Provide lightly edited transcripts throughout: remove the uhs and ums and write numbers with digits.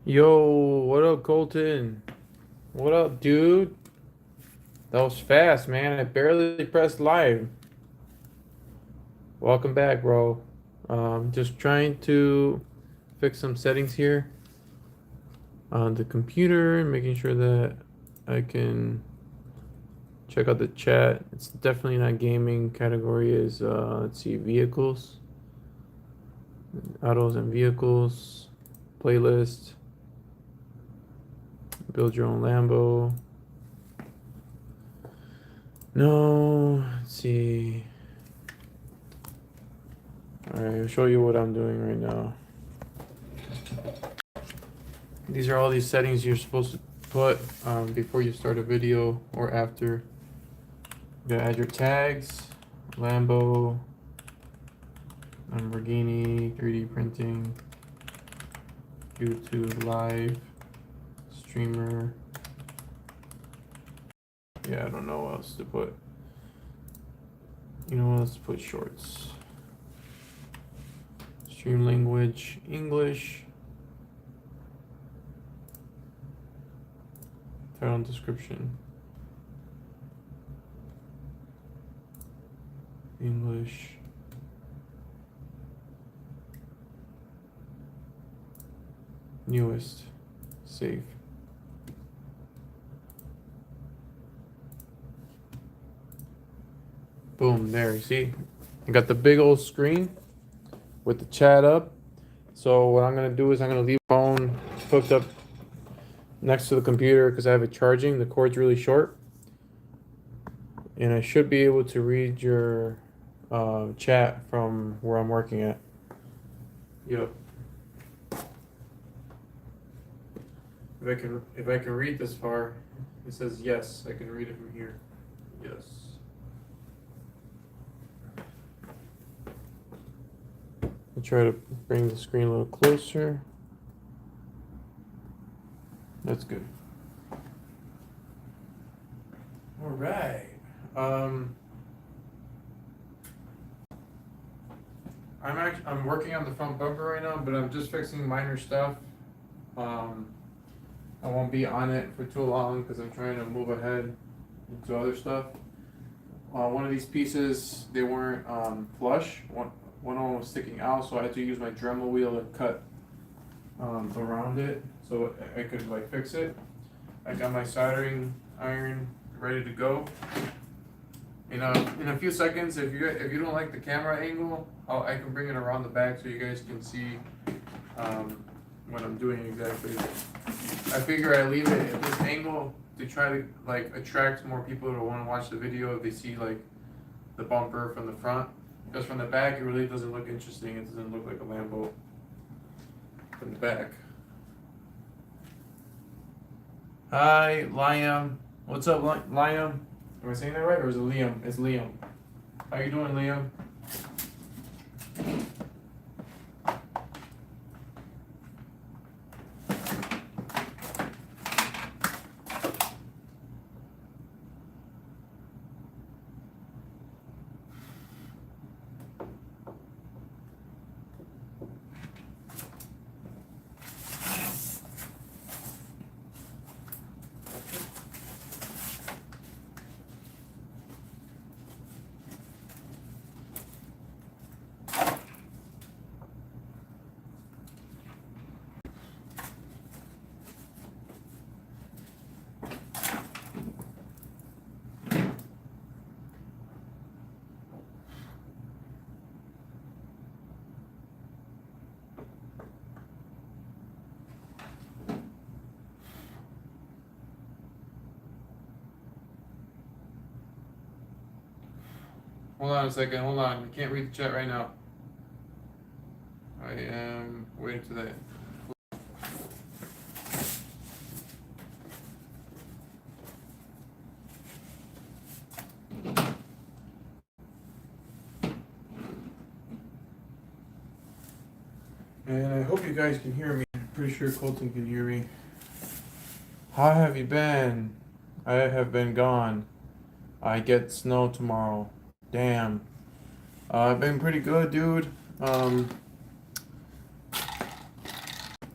Yo, what up, Colton? What up, dude? That was fast, man. I barely pressed live. Welcome back, bro. Just trying to fix some settings here on the computer, making sure that I can check out the chat. It's definitely not gaming. Category is let's see, vehicles, autos and vehicles, playlist, build your own Lambo. No, let's see. Alright, I'll show you what I'm doing right now. These are all these settings you're supposed to put before you start a video or after. You gotta add your tags, Lambo, Lamborghini, 3D printing, YouTube live, streamer. Yeah, I don't know what else to put. You know what else to put? Shorts. Stream language, English. Title and description. English. Newest. Save. Boom, there, you see? I got the big old screen with the chat up. So what I'm gonna do is I'm gonna leave the phone hooked up next to the computer because I have it charging. The cord's really short. And I should be able to read your chat from where I'm working at. Yep. If I can read this far, it says yes, I can read it from here. Yes. I'll try to bring the screen a little closer. That's good. All right. I'm working on the front bumper right now, but I'm just fixing minor stuff. I won't be on it for too long because I'm trying to move ahead into other stuff. One of these pieces, they weren't flush. One of them was sticking out, so I had to use my Dremel wheel to cut around it so I could like fix it. I got my soldering iron ready to go. In a few seconds, if you don't like the camera angle, I can bring it around the back so you guys can see what I'm doing exactly. I figure I leave it at this angle to try to like attract more people to want to watch the video if they see like the bumper from the front. Because from the back, it really doesn't look interesting. It doesn't look like a Lambo from the back. Hi, Liam. What's up, Liam? Am I saying that right, or is it Liam? It's Liam. How you doing, Liam? Hold on a second, hold on. I can't read the chat right now. I am waiting for that. And I hope you guys can hear me. I'm pretty sure Colton can hear me. How have you been? I have been gone. I get snow tomorrow. Damn. I've been pretty good, dude.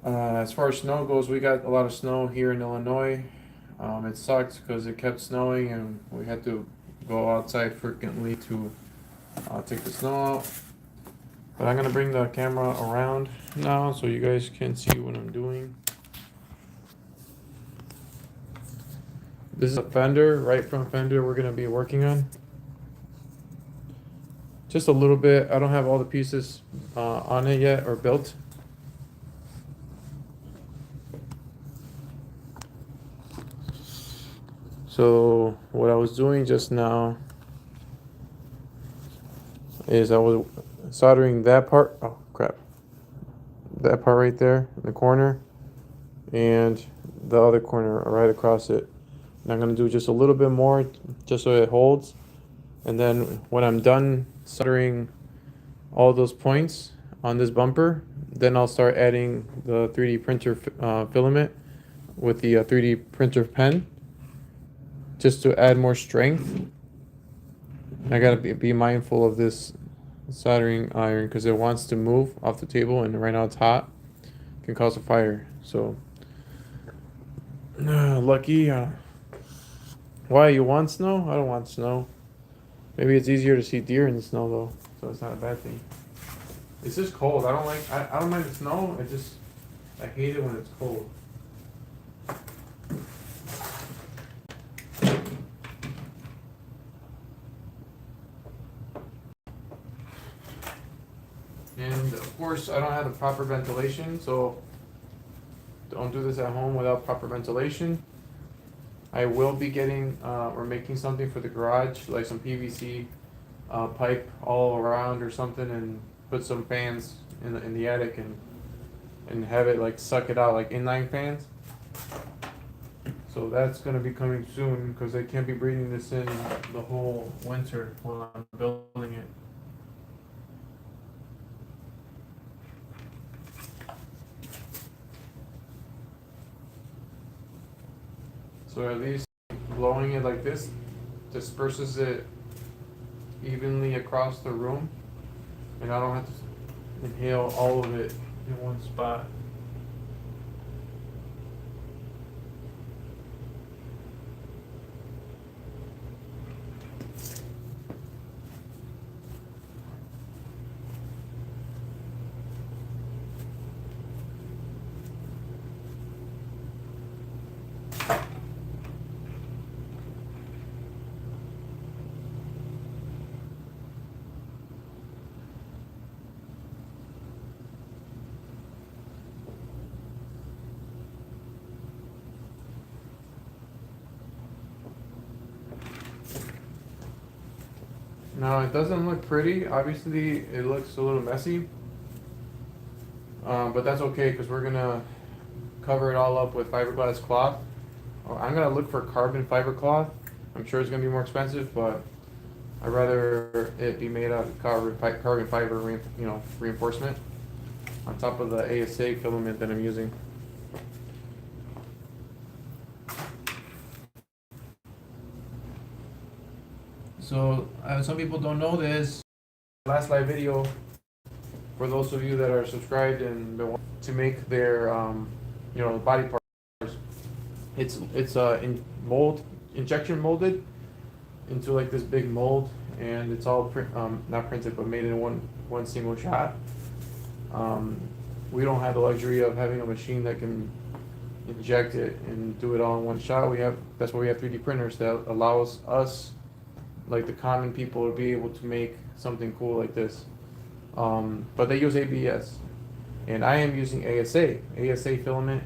As far as snow goes, we got a lot of snow here in Illinois. It sucked because it kept snowing and we had to go outside frequently to take the snow out. But I'm gonna bring the camera around now so you guys can see what I'm doing. This is a fender, right front fender we're gonna be working on. Just a little bit. I don't have all the pieces on it yet or built. So what I was doing just now is I was soldering that part. Oh crap. That part right there in the corner and the other corner right across it. And I'm gonna do just a little bit more just so it holds. And then when I'm done soldering all those points on this bumper, then I'll start adding the 3D printer filament with the 3D printer pen just to add more strength. I gotta be mindful of this soldering iron because it wants to move off the table and right now it's hot. It can cause a fire. So lucky. Why, you want snow? I don't want snow. Maybe it's easier to see deer in the snow though, so it's not a bad thing. It's just cold. I don't mind the snow. I hate it when it's cold. And of course, I don't have the proper ventilation, so don't do this at home without proper ventilation. I will be getting or making something for the garage, like some PVC pipe all around or something, and put some fans in the attic and have it like suck it out like inline fans. So that's gonna be coming soon because I can't be breathing this in the whole winter while I'm building it. So at least blowing it like this disperses it evenly across the room, and I don't have to inhale all of it in one spot. Now it doesn't look pretty. Obviously, it looks a little messy, but that's okay because we're gonna cover it all up with fiberglass cloth. I'm gonna look for carbon fiber cloth. I'm sure it's gonna be more expensive, but I'd rather it be made out of carbon fiber, reinforcement on top of the ASA filament that I'm using. So some people don't know this. Last live video, for those of you that are subscribed and want to make their body parts, it's injection molded into like this big mold, and it's all not printed but made in one single shot. We don't have the luxury of having a machine that can inject it and do it all in one shot. That's why we have 3D printers that allows us, like the common people, to be able to make something cool like this. But they use ABS, and I am using ASA. ASA filament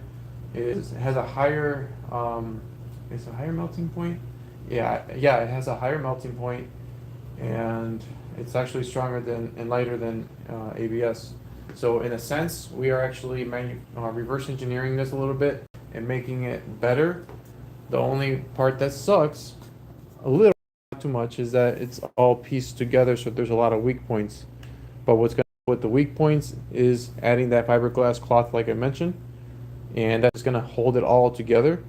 has a higher it's a higher melting point. Yeah, it has a higher melting point, and it's actually stronger and lighter than ABS. So in a sense, we are actually reverse engineering this a little bit and making it better. The only part that sucks a little, not too much, is that it's all pieced together, so there's a lot of weak points. But with the weak points is adding that fiberglass cloth like I mentioned, and that's gonna hold it all together.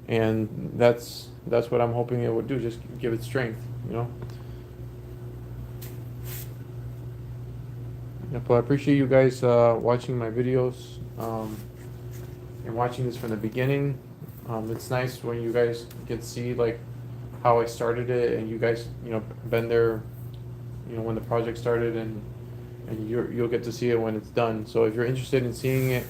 And that's what I'm hoping it would do, just give it strength, But I appreciate you guys watching my videos. um, and watching this from the beginning. It's nice when you guys get to see like how I started it, and you guys, been there, when the project started, and you'll get to see it when it's done. So if you're interested in seeing it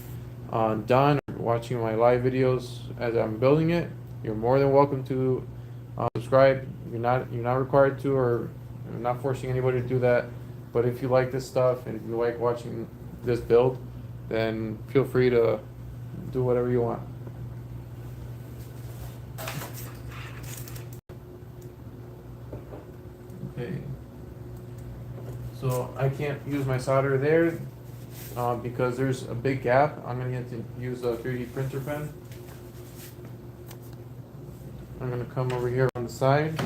done, or watching my live videos as I'm building it, you're more than welcome to subscribe. You're not required to, or I'm not forcing anybody to do that. But if you like this stuff and if you like watching this build, then feel free to do whatever you want. Okay. So I can't use my solder there because there's a big gap. I'm gonna have to use a 3D printer pen. I'm gonna come over here on the side.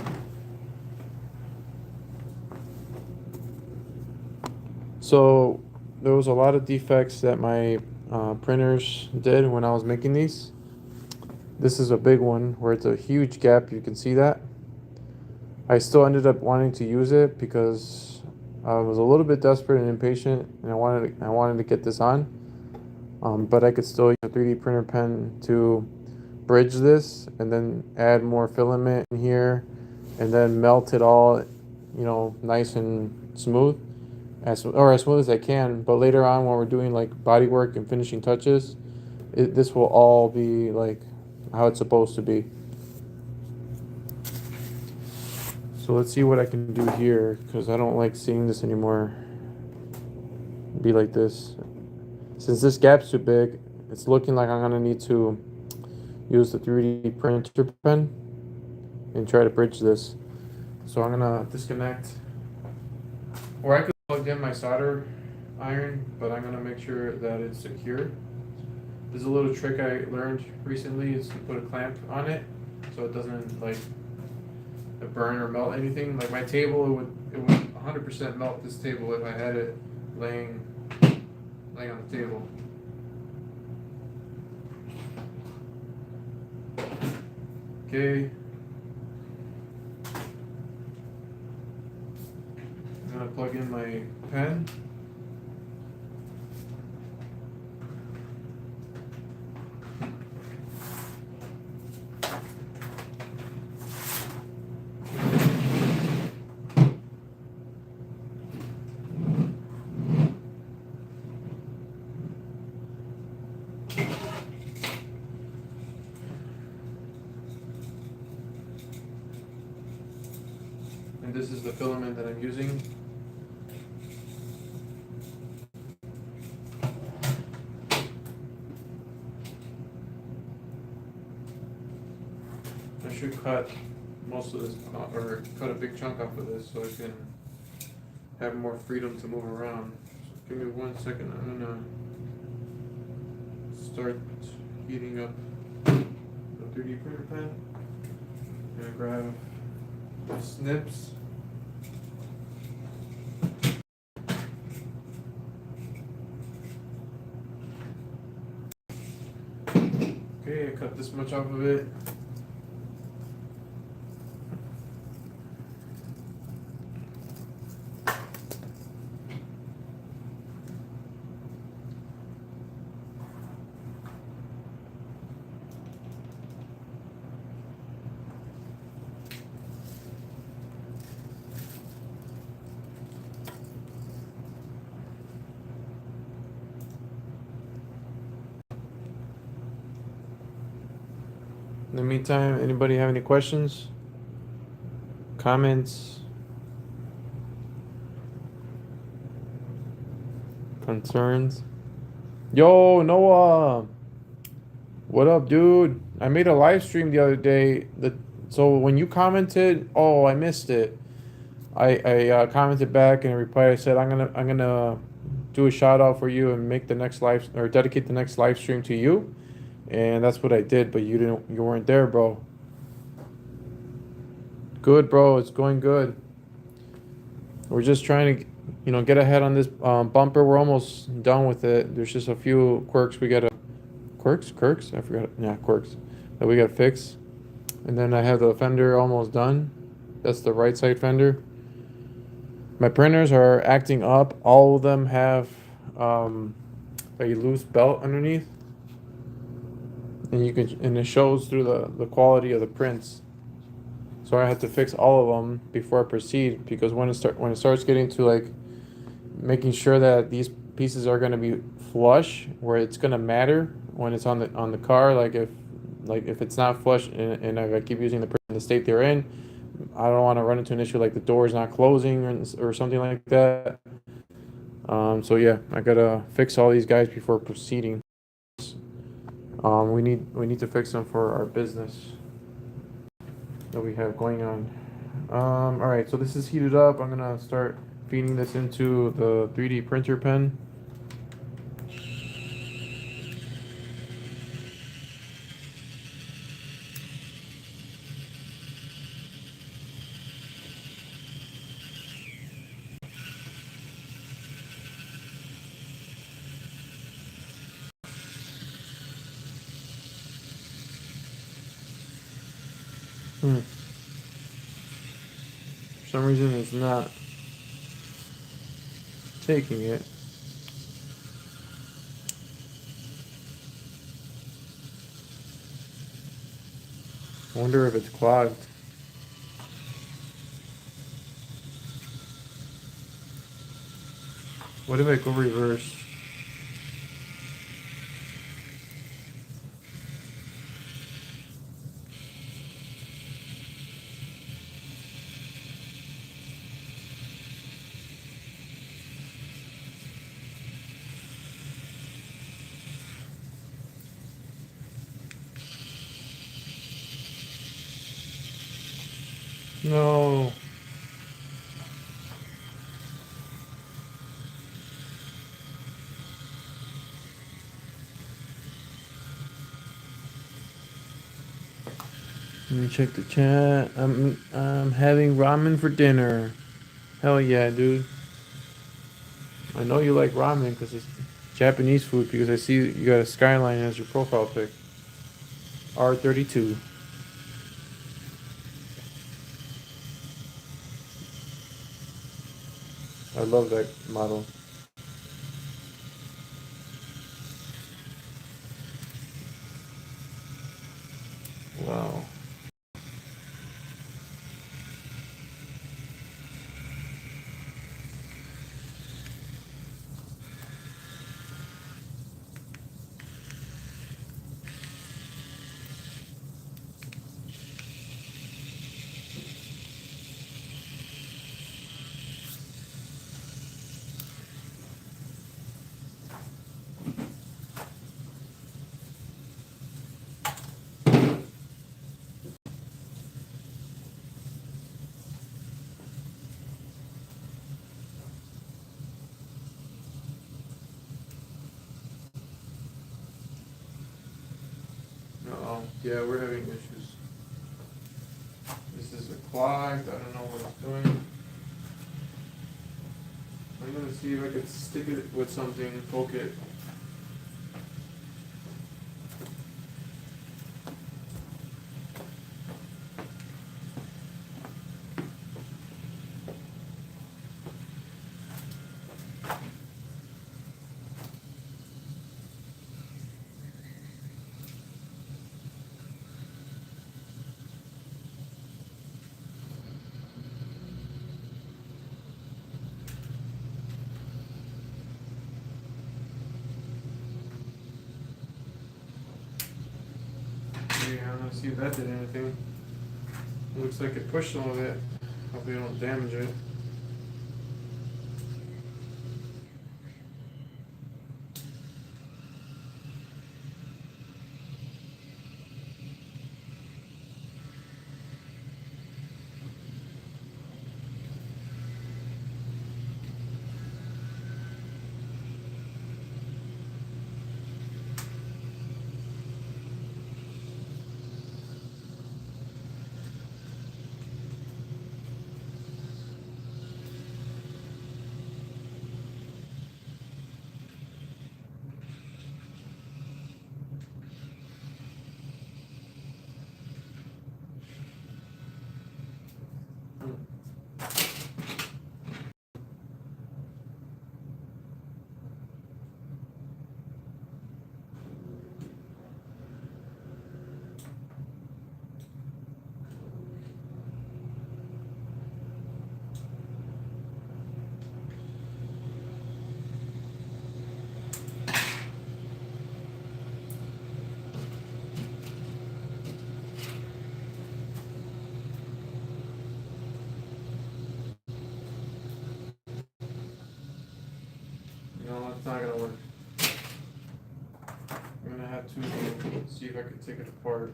So there was a lot of defects that my printers did when I was making these. This is a big one where it's a huge gap. You can see that. I still ended up wanting to use it because I was a little bit desperate and impatient, and I wanted to get this on. But I could still use a 3D printer pen to bridge this, and then add more filament in here, and then melt it all, nice and smooth, as smooth as I can. But later on, when we're doing like bodywork and finishing touches, this will all be like how it's supposed to be. So let's see what I can do here, because I don't like seeing this anymore be like this. Since this gap's too big, it's looking like I'm gonna need to use the 3D printer pen and try to bridge this. So I'm gonna disconnect, or I could plug in my solder iron, but I'm gonna make sure that it's secure. There's a little trick I learned recently, is to put a clamp on it so it doesn't like burn or melt anything. Like my table, it would 100% melt this table if I had it laying on the table. Okay. I'm gonna plug in my pen. And this is the filament that I'm using. I should cut most of this, or cut a big chunk off of this, so I can have more freedom to move around. So give me 1 second. I'm gonna start heating up the 3D printer pen. I'm gonna grab the snips. Okay, I cut this much off of it. In the meantime, anybody have any questions, comments, concerns? Yo, Noah, what up, dude? I made a live stream the other day. So when you commented, oh, I missed it. I commented back and replied. I said I'm gonna do a shout out for you and make the next live, or dedicate the next live stream to you. And that's what I did, but you weren't there, bro. Good, bro. It's going good. We're just trying to, get ahead on this bumper. We're almost done with it. There's just a few quirks we gotta, quirks? I forgot. Yeah, quirks that we gotta fix. And then I have the fender almost done. That's the right side fender. My printers are acting up. All of them have a loose belt underneath, and it shows through the quality of the prints. So I had to fix all of them before I proceed, because when it starts getting to like making sure that these pieces are going to be flush, where it's going to matter when it's on the car, like if it's not flush, and if I keep using the print in the state they're in, I don't want to run into an issue like the door is not closing, or something like that. So yeah, I gotta fix all these guys before proceeding. We need to fix them for our business that we have going on. All right, so this is heated up. I'm gonna start feeding this into the 3D printer pen. For some reason, it's not taking it. I wonder if it's clogged. What if I go reverse? No. Let me check the chat. I'm having ramen for dinner. Hell yeah, dude. I know you like ramen because it's Japanese food, because I see you got a skyline as your profile pic. R32. I love that model. Wow. Oh, yeah, we're having issues. This is a clogged. I don't know what it's doing. I'm gonna see if I could stick it with something, poke it. Yeah, I'm gonna see if that did anything. Looks like it pushed some of it. Hopefully I don't damage it. it's not gonna work. I'm gonna have to see if I can take it apart.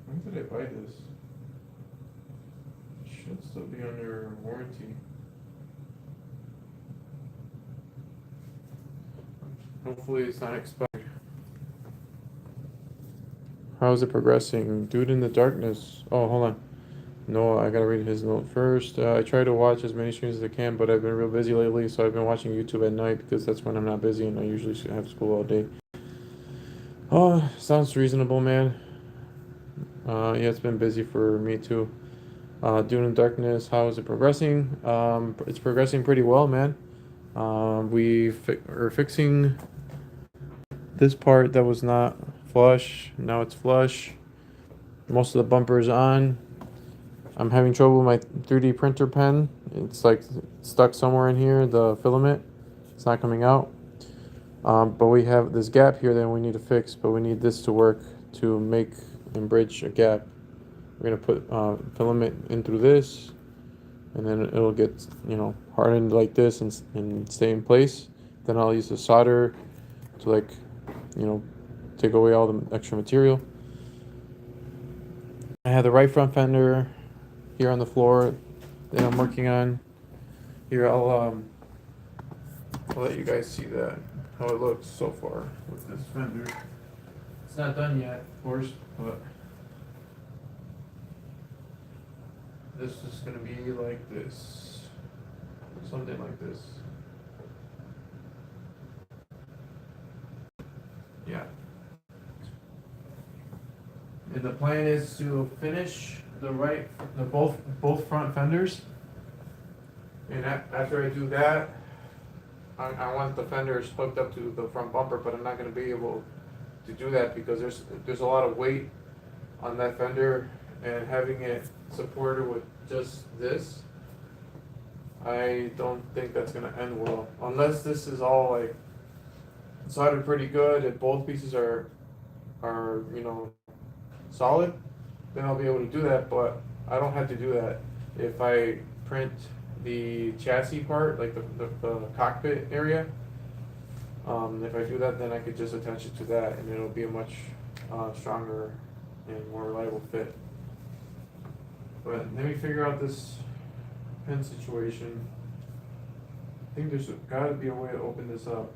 When did I buy this? It should still be under warranty. Hopefully it's not expired. How is it progressing? Dude in the darkness. Oh, hold on. No, I gotta read his note first. I try to watch as many streams as I can, but I've been real busy lately, so I've been watching YouTube at night because that's when I'm not busy and I usually have school all day. Oh, sounds reasonable, man. Yeah, it's been busy for me too. Dune in Darkness, how is it progressing? It's progressing pretty well, man. We're fixing this part that was not flush. Now it's flush. Most of the bumper is on. I'm having trouble with my 3D printer pen. It's like stuck somewhere in here, the filament. It's not coming out. But we have this gap here that we need to fix, but we need this to work to make and bridge a gap. We're gonna put filament in through this, and then it'll get, you know, hardened like this and stay in place. Then I'll use the solder to, like, you know, take away all the extra material. I have the right front fender here on the floor that I'm working on. Here, I'll let you guys see that, how it looks so far with this fender. It's not done yet, of course, but this is gonna be like this, something like this. Yeah. And the plan is to finish both front fenders. And after I do that, I want the fenders hooked up to the front bumper, but I'm not gonna be able to do that because there's a lot of weight on that fender, and having it supported with just this, I don't think that's gonna end well. Unless this is all like soldered pretty good and both pieces are you know, solid, then I'll be able to do that, but I don't have to do that. If I print the chassis part, like the cockpit area, if I do that, then I could just attach it to that and it'll be a much stronger and more reliable fit. But let me figure out this pin situation. I think there's gotta be a way to open this up.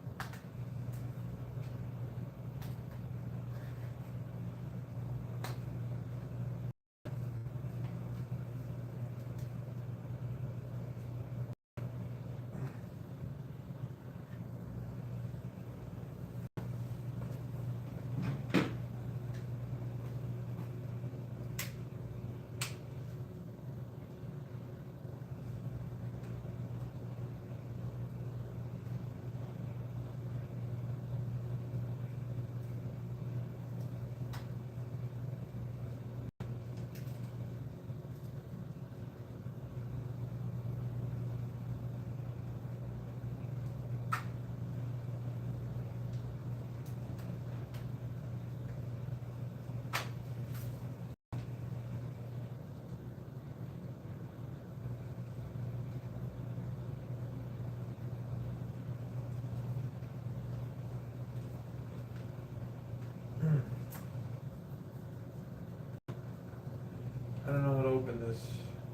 I don't know how to open this.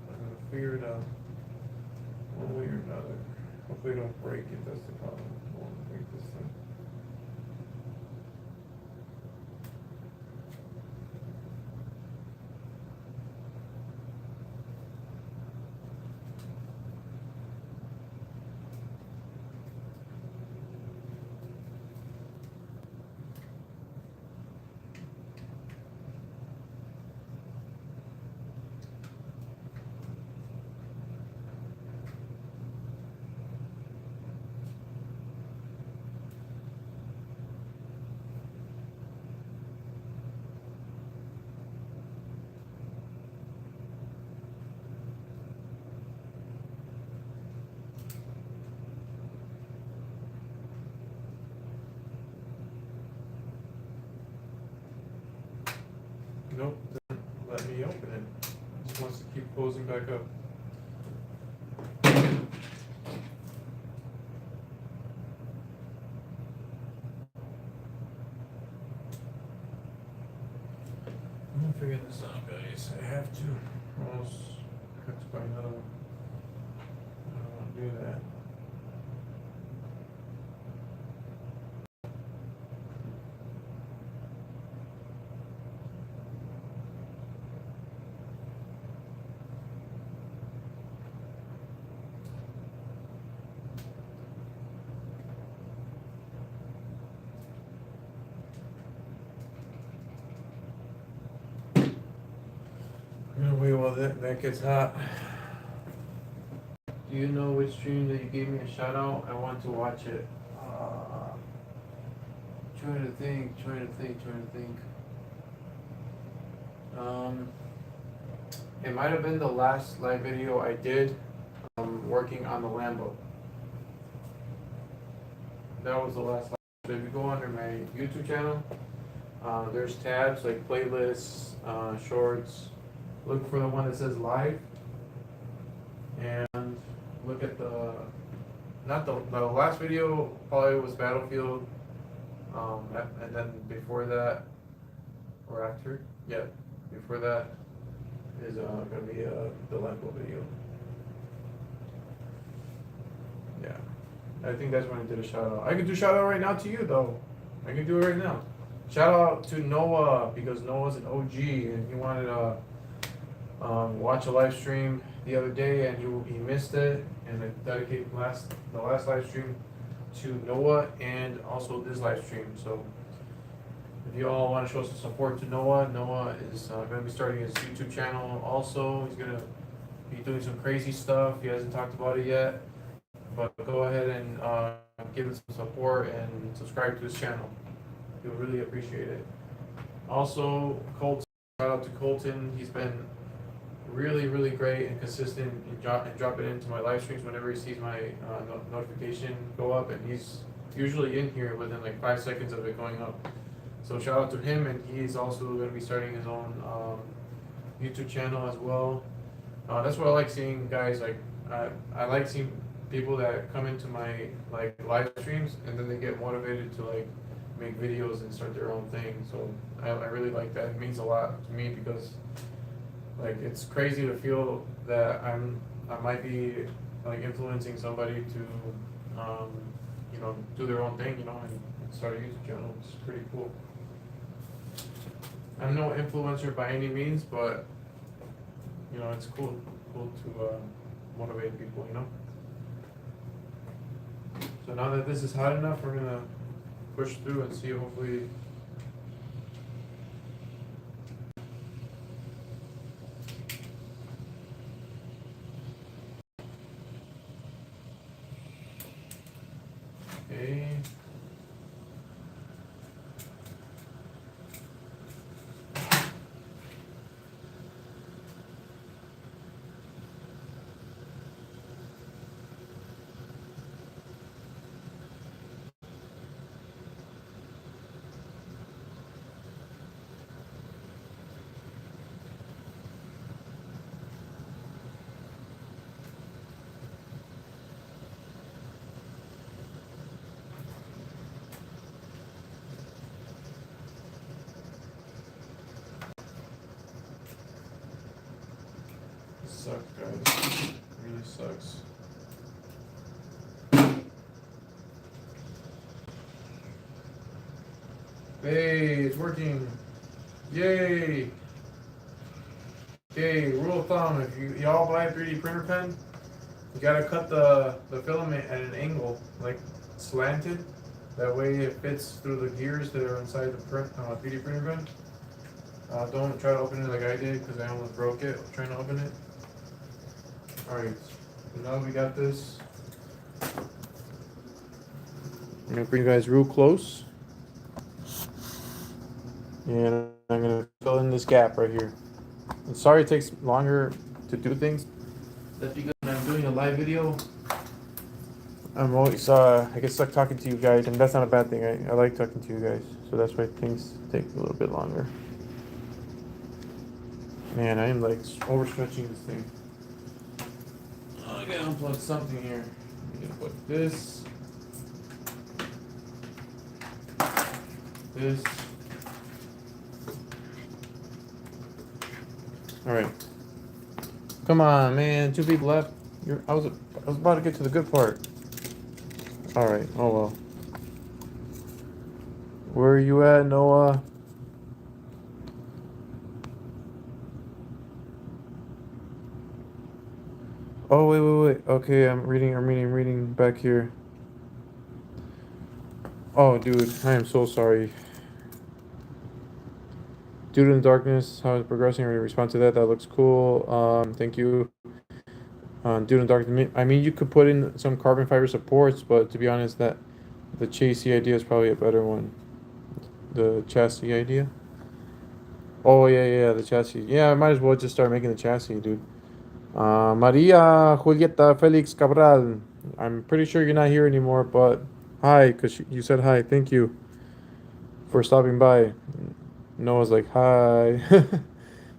I'm gonna figure it out one way or another. Hopefully I don't break it, that's the problem. I won't break this thing. Nope, doesn't let me open it. It just wants to keep closing back up. I'm gonna figure this out, guys. I have to. Almost have to buy another one. I don't want to do that. I'm gonna wait while that gets hot. Do you know which stream that you gave me a shout out? I want to watch it. Trying to think. It might have been the last live video I did, working on the Lambo. That was the last live. So if you go under my YouTube channel, there's tabs like playlists, shorts. Look for the one that says live, and look at the last video probably was Battlefield, and then before that, or after, yeah, before that is gonna be the Lambo video. Yeah, I think that's when I did a shout out. I can do shout out right now to you though. I can do it right now. Shout out to Noah, because Noah's an OG and he wanted to watch a live stream the other day and he missed it, and I dedicated the last live stream to Noah and also this live stream. So if you all want to show some support to Noah, Noah is going to be starting his YouTube channel also. He's going to be doing some crazy stuff. He hasn't talked about it yet, but go ahead and give him some support and subscribe to his channel. He'll really appreciate it. Also, Colton, shout out to Colton. He's been really great and consistent in dropping into my live streams whenever he sees my notification go up, and he's usually in here within like 5 seconds of it going up. So shout out to him, and he's also going to be starting his own YouTube channel as well. That's what I like seeing, guys. Like I like seeing people that come into my like live streams and then they get motivated to like make videos and start their own thing. So I really like that. It means a lot to me, because like it's crazy to feel that I might be like influencing somebody to you know, do their own thing, you know, and start a YouTube channel. It's pretty cool. I'm no influencer by any means, but you know, it's cool to motivate people, you know. So now that this is hot enough, we're gonna push through and see, hopefully. Okay. Sucks, guys. It really sucks. Hey, it's working. Yay! Okay, rule of thumb, if y'all buy a 3D printer pen, you gotta cut the filament at an angle, like slanted. That way it fits through the gears that are inside the 3D printer pen. Don't try to open it like I did, because I almost broke it trying to open it. Alright, so now we got this. I'm gonna bring you guys real close. And I'm gonna fill in this gap right here. I'm sorry it takes longer to do things. That's because when I'm doing a live video, I'm always I get stuck talking to you guys, and that's not a bad thing. I like talking to you guys, so that's why things take a little bit longer. Man, I am like overstretching this thing. I gotta unplug something here. I'm gonna put this. This. Alright. Come on, man. 2 people left. I was about to get to the good part. Alright, oh well. Where are you at, Noah? Oh, wait. Okay, I'm reading back here. Oh, dude, I am so sorry. Due to the darkness, how it's progressing, I respond to that. That looks cool. Thank you. Due to the darkness, I mean, you could put in some carbon fiber supports, but to be honest, that the chassis idea is probably a better one. The chassis idea. Oh yeah, the chassis. Yeah, I might as well just start making the chassis, dude. Maria Julieta Felix Cabral. I'm pretty sure you're not here anymore, but hi, because you said hi. Thank you for stopping by. Noah's like, hi.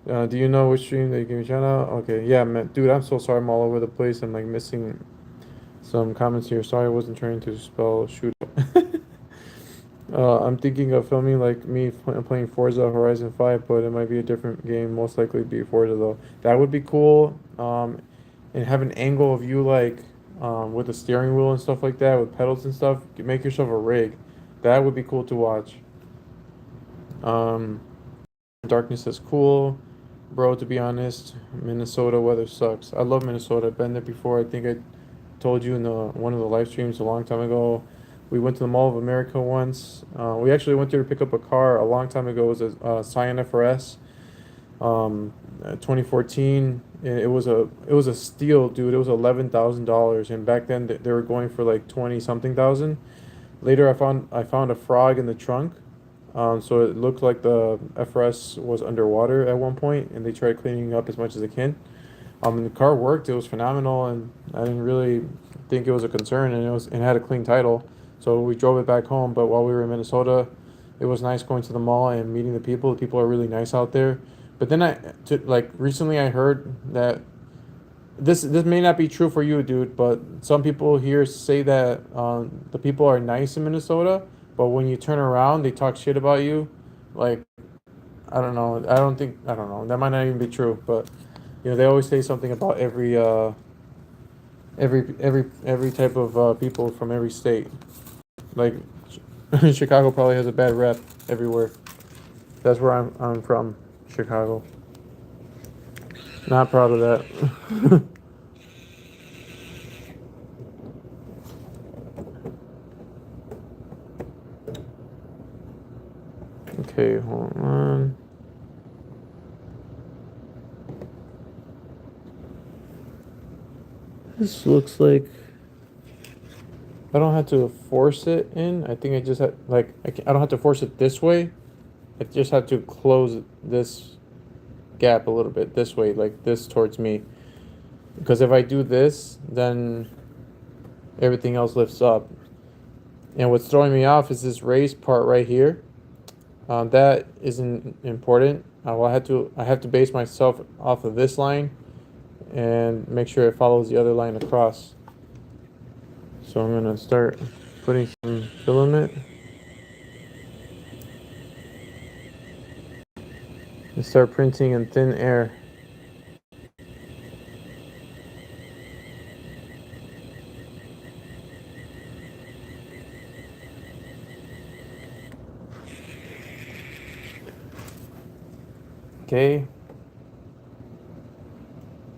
Do you know which stream that you gave me shout out? Okay, yeah, man. Dude, I'm so sorry I'm all over the place. I'm like missing some comments here. Sorry I wasn't trying to spell shoot. I'm thinking of filming like me playing Forza Horizon 5, but it might be a different game. Most likely be Forza though. That would be cool. And have an angle of you like with the steering wheel and stuff like that, with pedals and stuff. Make yourself a rig. That would be cool to watch. Um, Darkness is cool, bro. To be honest, Minnesota weather sucks. I love Minnesota. I've been there before. I think I told you in one of the live streams a long time ago. We went to the Mall of America once. We actually went there to pick up a car a long time ago. It was a Scion FRS, 2014. It was a steal, dude. It was $11,000, and back then they were going for like 20 something thousand. Later, I found a frog in the trunk. So it looked like the FRS was underwater at one point, and they tried cleaning up as much as they can. And the car worked. It was phenomenal, and I didn't really think it was a concern, and it had a clean title. So we drove it back home. But while we were in Minnesota, it was nice going to the mall and meeting the people. The people are really nice out there. But then recently I heard that this may not be true for you, dude, but some people here say that the people are nice in Minnesota, but when you turn around, they talk shit about you. Like, I don't know. I don't know. That might not even be true, but they always say something about every type of people from every state. Like, Chicago probably has a bad rep everywhere. That's where I'm from, Chicago. Not proud of that. Okay, hold on. This looks like I don't have to force it in. I think I just have I don't have to force it this way. I just have to close this gap a little bit this way, like this towards me. Because if I do this, then everything else lifts up. And what's throwing me off is this raised part right here. That isn't important. I have to base myself off of this line and make sure it follows the other line across. So I'm gonna start putting some filament and start printing in thin air. Okay.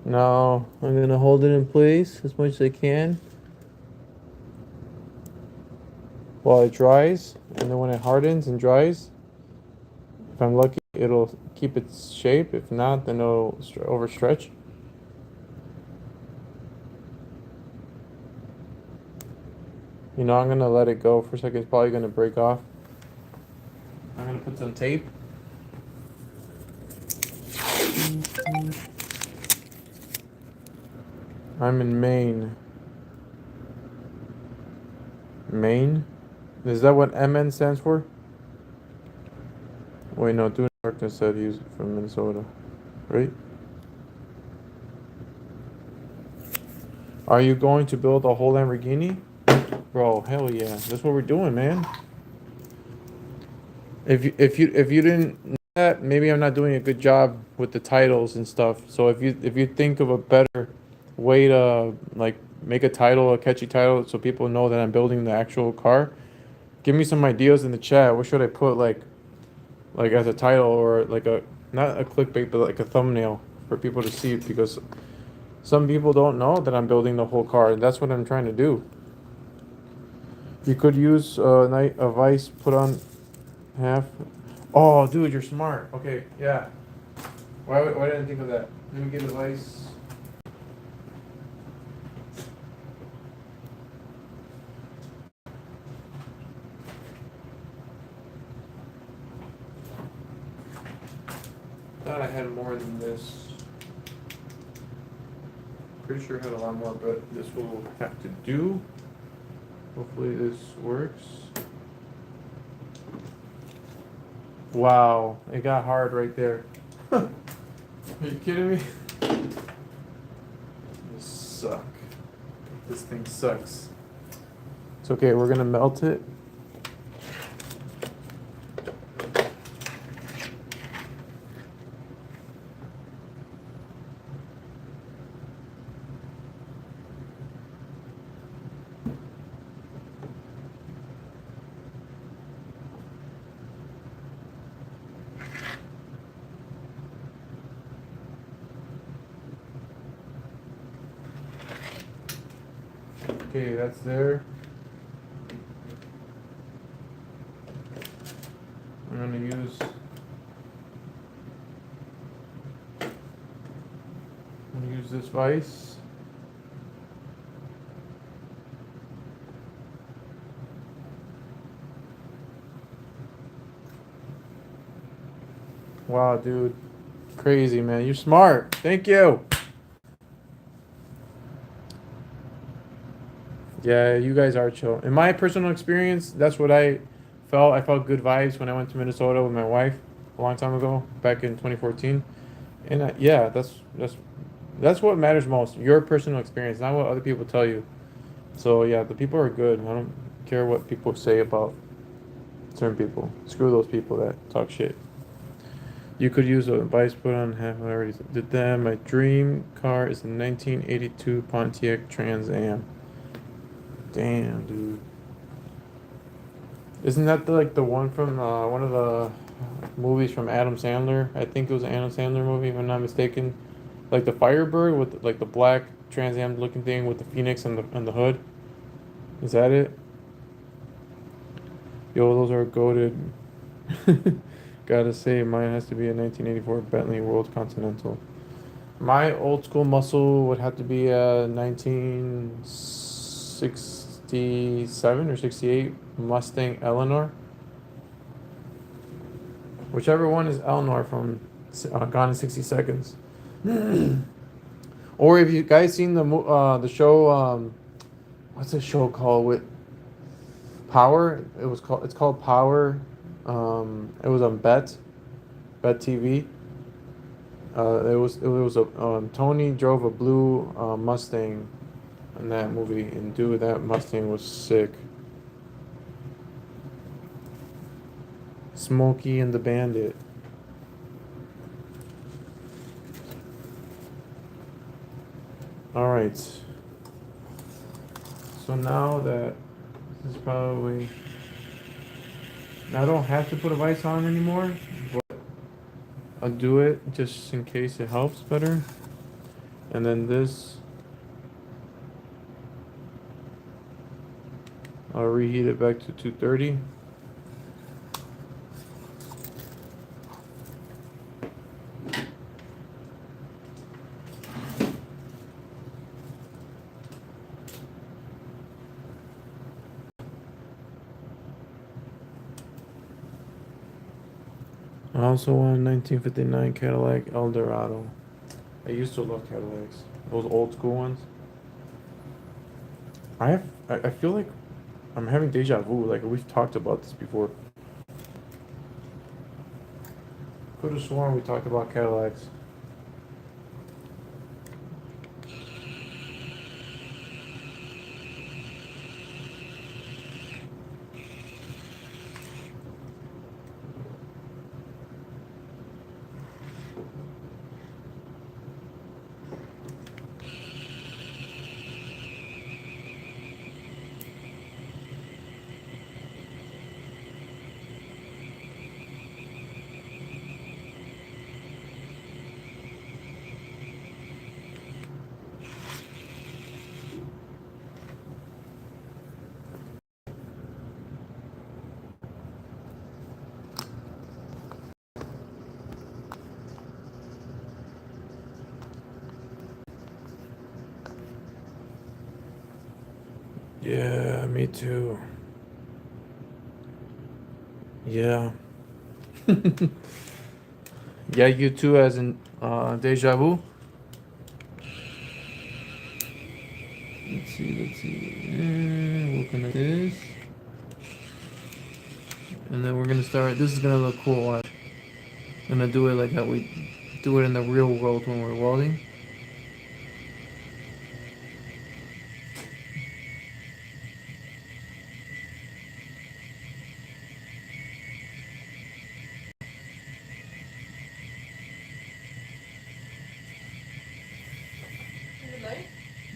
Now I'm gonna hold it in place as much as I can while it dries, and then when it hardens and dries, if I'm lucky, it'll keep its shape. If not, then it'll overstretch. I'm gonna let it go for a second. It's probably gonna break off. I'm gonna put some tape. I'm in Maine. Maine? Is that what MN stands for? Wait, no, Dune Darkness said he's from Minnesota. right? Are you going to build a whole Lamborghini? Bro, hell yeah. That's what we're doing, man. If you didn't know that, maybe I'm not doing a good job with the titles and stuff. So if you think of a better way to like make a title, a catchy title, so people know that I'm building the actual car, give me some ideas in the chat. What should I put like as a title, or like a, not a clickbait, but like a thumbnail for people to see, because some people don't know that I'm building the whole car, and that's what I'm trying to do. You could use a vice put on half. Oh, dude, you're smart. Okay, yeah. Why didn't I think of that? Let me get a vice. Thought I had more than this. Pretty sure I had a lot more, but this will have to do. Hopefully this works. Wow, it got hard right there. Are you kidding me? This suck. This thing sucks. It's okay, we're gonna melt it. Okay, that's there. I'm gonna use this vise. Wow, dude. Crazy, man. You're smart. Thank you. Yeah, you guys are chill. In my personal experience, that's what I felt. I felt good vibes when I went to Minnesota with my wife a long time ago, back in 2014. And yeah, that's what matters most. Your personal experience, not what other people tell you. So yeah, the people are good. I don't care what people say about certain people. Screw those people that talk shit. You could use a vice put on half. I already did that. My dream car is a 1982 Pontiac Trans Am. Damn, dude. Isn't that the one from one of the movies from Adam Sandler? I think it was an Adam Sandler movie, if I'm not mistaken. Like the Firebird with like the black Trans Am looking thing with the Phoenix and the hood. Is that it? Yo, those are goated. Gotta say, mine has to be a 1984 Bentley World Continental. My old school muscle would have to be a 1967 or 68 Mustang Eleanor. Whichever one is Eleanor from Gone in 60 Seconds. Or if you guys seen the show, what's the show called with Power? It's called Power. It was on Bet TV. It was a Tony drove a blue Mustang in that movie, and dude, that Mustang was sick. Smokey and the Bandit. All right. So now that this is probably, I don't have to put a vise on anymore, but I'll do it just in case it helps better. And then this, I'll reheat it back to 230. I also want a 1959 Cadillac Eldorado. I used to love Cadillacs, those old school ones. I feel like I'm having deja vu. Like we've talked about this before. Could have sworn we talked about Cadillacs. Yeah, me too. Yeah. Yeah, you too, as in deja vu. Let's see. We'll connect this. And then we're gonna start. This is gonna look cool. I'm gonna do it like how we do it in the real world when we're welding.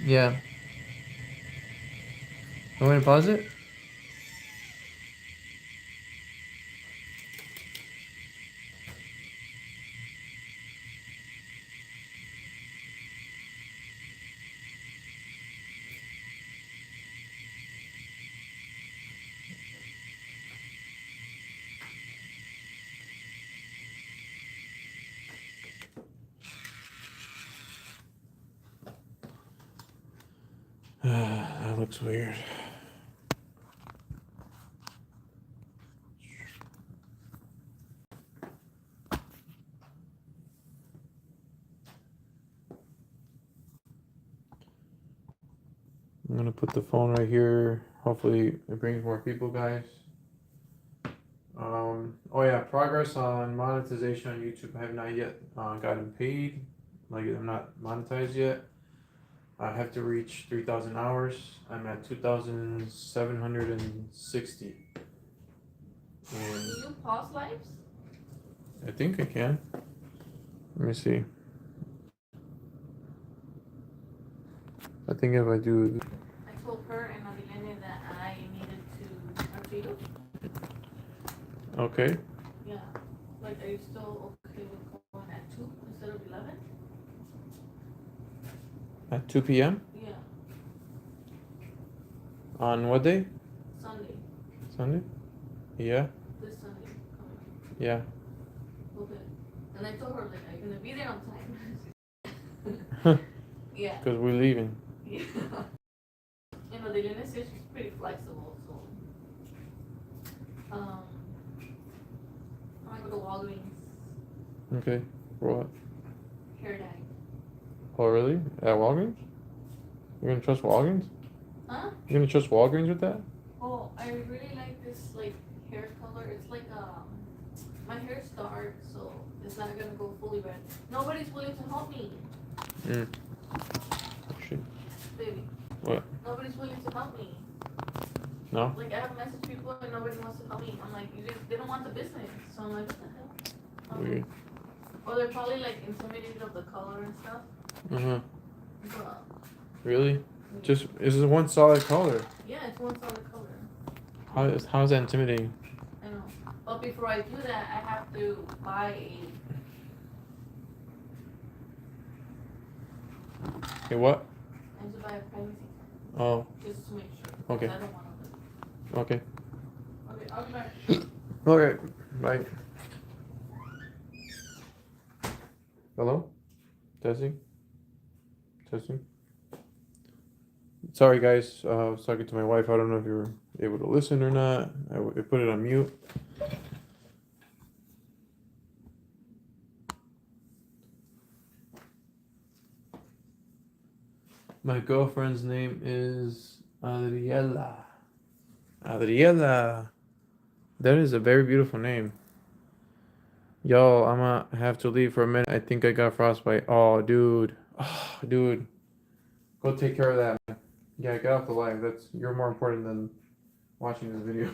Yeah. I'm gonna pause it. That looks weird. I'm gonna put the phone right here. Hopefully it brings more people, guys. Oh yeah, progress on monetization on YouTube. I have not yet gotten paid. Like, I'm not monetized yet. I have to reach 3,000 hours. I'm at 2,760. Do you pause lives? I think I can. Let me see. I think if I do. I told her and Adelene that I needed to archive. Okay. Yeah. Like, are you still okay with going at 2 instead of 11? At 2 p.m. Yeah. On what day? Sunday. Sunday? Yeah. This Sunday coming. Yeah. Okay. And I told her, like, are you gonna be there on time? Yeah. Because we're leaving. Yeah. And Adelene says she's pretty flexible, so. I go to Walgreens. Okay. For what? Hair dye. Oh, really? At Walgreens? You're gonna trust Walgreens? Huh? You're gonna trust Walgreens with that? Oh, I really like this, like, hair color. It's like, my hair's dark, so it's not gonna go fully red. Nobody's willing to help me. Oh, shit. Baby. What? Nobody's willing to help me. No? Like, I have messaged people and nobody wants to help me. I'm like, they don't want the business. So I'm like, what the hell? Weird. Or they're probably, like, intimidated of the color and stuff. Uh-huh. But, Really? Just, this is one solid color. yeah, it's one solid color. How's that intimidating? I know. But before I do that, I have to buy Okay, what? I have to buy a privacy tag. Oh, Just to make sure. Okay. I don't want to. okay. Okay, I'll be back. Okay, bye. Hello? Testing? Testing? Sorry, guys. I was talking to my wife. I don't know if you were able to listen or not. I put it on mute. My girlfriend's name is Adriela. Adriela. That is a very beautiful name. Yo, I'm gonna have to leave for a minute. I think I got frostbite. Oh, dude. Oh, dude. Go take care of that, man. Yeah, get off the live. You're more important than watching this video.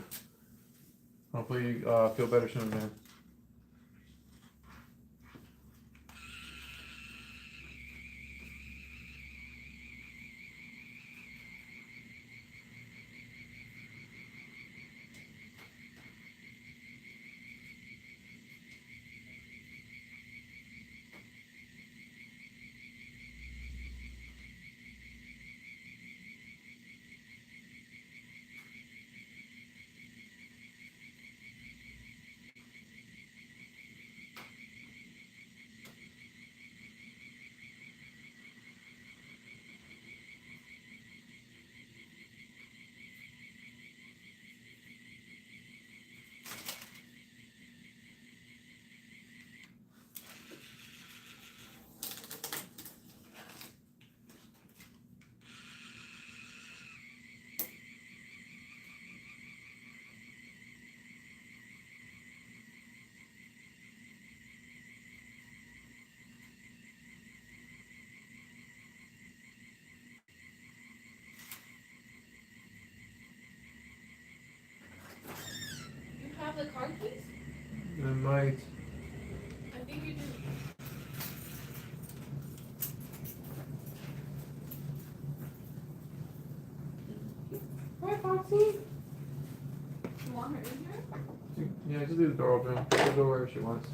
Hopefully you feel better soon, man. the car keys? I might. I think you do. Hi, Foxy. You want her in here? Yeah, just leave the door open. She'll go wherever she wants.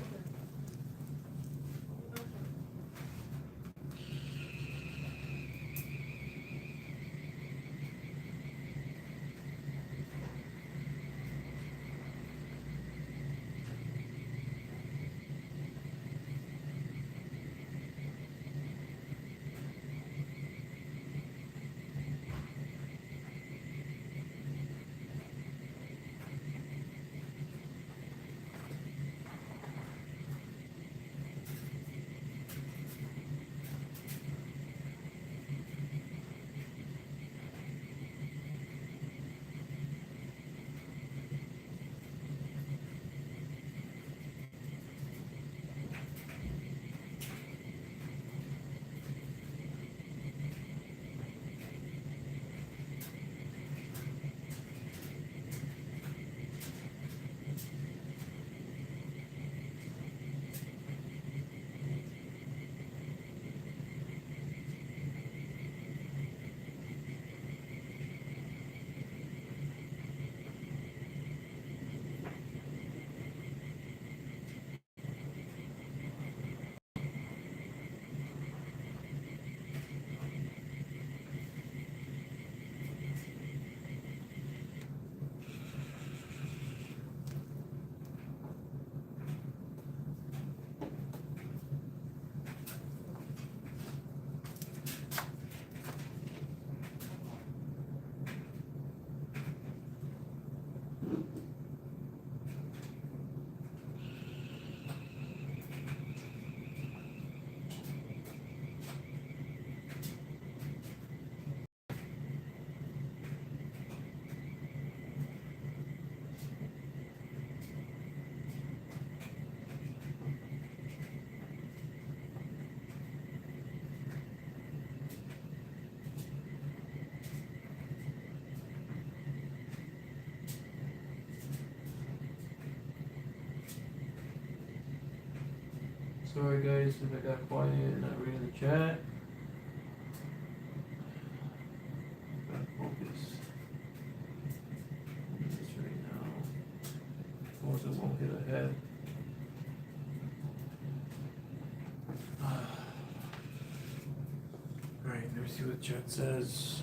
Sorry guys if I got quiet and not reading the chat. Gotta focus on this right now. Or it won't hit ahead. Alright, let me see what the chat says.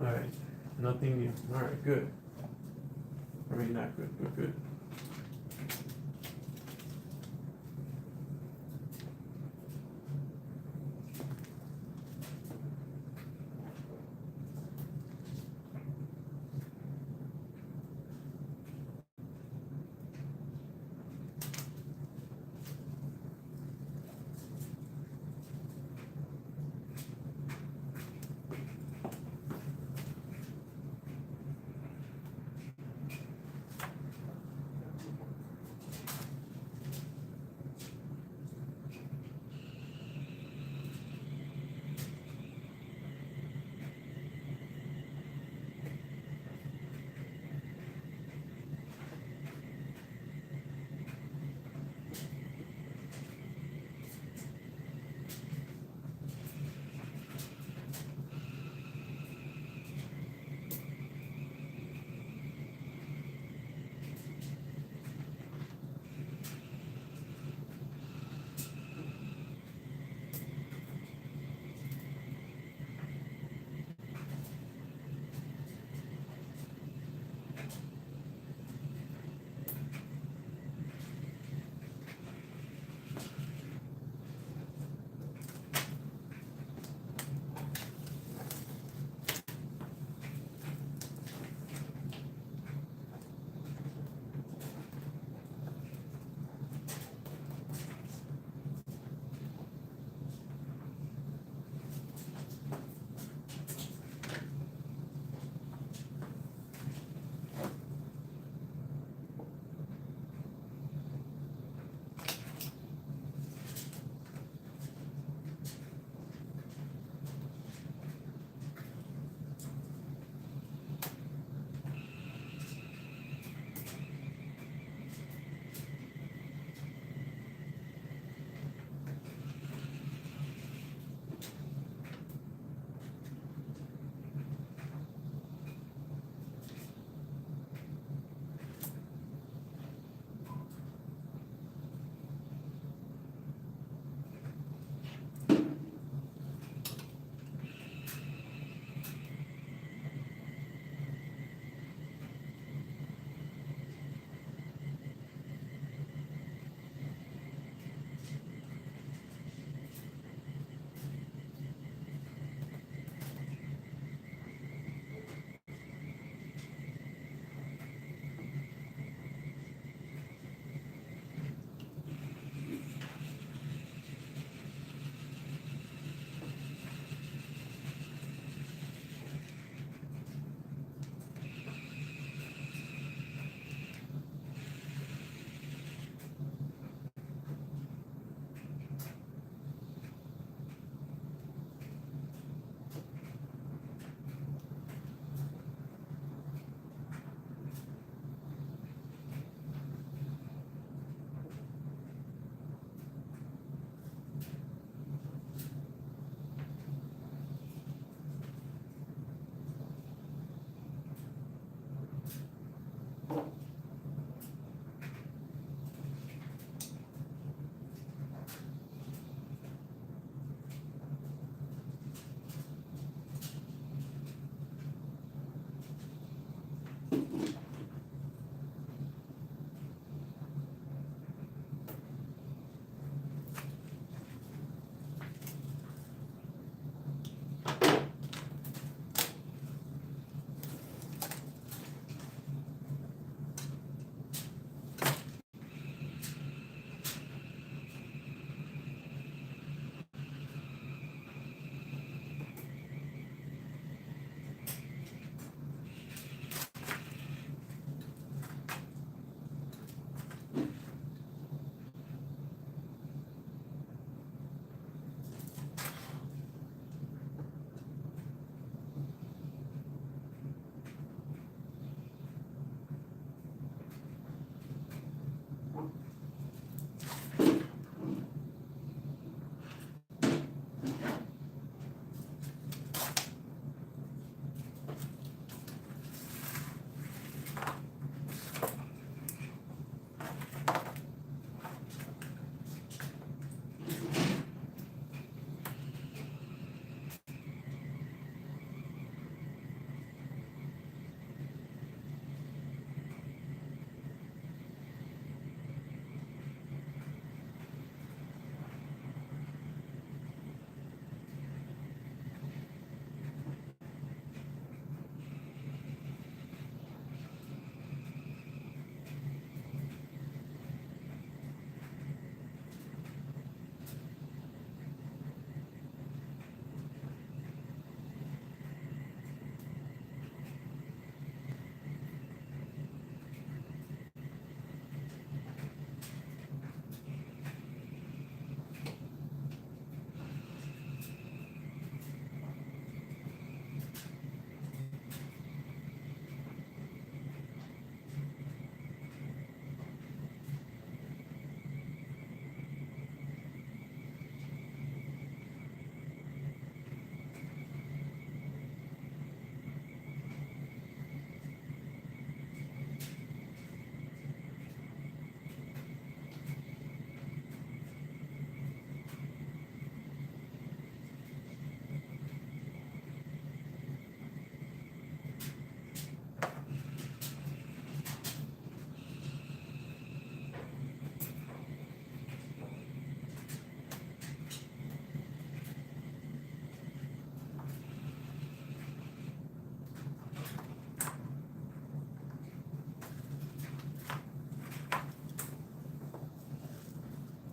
Alright, nothing new. Alright, good. I mean, not good, but good.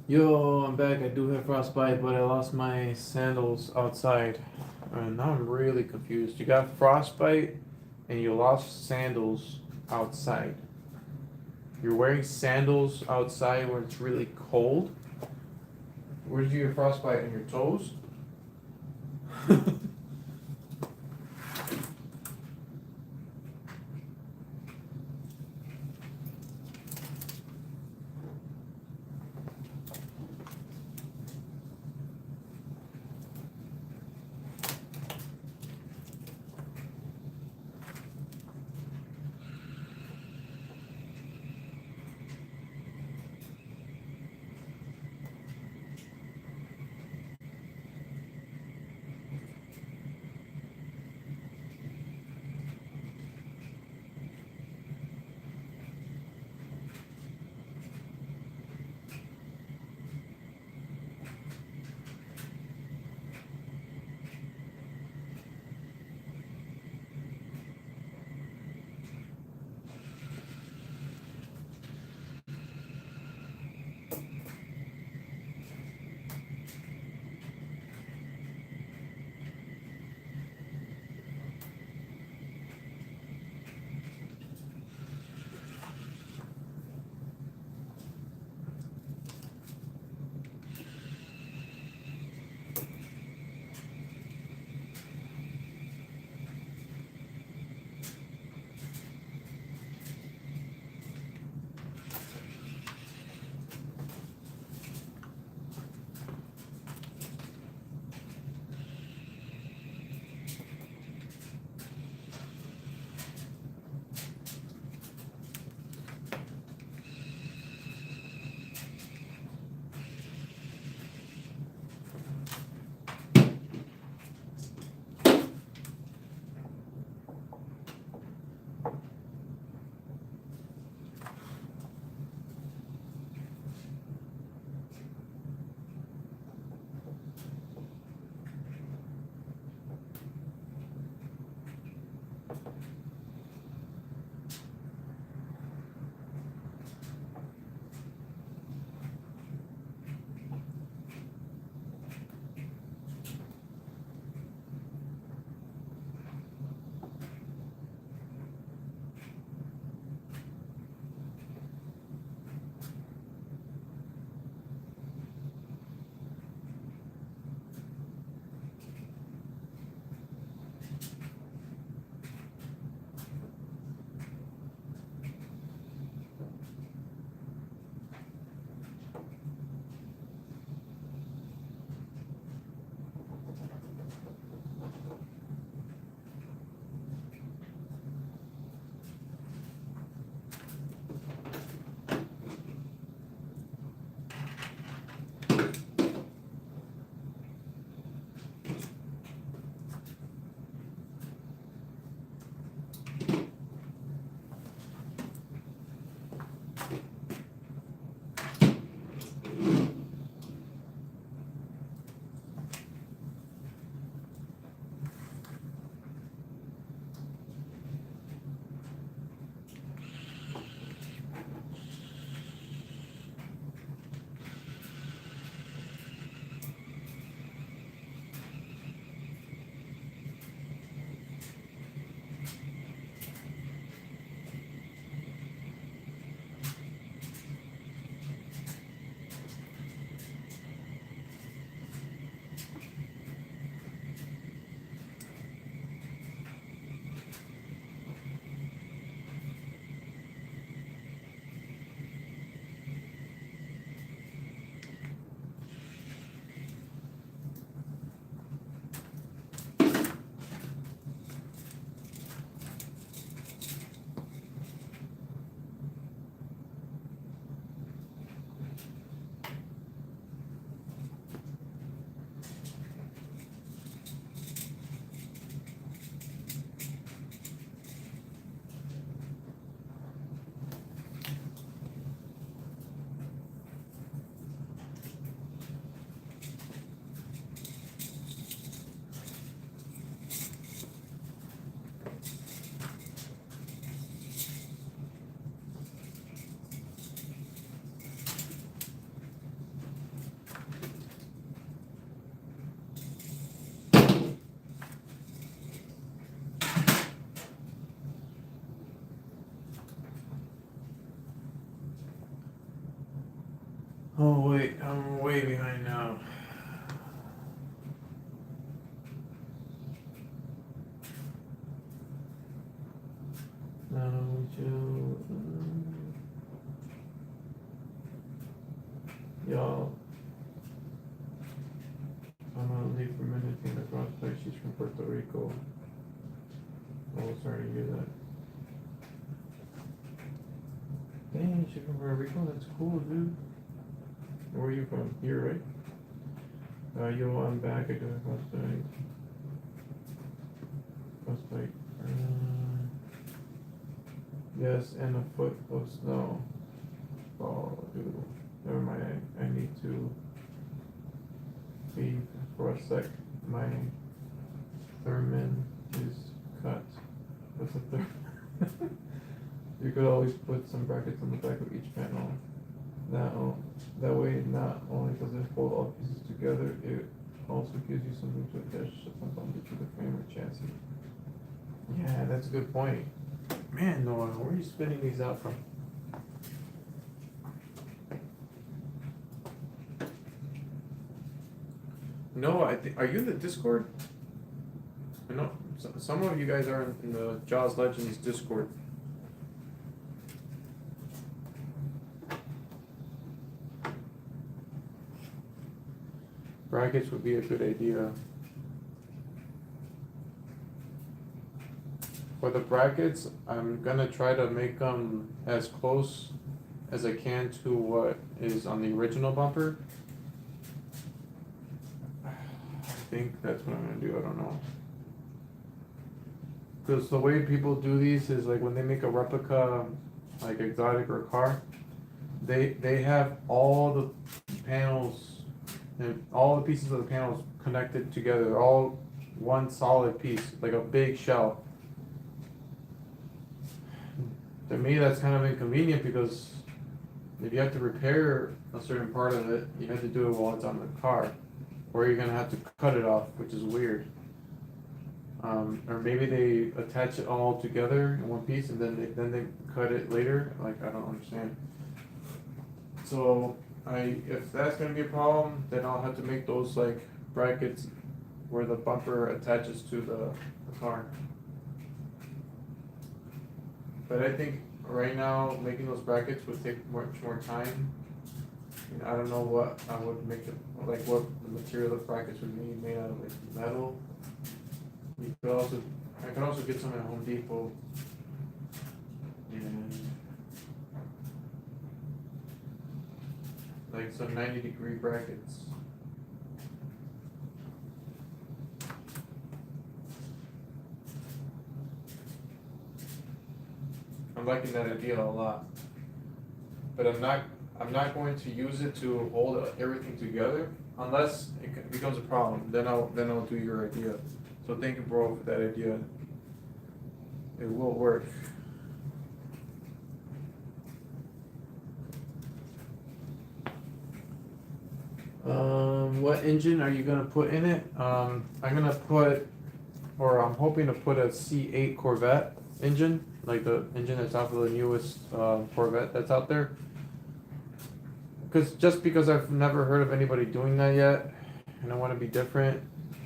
Yo, I'm back. I do have frostbite, but I lost my sandals outside. And now I'm really confused. You got frostbite and you lost sandals outside. You're wearing sandals outside when it's really cold? Where did you get frostbite in your toes? Oh wait, I'm way behind now. Now to y'all. I'm gonna leave for a minute in the crossplay. She's from Puerto Rico. Oh, sorry to hear that. Dang, she's from Puerto Rico. That's cool, dude. Where are you from? Here, right? Yo, I'm back. I do a crossplay. Crossplay. Yes, and a foot of snow. Oh, dude. Never mind. I need to leave for a sec. My Thurman is cut. What's a Thurman? You could always put some brackets on the back of each panel. That way, not only does it hold all pieces together, it also gives you something to attach some bumper to the frame or chassis. Yeah, that's a good point. Man, Noah, where are you spinning these out from? Noah, are you in the Discord? I know some of you guys are in the JAWZ Legends Discord. Brackets would be a good idea. For the brackets, I'm gonna try to make them as close as I can to what is on the original bumper. I think that's what I'm gonna do, I don't know. Because the way people do these is like when they make a replica, like exotic or car, they have all the panels and all the pieces of the panels connected together. They're all one solid piece, like a big shell. To me, that's kind of inconvenient because if you have to repair a certain part of it, you have to do it while it's on the car, or you're gonna have to cut it off, which is weird. Or maybe they attach it all together in one piece and then they cut it later. Like, I don't understand. So if that's gonna be a problem, then I'll have to make those like brackets where the bumper attaches to the car. But I think right now making those brackets would take much more time. And I don't know what I would make it, like what the material of brackets would be made out of, like metal. I could also get some at Home Depot. And like some 90-degree brackets. I'm liking that idea a lot. But I'm not going to use it to hold everything together unless it becomes a problem. Then I'll do your idea. So thank you, bro, for that idea. It will work. What engine are you gonna put in it? I'm hoping to put a C8 Corvette engine, like the engine that's out for the newest Corvette that's out there. Because I've never heard of anybody doing that yet, and I want to be different.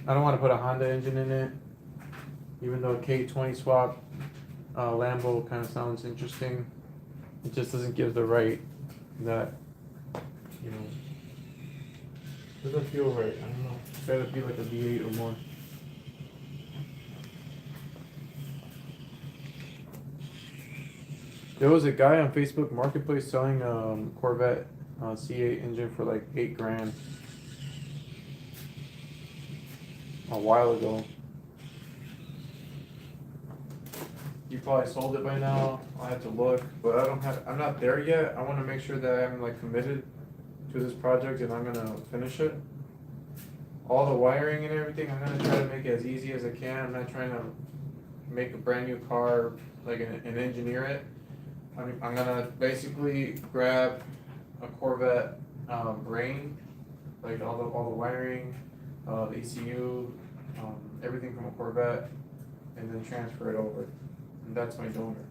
I don't want to put a Honda engine in it, even though K20 swap Lambo kind of sounds interesting. It just doesn't give the right that, you know, doesn't feel right. I don't know. It's gotta be like a V8 or more. There was a guy on Facebook Marketplace selling Corvette C8 engine for like $8,000 a while ago. You probably sold it by now. I have to look, but I'm not there yet. I want to make sure that I'm like committed to this project and I'm gonna finish it. All the wiring and everything, I'm gonna try to make it as easy as I can. I'm not trying to make a brand new car, like and engineer it. I'm gonna basically grab a Corvette brain, like all the wiring, the ECU, everything from a Corvette, and then transfer it over. And that's my donor.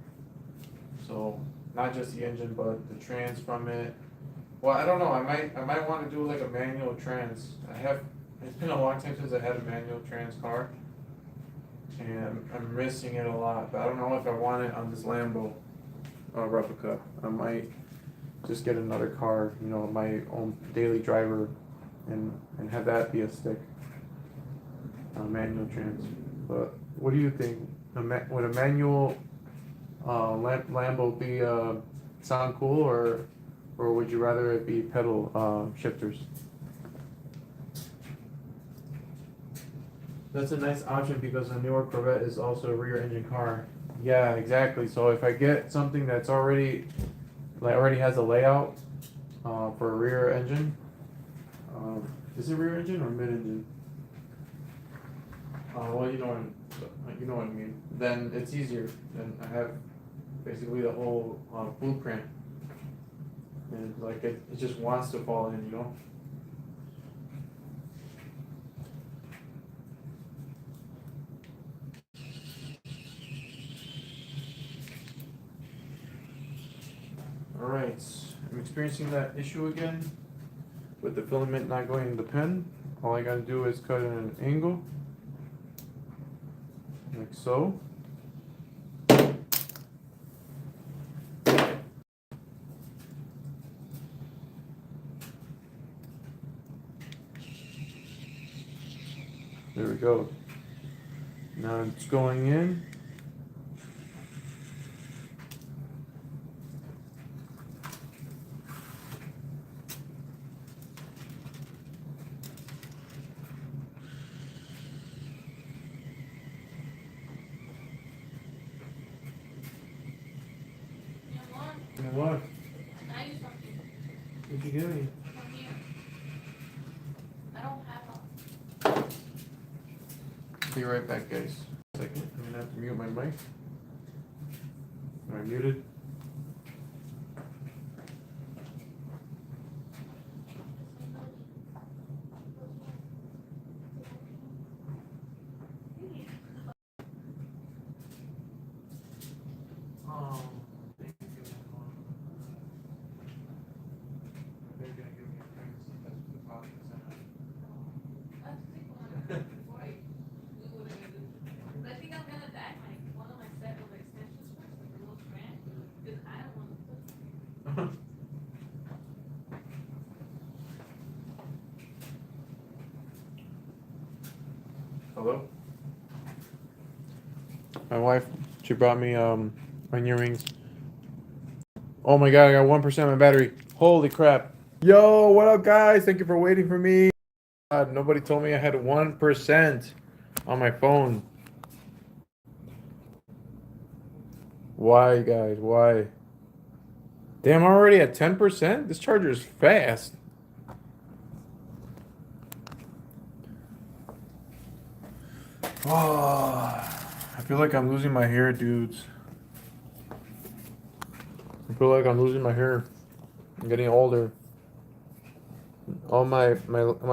So not just the engine, but the trans from it, Well, I don't know. I might want to do like a manual trans. It's been a long time since I had a manual trans car, and I'm missing it a lot. But I don't know if I want it on this Lambo replica. I might just get another car, you know, my own daily driver, and have that be a stick, manual trans. But what do you think? Would a manual Lambo be sound cool, or would you rather it be pedal shifters? That's a nice option because a newer Corvette is also a rear engine car. Yeah, exactly. So if I get something that's already has a layout for a rear engine, is it rear engine or mid engine? Well, you know what I mean. Then it's easier. Then I have basically the whole blueprint, and like it just wants to fall in, you know. Alright, I'm experiencing that issue again with the filament not going in the pen. All I gotta do is cut at an angle, like so. There we go. Now it's going in. You know what? Now you something What'd you give me? from here. I don't have a. Be right back, guys. Second, I'm gonna have to mute my mic. Am I muted? Oh, thank you. They're gonna give me a drink. That's what the problem is. I think before we would have been. But I think I'm gonna die one of my set of extensions first, like a little strand, because I don't want to put. Hello? My wife, she brought me onion rings. Oh my god, I got 1% of my battery. Holy crap. Yo, what up guys? Thank you for waiting for me. God, nobody told me I had 1% on my phone. Why guys? Why? Damn, I'm already at 10%? This charger is fast. Oh, I feel like I'm losing my hair, dudes. I feel like I'm losing my hair. I'm getting older. All my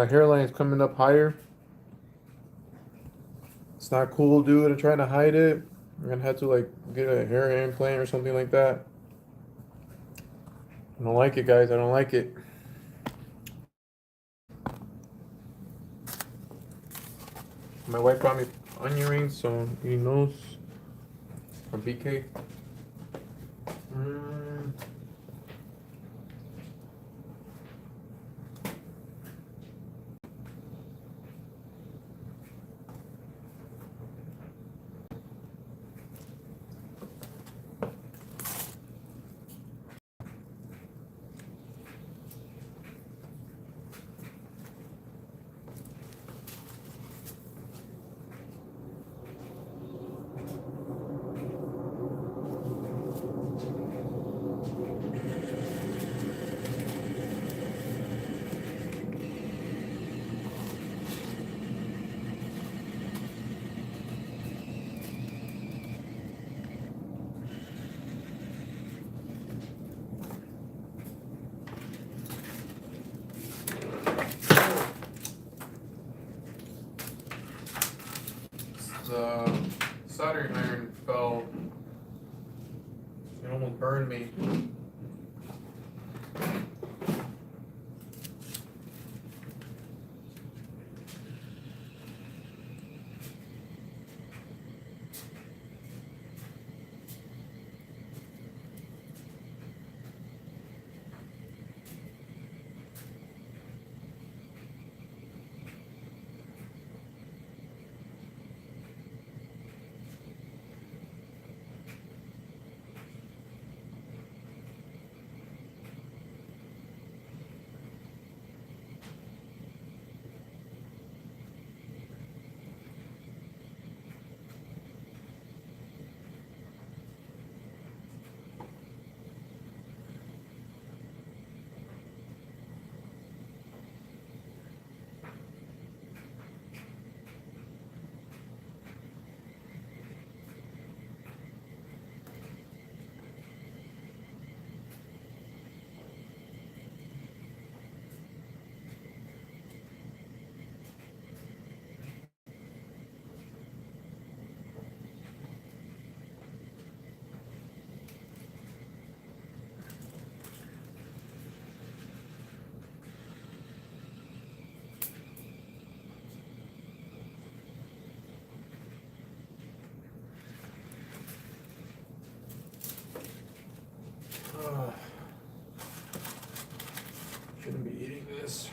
hairline is coming up higher. It's not cool, dude. I'm trying to hide it. I'm gonna have to like get a hair implant or something like that. I don't like it, guys. I don't like it. My wife brought me onion rings, so he knows. From BK. The soldering iron fell. It almost burned me. this.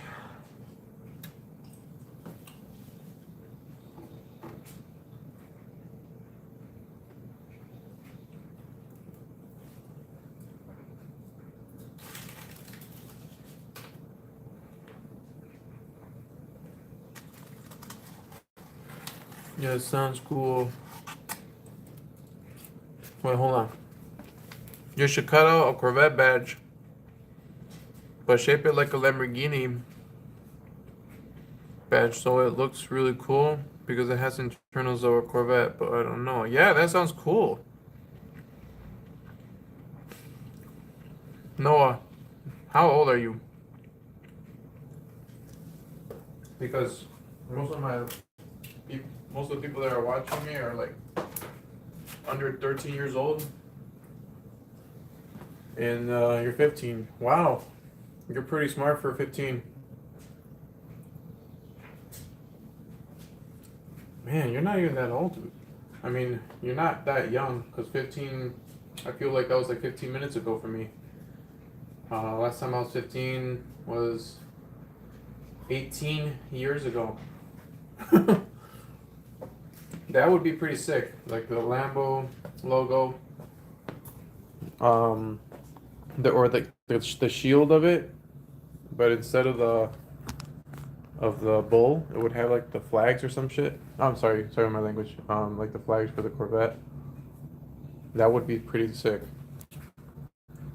Yeah, it sounds cool. Wait, hold on. You should cut out a Corvette badge, but shape it like a Lamborghini badge so it looks really cool because it has internals of a Corvette, but I don't know. Yeah, that sounds cool. Noah, how old are you? Because most of the people that are watching me are like under 13 years old. And you're 15. Wow. You're pretty smart for 15. Man, you're not even that old, dude. I mean, you're not that young, because 15, I feel like that was like 15 minutes ago for me. Last time I was 15 was 18 years ago. That would be pretty sick. Like the Lambo logo. The shield of it, but instead of the bull, it would have like the flags or some shit. Oh, I'm sorry my language. Like the flags for the Corvette. That would be pretty sick.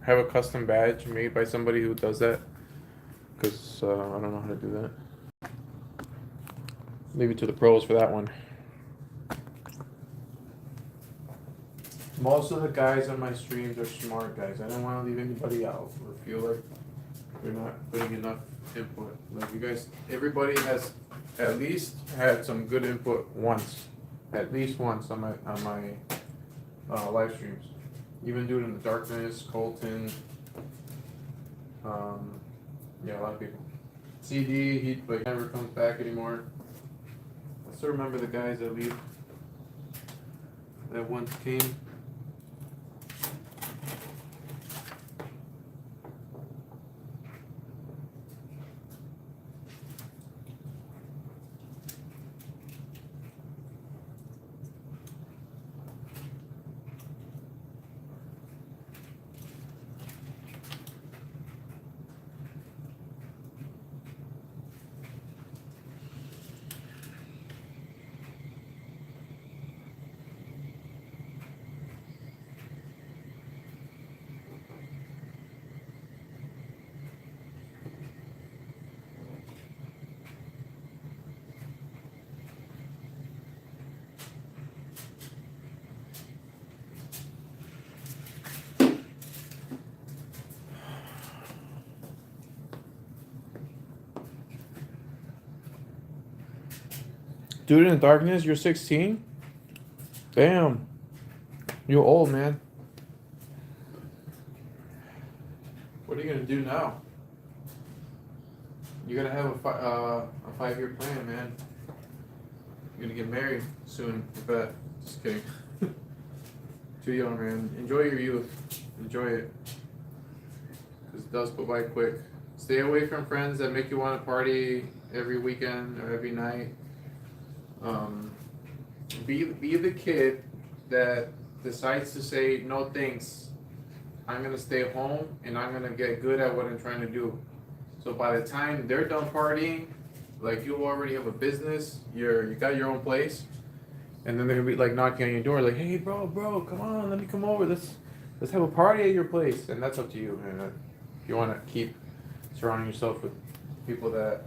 Have a custom badge made by somebody who does that, because I don't know how to do that. Leave it to the pros for that one. Most of the guys on my streams are smart guys. I don't want to leave anybody out or feel like they're not putting enough input. Like you guys, everybody has at least had some good input once, at least once on my live streams. Even Dude in the Darkness, Colton, yeah, a lot of people. CD, he like never comes back anymore. I still remember the guys that leave that once came. Dude in the Darkness, you're 16? Damn. You're old, man. What are you gonna do now? You gotta have a 5-year plan, man. You're gonna get married soon, I bet. Just kidding. Too young, man. Enjoy your youth. Enjoy it. Because it does go by quick. Stay away from friends that make you want to party every weekend or every night. Be the kid that decides to say, no thanks, I'm gonna stay home and I'm gonna get good at what I'm trying to do. So by the time they're done partying, like you already have a business, you got your own place, and then they're gonna be like knocking on your door, like, hey bro, come on, let me come over, let's have a party at your place. And that's up to you, man. If you want to keep surrounding yourself with people that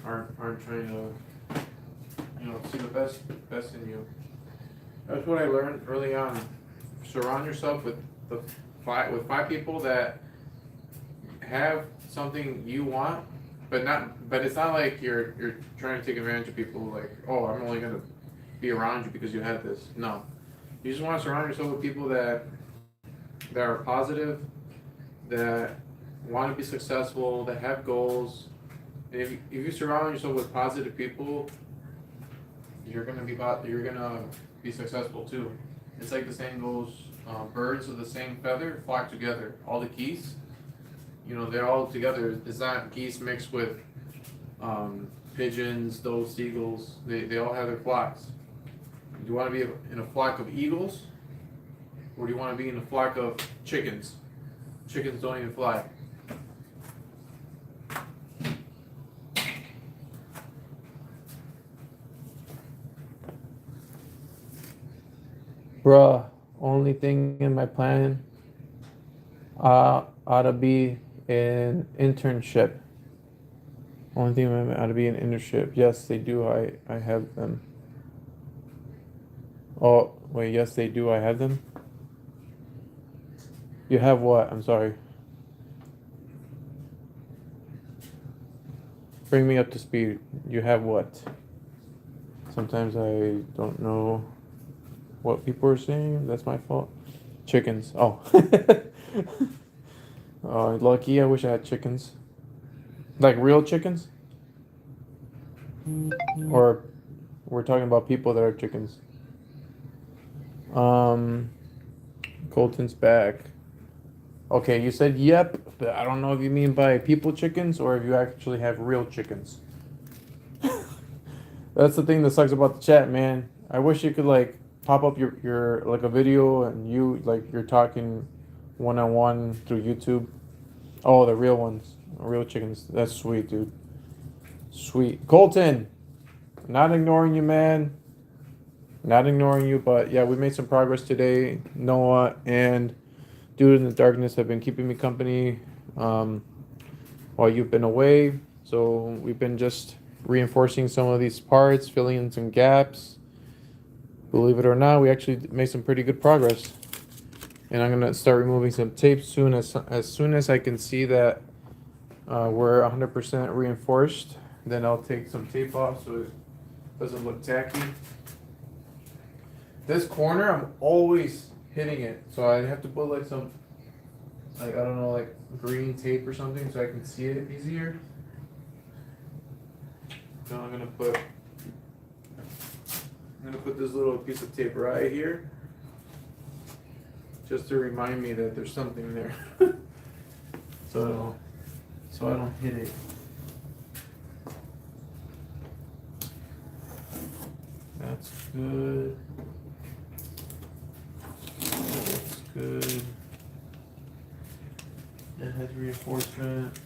aren't trying to, see the best in you. That's what I learned early on. Surround yourself with five people that have something you want, but it's not like you're trying to take advantage of people. Like, oh, I'm only gonna be around you because you had this. No, you just want to surround yourself with people that are positive, that want to be successful, that have goals. And if you surround yourself with positive people, you're gonna be successful too. It's like the saying goes, birds of the same feather flock together. All the geese you know, they're all together. It's not geese mixed with pigeons, those seagulls. They all have their flocks. Do you want to be in a flock of eagles, or do you want to be in a flock of chickens? Chickens don't even fly. Bruh, only thing in my plan ought to be an internship. Only thing ought to be an internship. Yes, they do. I have them. Oh, wait, yes, they do. I have them. You have what? I'm sorry. Bring me up to speed. You have what? Sometimes I don't know what people are saying. That's my fault. Chickens. Oh. Oh, lucky. I wish I had chickens. Like real chickens? Or we're talking about people that are chickens. Colton's back. Okay, you said yep, but I don't know if you mean by people chickens or if you actually have real chickens. That's the thing that sucks about the chat, man. I wish you could like pop up your like a video and you like you're talking one on one through YouTube. Oh, the real ones, real chickens. That's sweet, dude. Sweet, Colton. Not ignoring you, man. Not ignoring you, but yeah, we made some progress today. Noah and Dude in the Darkness have been keeping me company while you've been away. So we've been just reinforcing some of these parts, filling in some gaps. Believe it or not, we actually made some pretty good progress. And I'm gonna start removing some tape soon as soon as I can see that we're 100% reinforced. Then I'll take some tape off so it doesn't look tacky. This corner, I'm always hitting it, so I have to put like some, like I don't know, like green tape or something so I can see it easier. So I'm gonna put this little piece of tape right here, just to remind me that there's something there, so I don't hit it. That's good. That's good. It has reinforcement.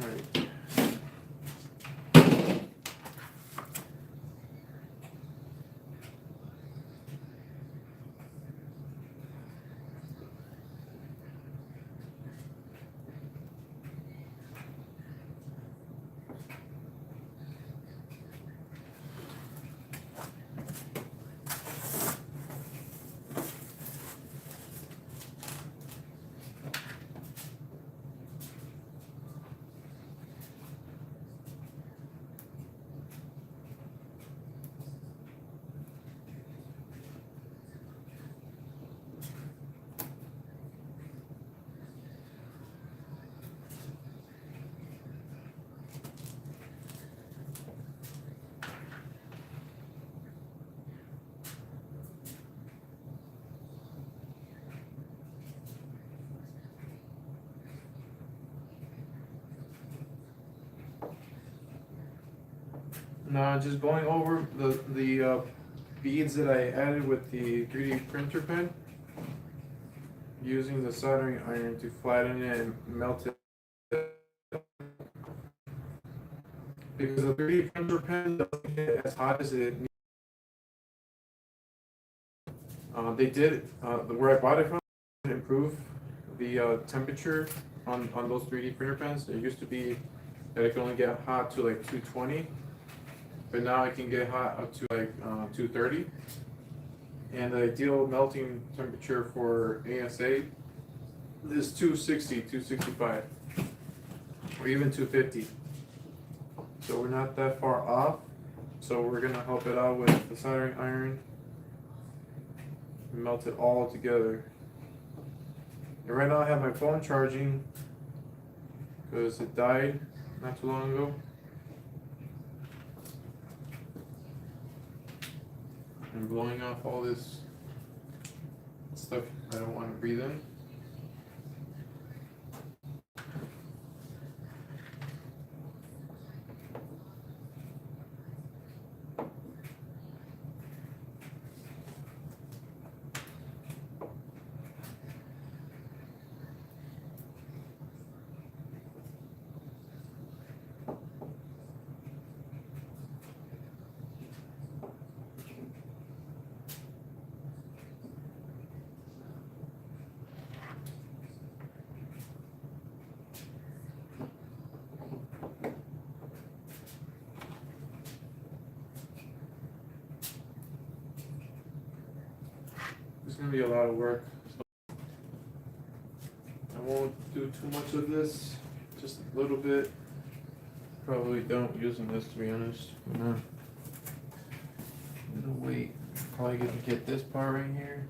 Alright. Now just going over the beads that I added with the 3D printer pen, using the soldering iron to flatten it and melt it. Because the 3D printer pen doesn't get as hot as it needs. They did, where I bought it from, improve the temperature on those 3D printer pens. It used to be that it could only get hot to like 220. But now I can get hot up to like 230. And the ideal melting temperature for ASA is 260, 265, or even 250. so we're not that far off. So we're gonna help it out with the soldering iron and melt it all together. And right now I have my phone charging because it died not too long ago. I'm blowing off all this stuff I don't want to breathe in. It's gonna be a lot of work, so I won't do too much of this, just a little bit. Probably don't using this, to be honest. I'm gonna wait. Probably gonna get this part right here.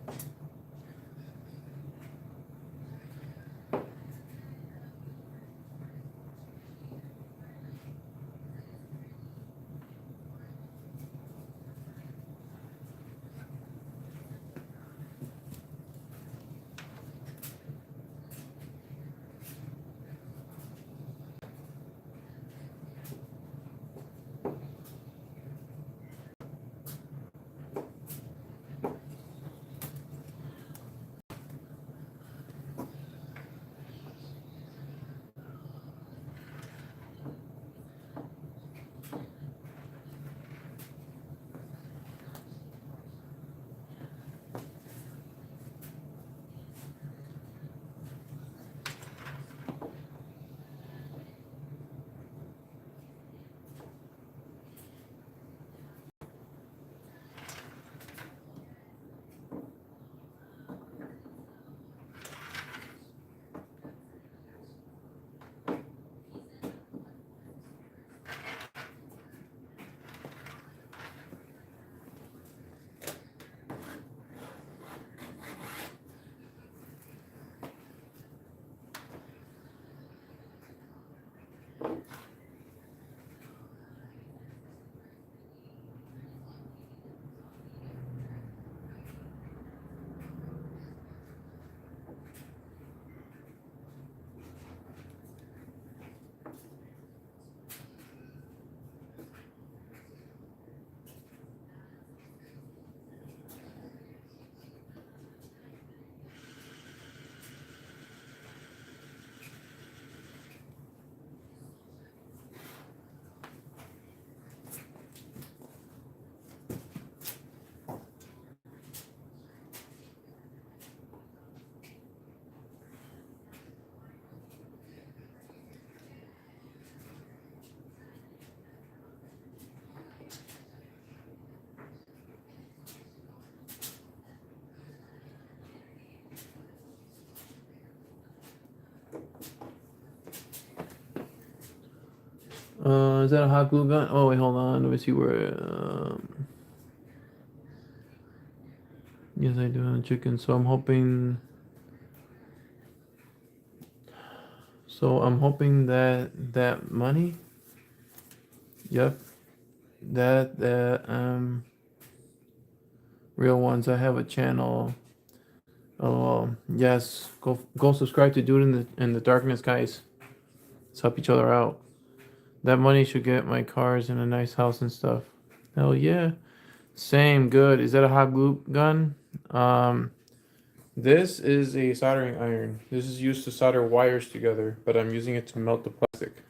Is that a hot glue gun? Oh wait, hold on. Let me see where. Yes, I do have a chicken. So I'm hoping. So I'm hoping that that money. Yep. That real ones. I have a channel. Oh yes. Go subscribe to Dude in the Darkness, guys. Let's help each other out. That money should get my cars and a nice house and stuff. Hell yeah. Same, good. Is that a hot glue gun? This is a soldering iron. This is used to solder wires together, but I'm using it to melt the plastic.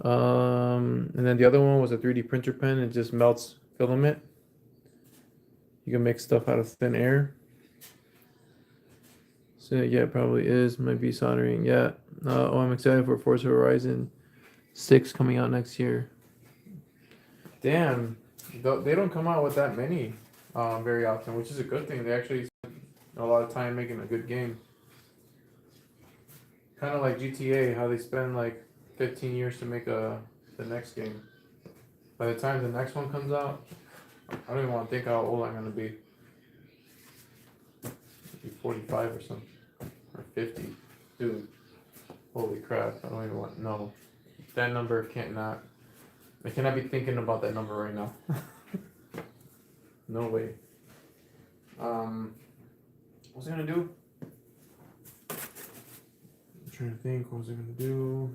And then the other one was a 3D printer pen. It just melts filament. You can make stuff out of thin air. So yeah, it probably is. Might be soldering. Yeah. Oh, I'm excited for Forza Horizon 6 coming out next year. Damn, they don't come out with that many very often, which is a good thing. They actually spend a lot of time making a good game. Kind of like GTA, how they spend like 15 years to make the next game. By the time the next one comes out, I don't even want to think how old I'm gonna be. Be 45 or something, or 50, dude. Holy crap! I don't even want. No, that number can't not. I cannot be thinking about that number right now. No way. What was I gonna do? I'm trying to think. What was I gonna do?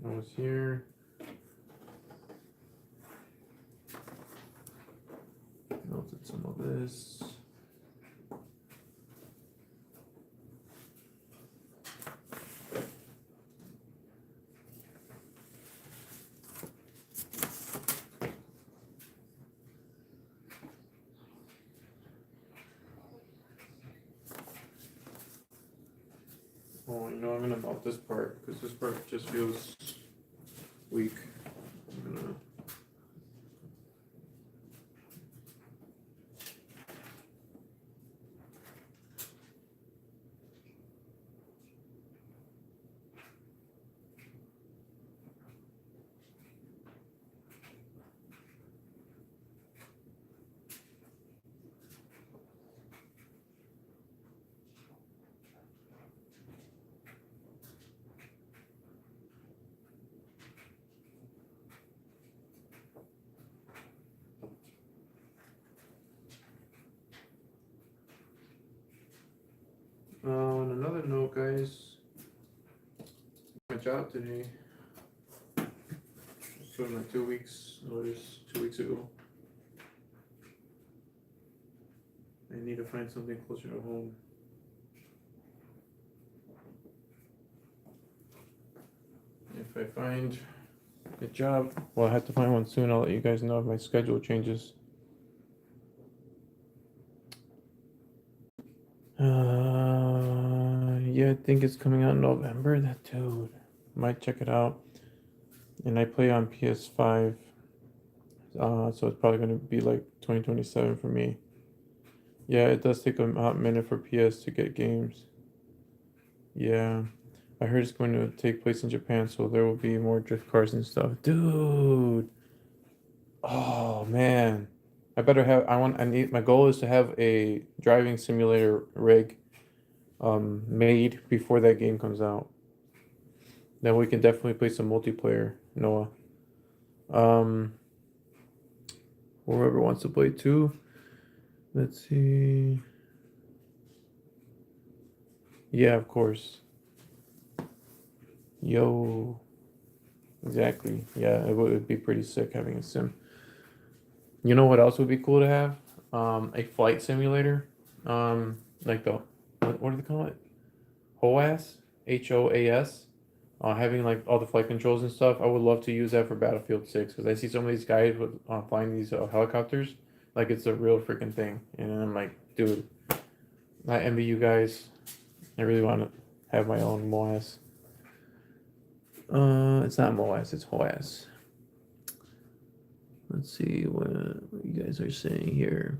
I was here. Melted some of this. Oh, you know, I'm gonna melt this part because this part just feels weak. I'm gonna. On another note, guys, my job today. Just put in my 2 weeks notice 2 weeks ago. I need to find something closer to home. If I find a job, well, I have to find one soon. I'll let you guys know if my schedule changes. Yeah, I think it's coming out in November. That dude, might check it out. And I play on PS5, so it's probably gonna be like 2027 for me. Yeah, it does take a hot minute for PS to get games. Yeah, I heard it's going to take place in Japan, so there will be more drift cars and stuff. Dude, oh man, I better have. I need. My goal is to have a driving simulator rig, made before that game comes out. Then we can definitely play some multiplayer, Noah. Um, whoever wants to play too. Let's see. Yeah, of course. Yo. Exactly. Yeah, it would be pretty sick having a sim. You know what else would be cool to have? A flight simulator. Like the what do they call it? HOAS, HOAS. Having like all the flight controls and stuff. I would love to use that for Battlefield 6 because I see some of these guys with flying these helicopters like it's a real freaking thing, and I'm like, dude, I envy you guys. I really want to have my own MOAS. It's not MOAS, it's HOAS. Let's see what you guys are saying here.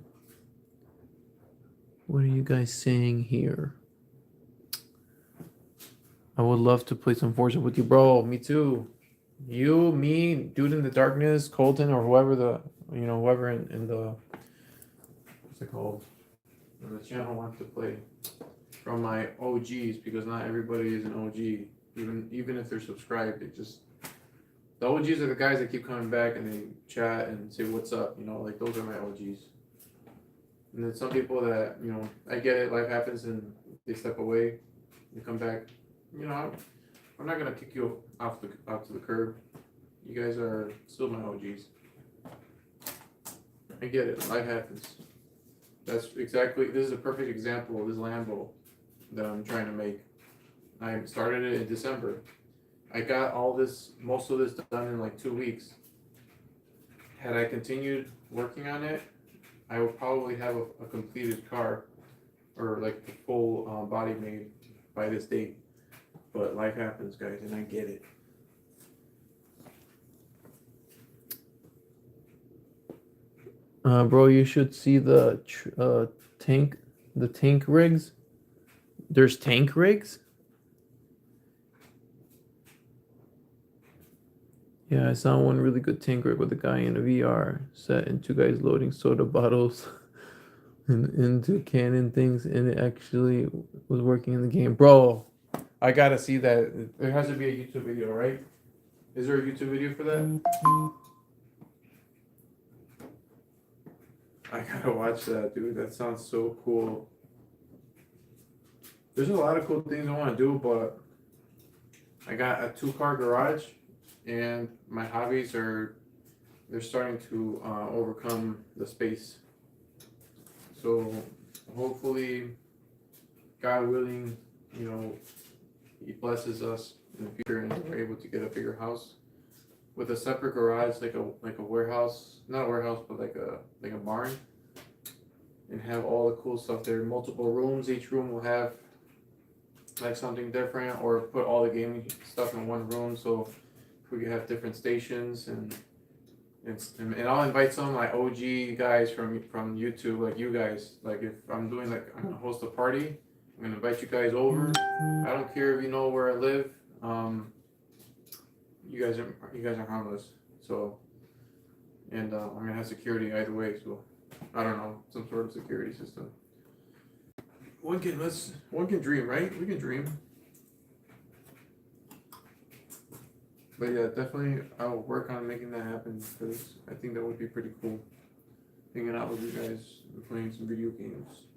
What are you guys saying here? I would love to play some Forza with you, bro. Me too. You, me, Dude in the Darkness, Colton, or whoever whoever in the, what's it called? In the channel wants to play. From my OGs, because not everybody is an OG. Even if they're subscribed, the OGs are the guys that keep coming back and they chat and say what's up, like those are my OGs. And then some people that, I get it, life happens and they step away, they come back. I'm not gonna kick you out to the curb. You guys are still my OGs. I get it, life happens. This is a perfect example of this Lambo that I'm trying to make. I started it in December. I got most of this done in like 2 weeks. Had I continued working on it, I would probably have a completed car or like the full body made by this date. But life happens, guys, and I get it. Bro, you should see the tank rigs. There's tank rigs? Yeah, I saw one really good tank rig with a guy in a VR set and two guys loading soda bottles into cannon things, and it actually was working in the game. Bro, I gotta see that. There has to be a YouTube video, right? Is there a YouTube video for that? I gotta watch that, dude. That sounds so cool. There's a lot of cool things I want to do, but I got a 2-car garage, and my hobbies they're starting to overcome the space. So hopefully, God willing, He blesses us in the future, and we're able to get a bigger house with a separate garage, like a warehouse, not a warehouse, but like a barn, and have all the cool stuff there. Multiple rooms. Each room will have like something different, or put all the gaming stuff in one room, so we can have different stations, and I'll invite some of my OG guys from YouTube, like you guys. Like if I'm gonna host a party, I'm gonna invite you guys over. I don't care if you know where I live. You guys are harmless. So, and I'm gonna have security either way. So, I don't know, some sort of security system. One can dream, right? We can dream. But yeah, definitely I'll work on making that happen, because I think that would be pretty cool. Hanging out with you guys and playing some video games.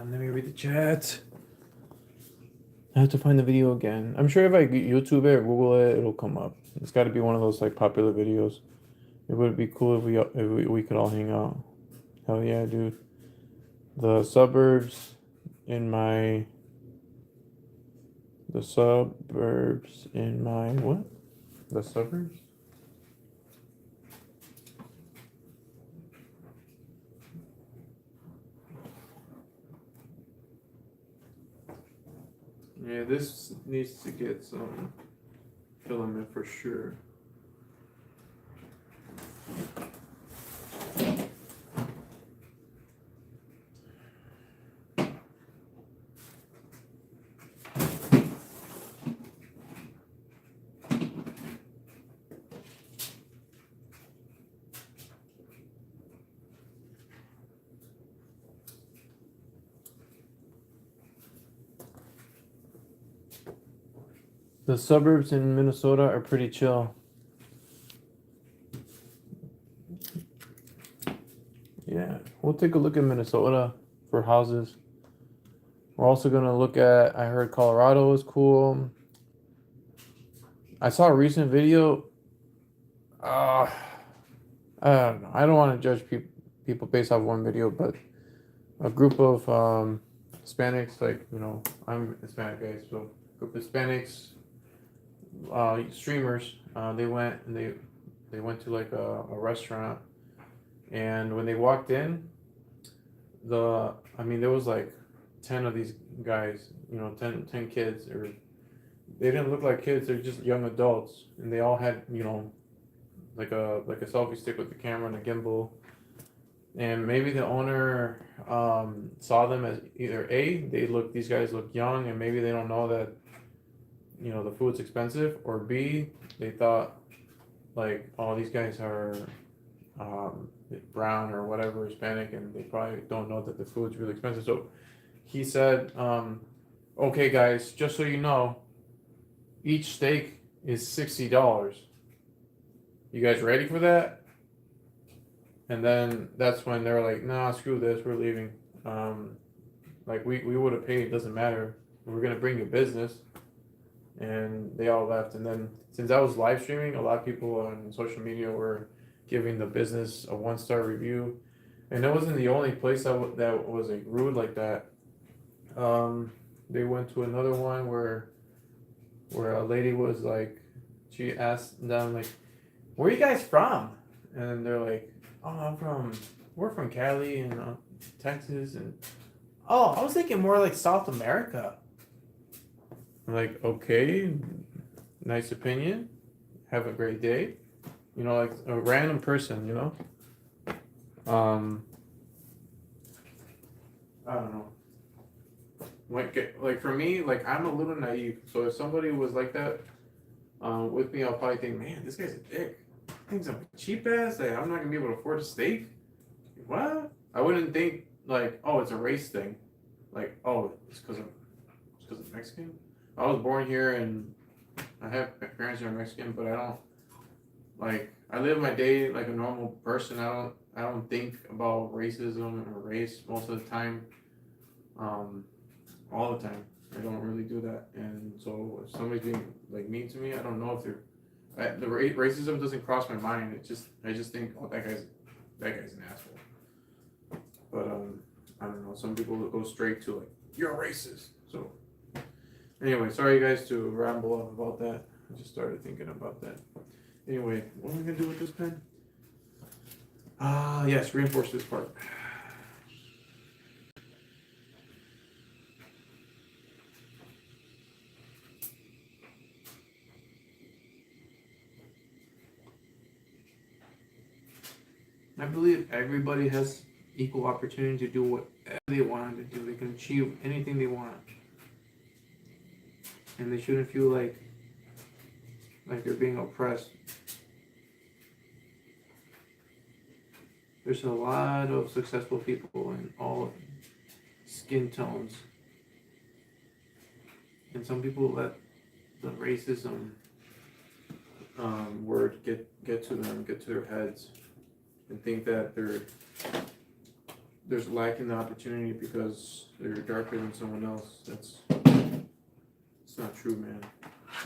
Let me read the chat. I have to find the video again. I'm sure if I YouTube it or Google it, it'll come up. It's got to be one of those like popular videos. It would be cool if we could all hang out. Hell yeah, dude. The suburbs in my what? The suburbs? Yeah, this needs to get some filament for sure. The suburbs in Minnesota are pretty chill. Yeah, we'll take a look at Minnesota for houses. We're also going to look at, I heard Colorado is cool. I saw a recent video. I don't know. I don't want to judge people based off one video, but a group of Hispanics, like, I'm Hispanic, guys, so a group of Hispanics, streamers, they went to like a restaurant, and when they walked in, there was like 10 of these guys, 10 kids, or they didn't look like kids, they're just young adults, and they all had like a selfie stick with the camera and a gimbal. And maybe the owner saw them as either these guys look young, and maybe they don't know that the food's expensive, or B, they thought like, oh, these guys are brown or whatever, Hispanic, and they probably don't know that the food's really expensive. So he said, okay guys, just so you know, each steak is $60. You guys ready for that? And then that's when they're like, nah, screw this, we're leaving. Like we would have paid, doesn't matter. We're gonna bring you business. And they all left. And then since I was live streaming, a lot of people on social media were giving the business a 1-star review. And that wasn't the only place that was like rude like that. They went to another one where a lady was like, she asked them like, "Where are you guys from?" And they're like, "Oh, we're from Cali and Texas." And oh, I was thinking more like South America. I'm like, okay, nice opinion. Have a great day. You know, like a random person, you know. I don't know. Like for me, like I'm a little naive. So if somebody was like that, with me, I'll probably think, man, this guy's a dick. Thinks I'm a cheap ass. Like I'm not gonna be able to afford a steak. What? I wouldn't think like, oh, it's a race thing. Like, oh, it's because I'm Mexican. I was born here and I have parents who are Mexican, but I don't like. I live my day like a normal person. I don't think about racism or race most of the time. All the time. I don't really do that. And so if somebody's being like mean to me, I don't know if racism doesn't cross my mind. I just think, oh, that guy's an asshole. But I don't know. Some people go straight to like, you're a racist. So anyway, sorry guys to ramble on about that. I just started thinking about that. Anyway, what am I gonna do with this pen? Yes, reinforce this part. I believe everybody has equal opportunity to do whatever they want to do. They can achieve anything they want, and they shouldn't feel like they're being oppressed. There's a lot of successful people in all skin tones, and some people let the racism word get to them, get to their heads, and think that there's lacking the opportunity because they're darker than someone else. It's not true, man.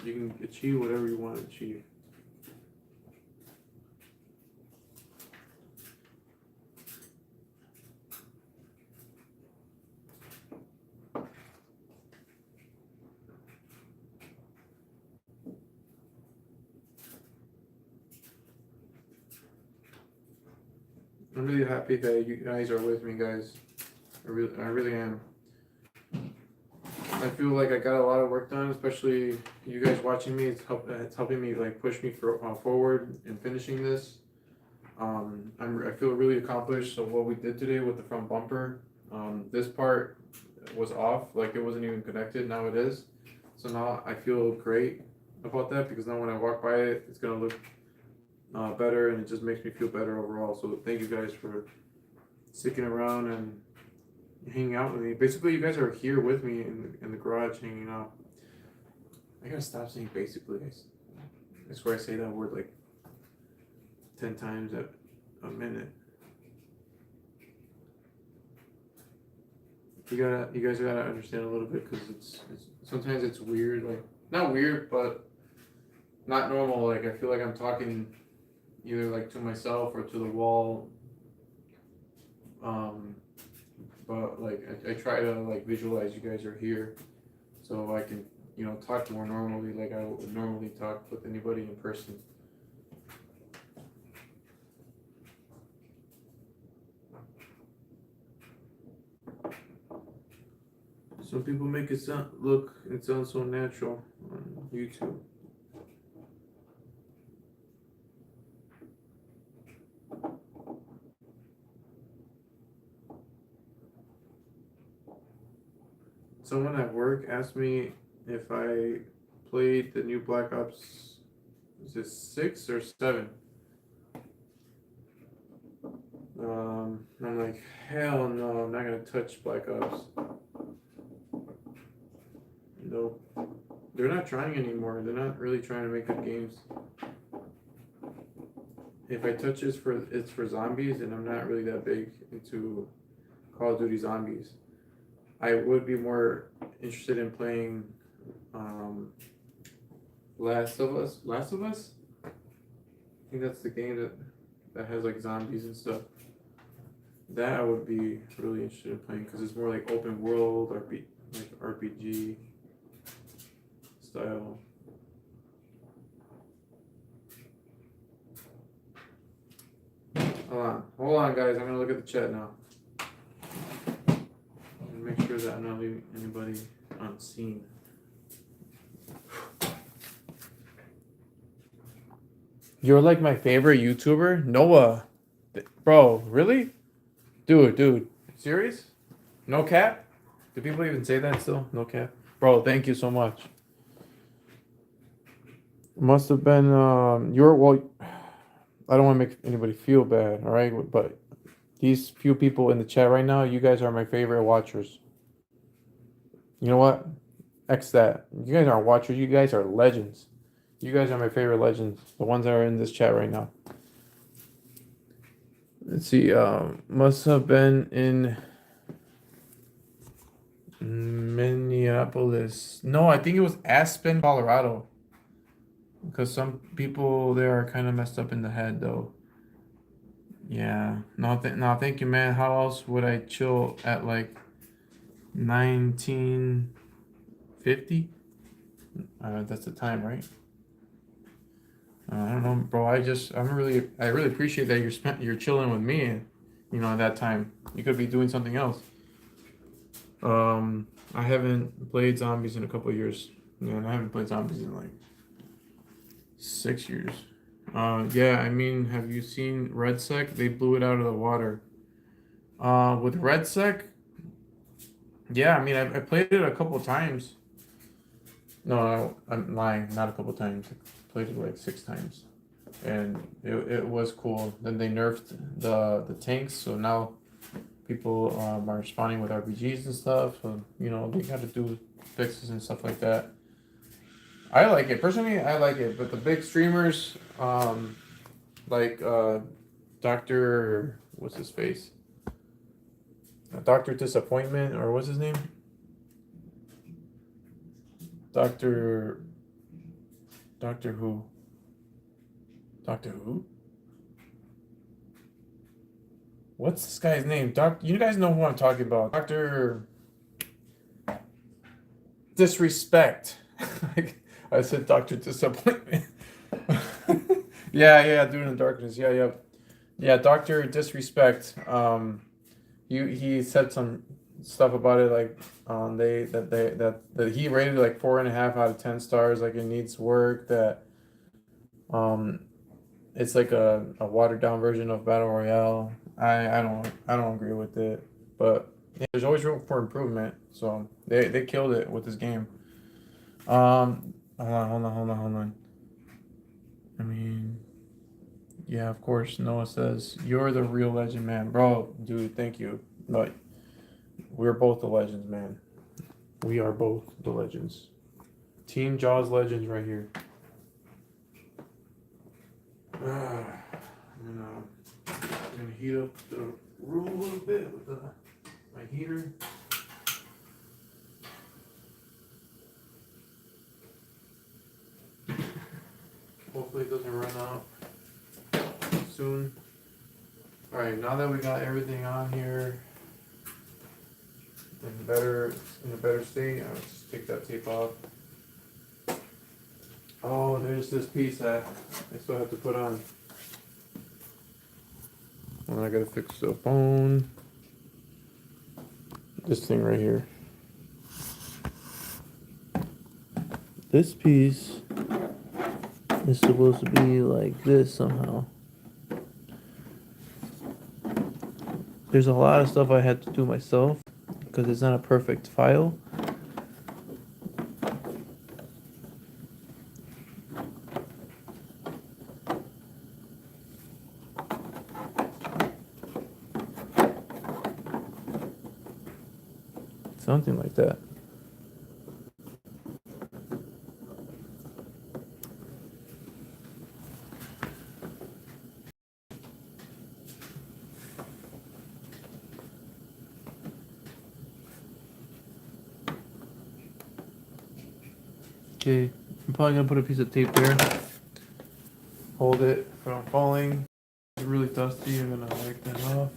You can achieve whatever you want to achieve. I'm really happy that you guys are with me, guys. I really am. I feel like I got a lot of work done, especially you guys watching me. It's helping me like push me forward in finishing this. I feel really accomplished. So what we did today with the front bumper, this part was off, like it wasn't even connected. Now it is. So now I feel great about that because now when I walk by it, it's gonna look better, and it just makes me feel better overall. So thank you guys for sticking around and hanging out with me. Basically, you guys are here with me in the garage hanging out. I gotta stop saying basically. I swear I say that word like 10 times a minute. You guys gotta understand a little bit because it's sometimes it's weird, like not weird, but not normal. Like I feel like I'm talking either like to myself or to the wall. But like I try to like visualize you guys are here, so I can talk more normally like I would normally talk with anybody in person. Some people make it sound so natural on YouTube. Someone at work asked me if I played the new Black Ops, is it 6 or 7? I'm like, hell no, I'm not gonna touch Black Ops. Nope. They're not trying anymore. They're not really trying to make good games. if I touch it's for zombies, and I'm not really that big into Call of Duty Zombies. I would be more interested in playing Last of Us. Last of Us? I think that's the game that has like zombies and stuff. That I would be really interested in playing because it's more like open world like RPG style. Hold on, guys. I'm gonna look at the chat now and make sure that I'm not leaving anybody unseen. You're like my favorite YouTuber, Noah. Bro, really? Dude, serious? No cap? Do people even say that still? No cap? Bro, thank you so much. Must have been well, I don't want to make anybody feel bad, all right? But these few people in the chat right now, you guys are my favorite watchers. You know what? X that. You guys aren't watchers, you guys are legends. You guys are my favorite legends, the ones that are in this chat right now. Let's see, must have been in Minneapolis. No, I think it was Aspen, Colorado. Because some people there are kind of messed up in the head, though. Yeah. No, thank you, man. How else would I chill at like 1950? That's the time, right? I don't know, bro. I really appreciate that you're chilling with me, you know, at that time. You could be doing something else. I haven't played zombies in a couple of years. Yeah, I haven't played zombies in like 6 years. Yeah, I mean, have you seen Red Sec? They blew it out of the water. With Red Sec, yeah, I mean, I played it a couple of times. No, I'm lying. Not a couple of times. I played it like 6 times, and it was cool. Then they nerfed the tanks, so now people are responding with RPGs and stuff. So, you know, they got to do fixes and stuff like that. I like it personally. I like it, but the big streamers, like Doctor, what's his face? Doctor Disappointment, or what's his name? Doctor Who? Doctor Who? What's this guy's name? You guys know who I'm talking about. Doctor Disrespect. I said Doctor Disappointment. Yeah, Dude in the Darkness. Yeah, Doctor Disrespect. He said some stuff about it, like that he rated like 4.5 out of 10 stars. Like, it needs work. That it's like a watered down version of Battle Royale. I don't agree with it, but yeah, there's always room for improvement. So they killed it with this game. Hold on. I mean, yeah, of course. Noah says you're the real legend, man, bro. Dude, thank you. But we're both the legends, man. We are both the legends. Team JAWZ legends right here. I'm gonna heat up the room a little bit with my heater. Hopefully it doesn't run out soon. Alright, now that we got everything on here in a better state, I'll just take that tape off. Oh, there's this piece that I still have to put on. And I gotta fix the phone. This thing right here. This piece is supposed to be like this somehow. There's a lot of stuff I had to do myself because it's not a perfect file. Something like that. Okay, I'm probably gonna put a piece of tape there. Hold it from falling. It's really dusty. I'm gonna wipe that off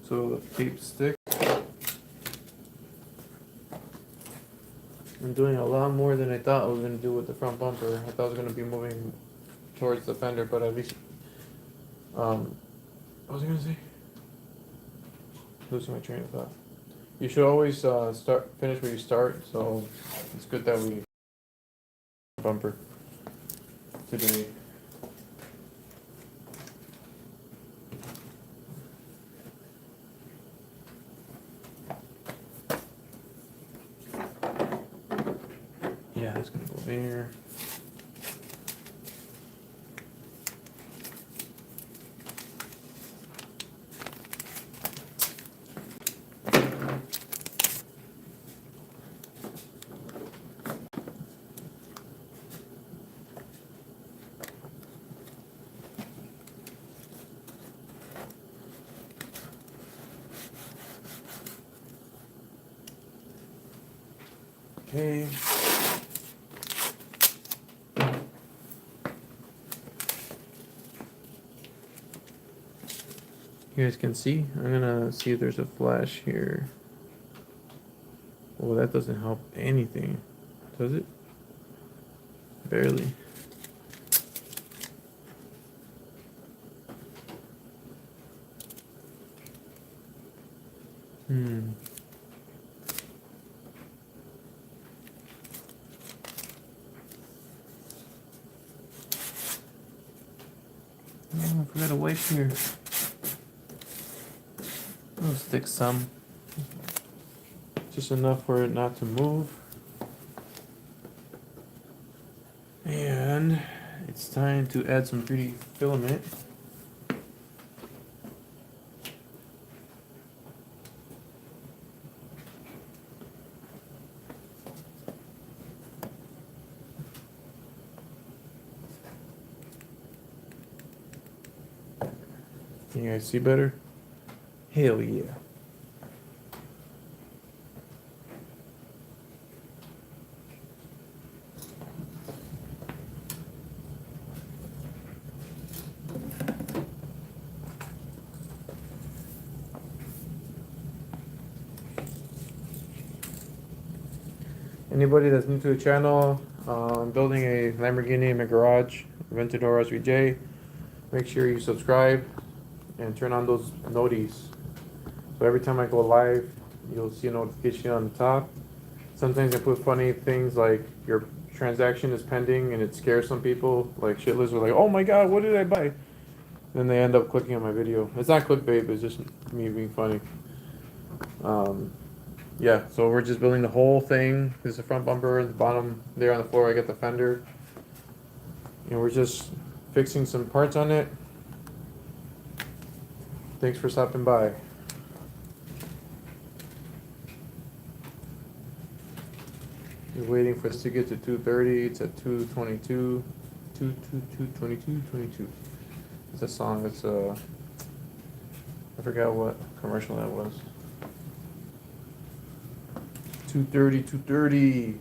so the tape sticks. I'm doing a lot more than I thought I was gonna do with the front bumper. I thought I was gonna be moving towards the fender, but at least, what was I gonna say? Losing my train of thought. You should always finish where you start. So it's good that we bumper today. Yeah, it's gonna go there. Okay. You guys can see. I'm gonna see if there's a flash here. Oh, that doesn't help anything, does it? Barely. Oh, I forgot a wipe here. I'll stick some. Just enough for it not to move. And it's time to add some pretty filament. Can you guys see better? Hell yeah. Anybody that's new to the channel, I'm building a Lamborghini in my garage, Aventador SVJ. Make sure you subscribe and turn on those noties. So every time I go live, you'll see a notification on the top. Sometimes I put funny things like your transaction is pending and it scares some people. Like shitless are like, oh my god, what did I buy? Then they end up clicking on my video. It's not clickbait, it's just me being funny. Yeah, so we're just building the whole thing. This is the front bumper, the bottom there on the floor I got the fender. And we're just fixing some parts on it. Thanks for stopping by. We're waiting for this to get to 230. It's at 222. 22. It's a song. It's I forgot what commercial that was. 230.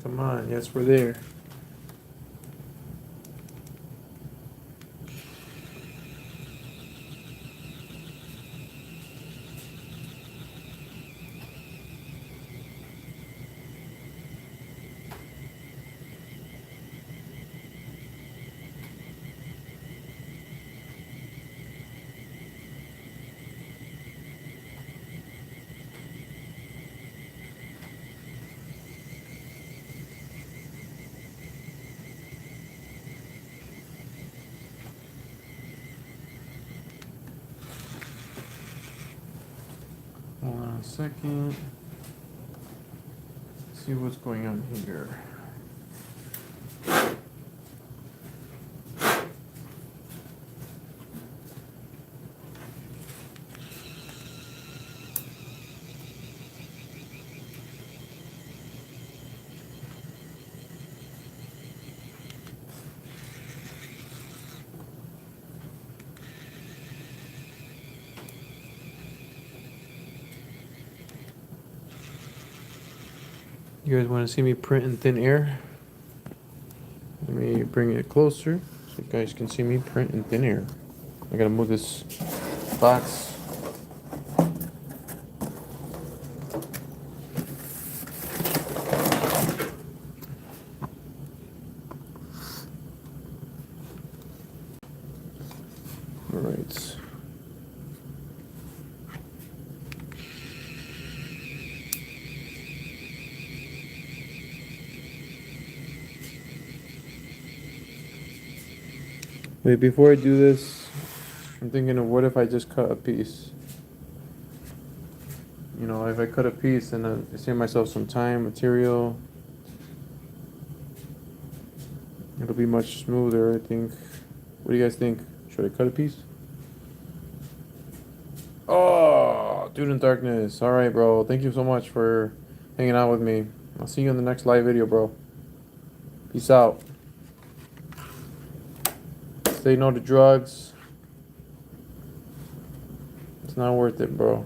Come on, yes, we're there. Hold on a second. Let's see what's going on here. You guys want to see me print in thin air? Let me bring it closer so you guys can see me print in thin air. I gotta move this box. All right. Wait, before I do this, I'm thinking of what if I just cut a piece? You know, if I cut a piece and I save myself some time, material, it'll be much smoother, I think. What do you guys think? Should I cut a piece? Oh, Dude in Darkness. All right, bro. Thank you so much for hanging out with me. I'll see you in the next live video, bro. Peace out. Say no to drugs. It's not worth it, bro.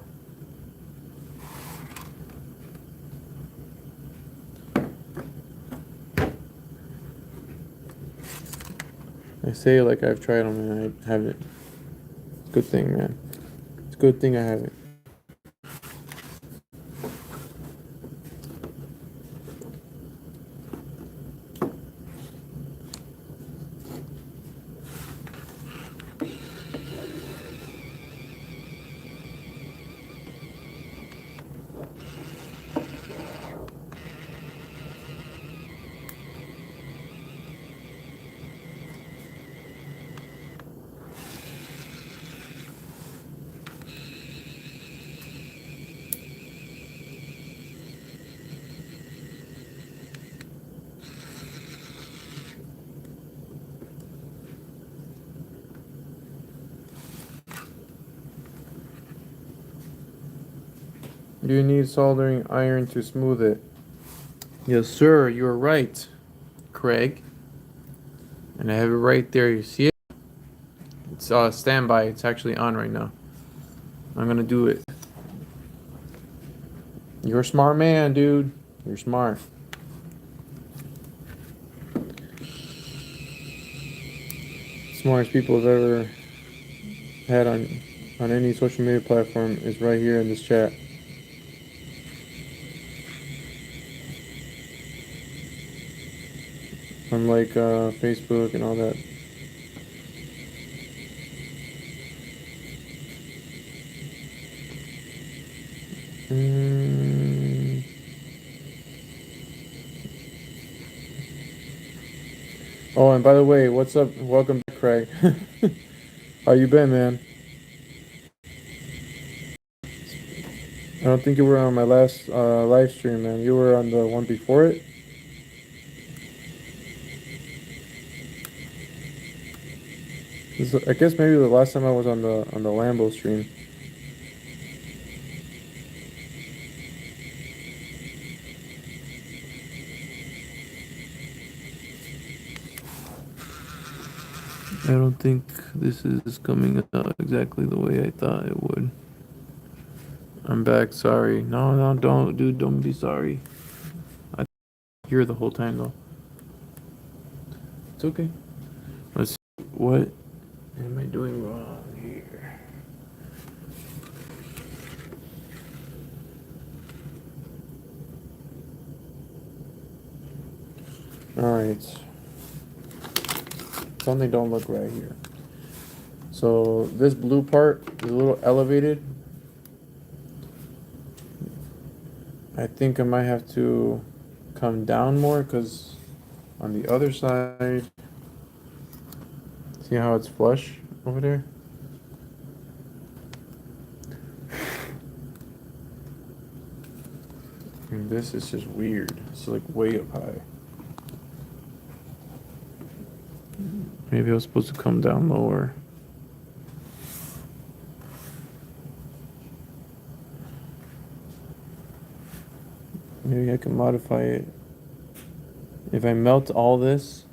I say it like I've tried them and I haven't. It's a good thing, man. It's a good thing I haven't. Do you need soldering iron to smooth it? Yes, sir. You're right, Craig. And I have it right there. You see it? It's standby. It's actually on right now. I'm gonna do it. You're a smart man, dude. You're smart. Smartest people I've ever had on any social media platform is right here in this chat. Unlike Facebook and all that. Oh, and by the way, what's up? Welcome back, Craig. How you been, man? I don't think you were on my last live stream, man. You were on the one before it. I guess maybe the last time I was on the Lambo stream. I don't think this is coming out exactly the way I thought it would. I'm back. Sorry. No, don't, dude. Don't be sorry. I hear the whole time though. It's okay. Let's see. What am I doing wrong here? All right. Something don't look right here. So this blue part is a little elevated. I think I might have to come down more because on the other side, see how it's flush over there? And this is just weird. It's like way up high. Maybe I was supposed to come down lower. Maybe I can modify it. If I melt all this,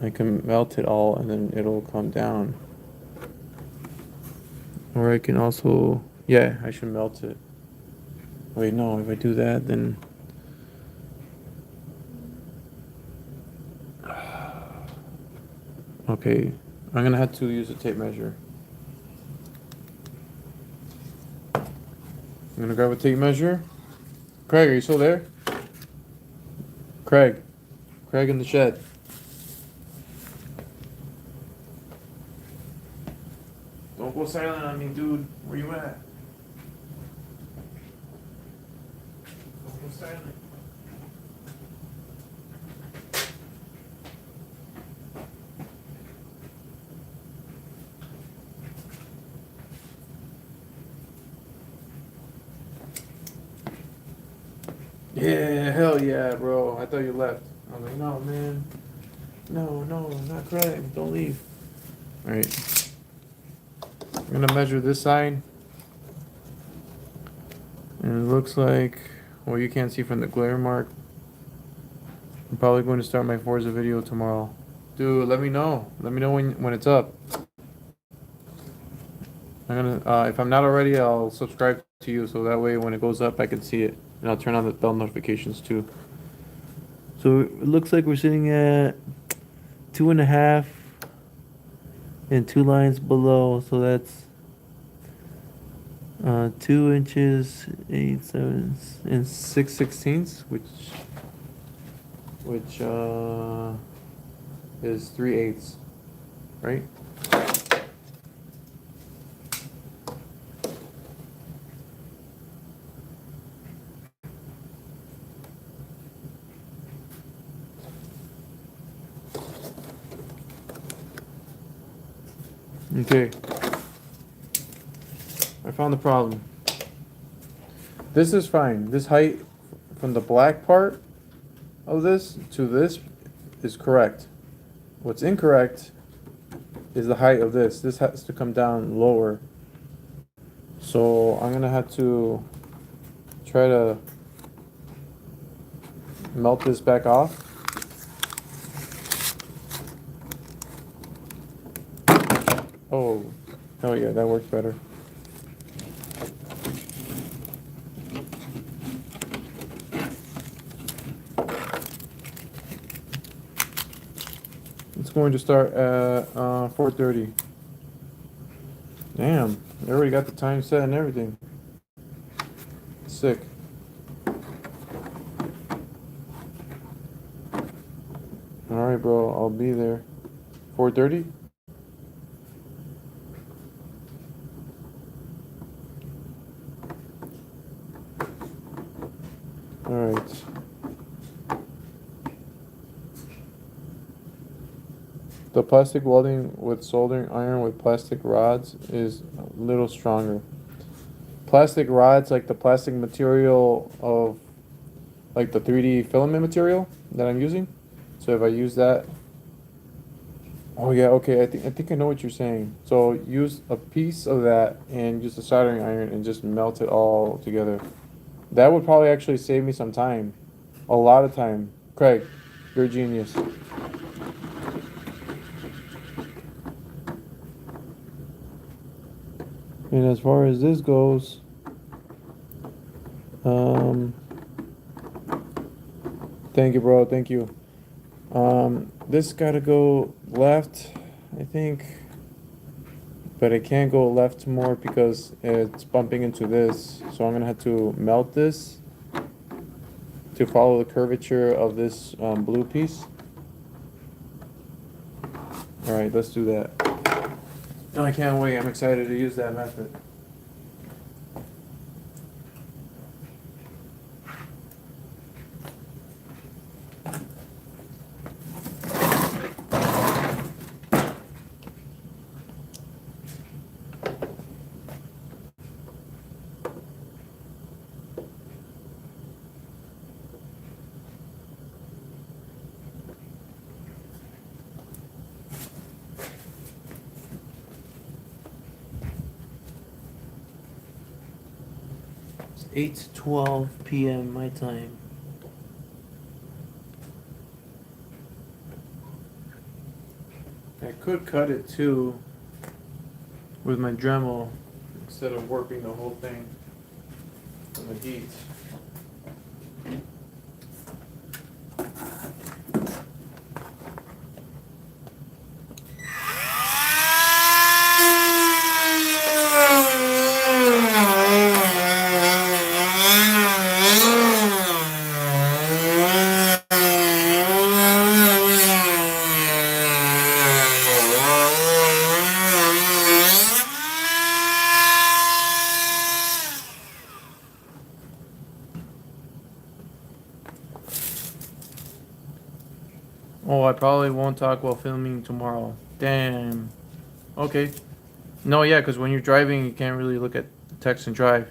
I can melt it all and then it'll come down. Or I can also, yeah, I should melt it. Wait, no, if I do that, then Okay, I'm gonna have to use a tape measure. I'm gonna grab a tape measure. Craig, are you still there? Craig in the shed. Don't go silent on me, dude. Where you at? Don't go silent. Yeah, hell yeah, bro. I thought you left. I was like, no, man. No, not Craig. Don't leave. Alright. I'm gonna measure this side. And it looks like, well, you can't see from the glare mark. I'm probably going to start my Forza video tomorrow. Dude, let me know. Let me know when it's up. I'm gonna, if I'm not already, I'll subscribe to you so that way when it goes up, I can see it. And I'll turn on the bell notifications too. So it looks like we're sitting at 2.5 and 2 lines below. So that's 2 inches, 8, 7, and 6/16, which is 3/8, right? Okay. I found the problem. This is fine. This height from the black part of this to this is correct. What's incorrect is the height of this. This has to come down lower. So I'm gonna have to try to melt this back off. Oh, hell yeah, that works better. It's going to start at 4:30. Damn, they already got the time set and everything. Sick. Alright, bro, I'll be there. 4:30? Alright. The plastic welding with soldering iron with plastic rods is a little stronger. Plastic rods, like the plastic material of, like the 3D filament material that I'm using. So if I use that, oh yeah, okay, I think I know what you're saying. So use a piece of that and use a soldering iron and just melt it all together. That would probably actually save me some time, a lot of time. Craig, you're a genius. And as far as this goes, thank you, bro. Thank you. This gotta go left, I think, but it can't go left more because it's bumping into this. So I'm gonna have to melt this to follow the curvature of this blue piece. All right, let's do that. No, I can't wait. I'm excited to use that method. It's 8:12 p.m. my time. I could cut it too with my Dremel instead of warping the whole thing from the heat. Oh, I probably won't talk while filming tomorrow. Damn. Okay. No, yeah, because when you're driving, you can't really look at text and drive.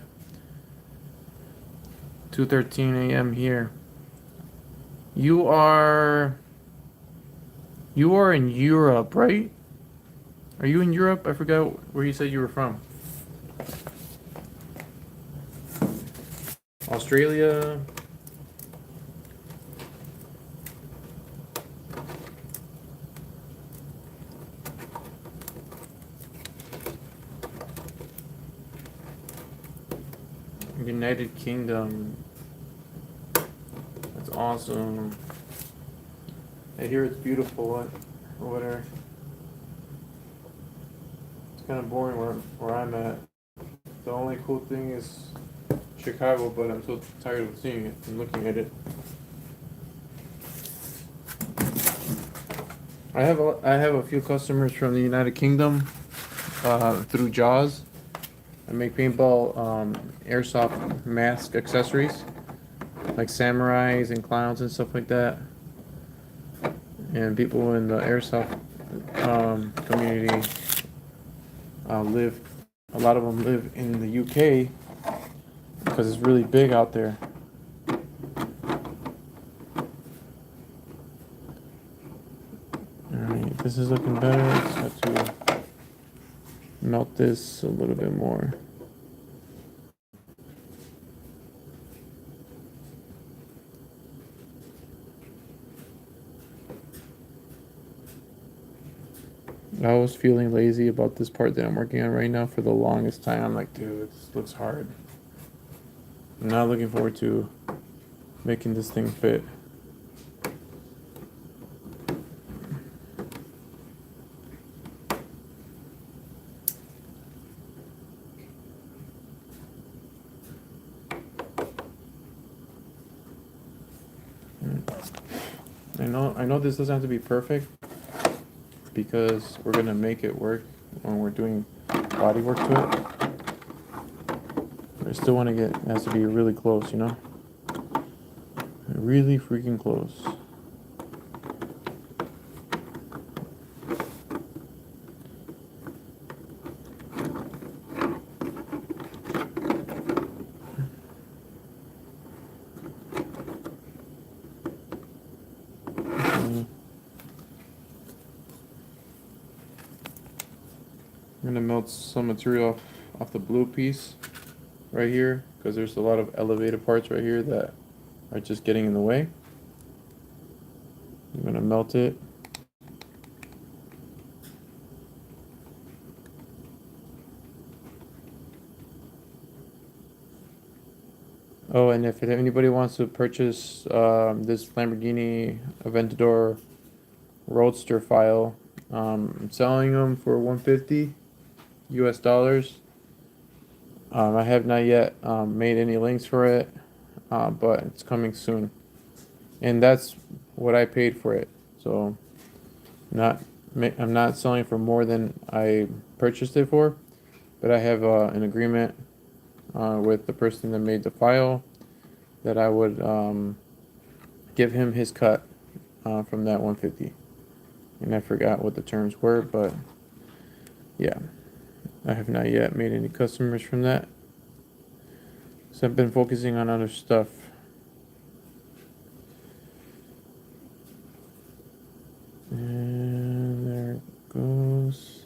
2:13 a.m. here. You are in Europe, right? Are you in Europe? I forgot where you said you were from. Australia. United Kingdom. That's awesome. I hear it's beautiful over there. It's kind of boring where I'm at. The only cool thing is Chicago, but I'm so tired of seeing it and looking at it. I have a few customers from the United Kingdom through JAWZ. I make paintball airsoft mask accessories, like samurais and clowns and stuff like that. And people in the airsoft community live. A lot of them live in the UK because it's really big out there. Alright, this is looking better. Just have to melt this a little bit more. I was feeling lazy about this part that I'm working on right now for the longest time. I'm like, dude, this looks hard. I'm not looking forward to making this thing fit. I know this doesn't have to be perfect because we're gonna make it work when we're doing body work to it. But I still want to get, it has to be really close, you know? Really freaking close. I'm gonna melt some material off the blue piece right here because there's a lot of elevated parts right here that are just getting in the way. I'm gonna melt it. Oh, and if anybody wants to purchase this Lamborghini Aventador Roadster file, I'm selling them for $150 US. I have not yet made any links for it, but it's coming soon. And that's what I paid for it. So I'm not selling for more than I purchased it for, but I have an agreement with the person that made the file that I would give him his cut from that 150. And I forgot what the terms were, but yeah, I have not yet made any customers from that. So I've been focusing on other stuff. And there it goes.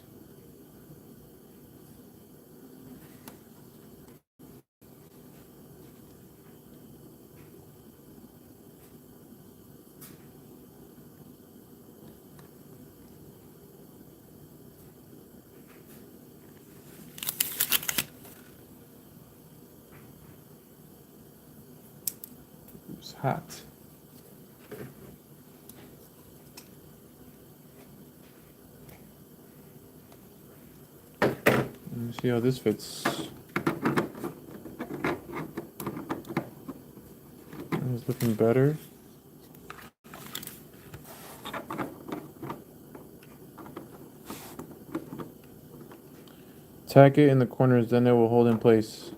It's hot. Let me see how this fits. It's looking better. Tack it in the corners, then it will hold in place.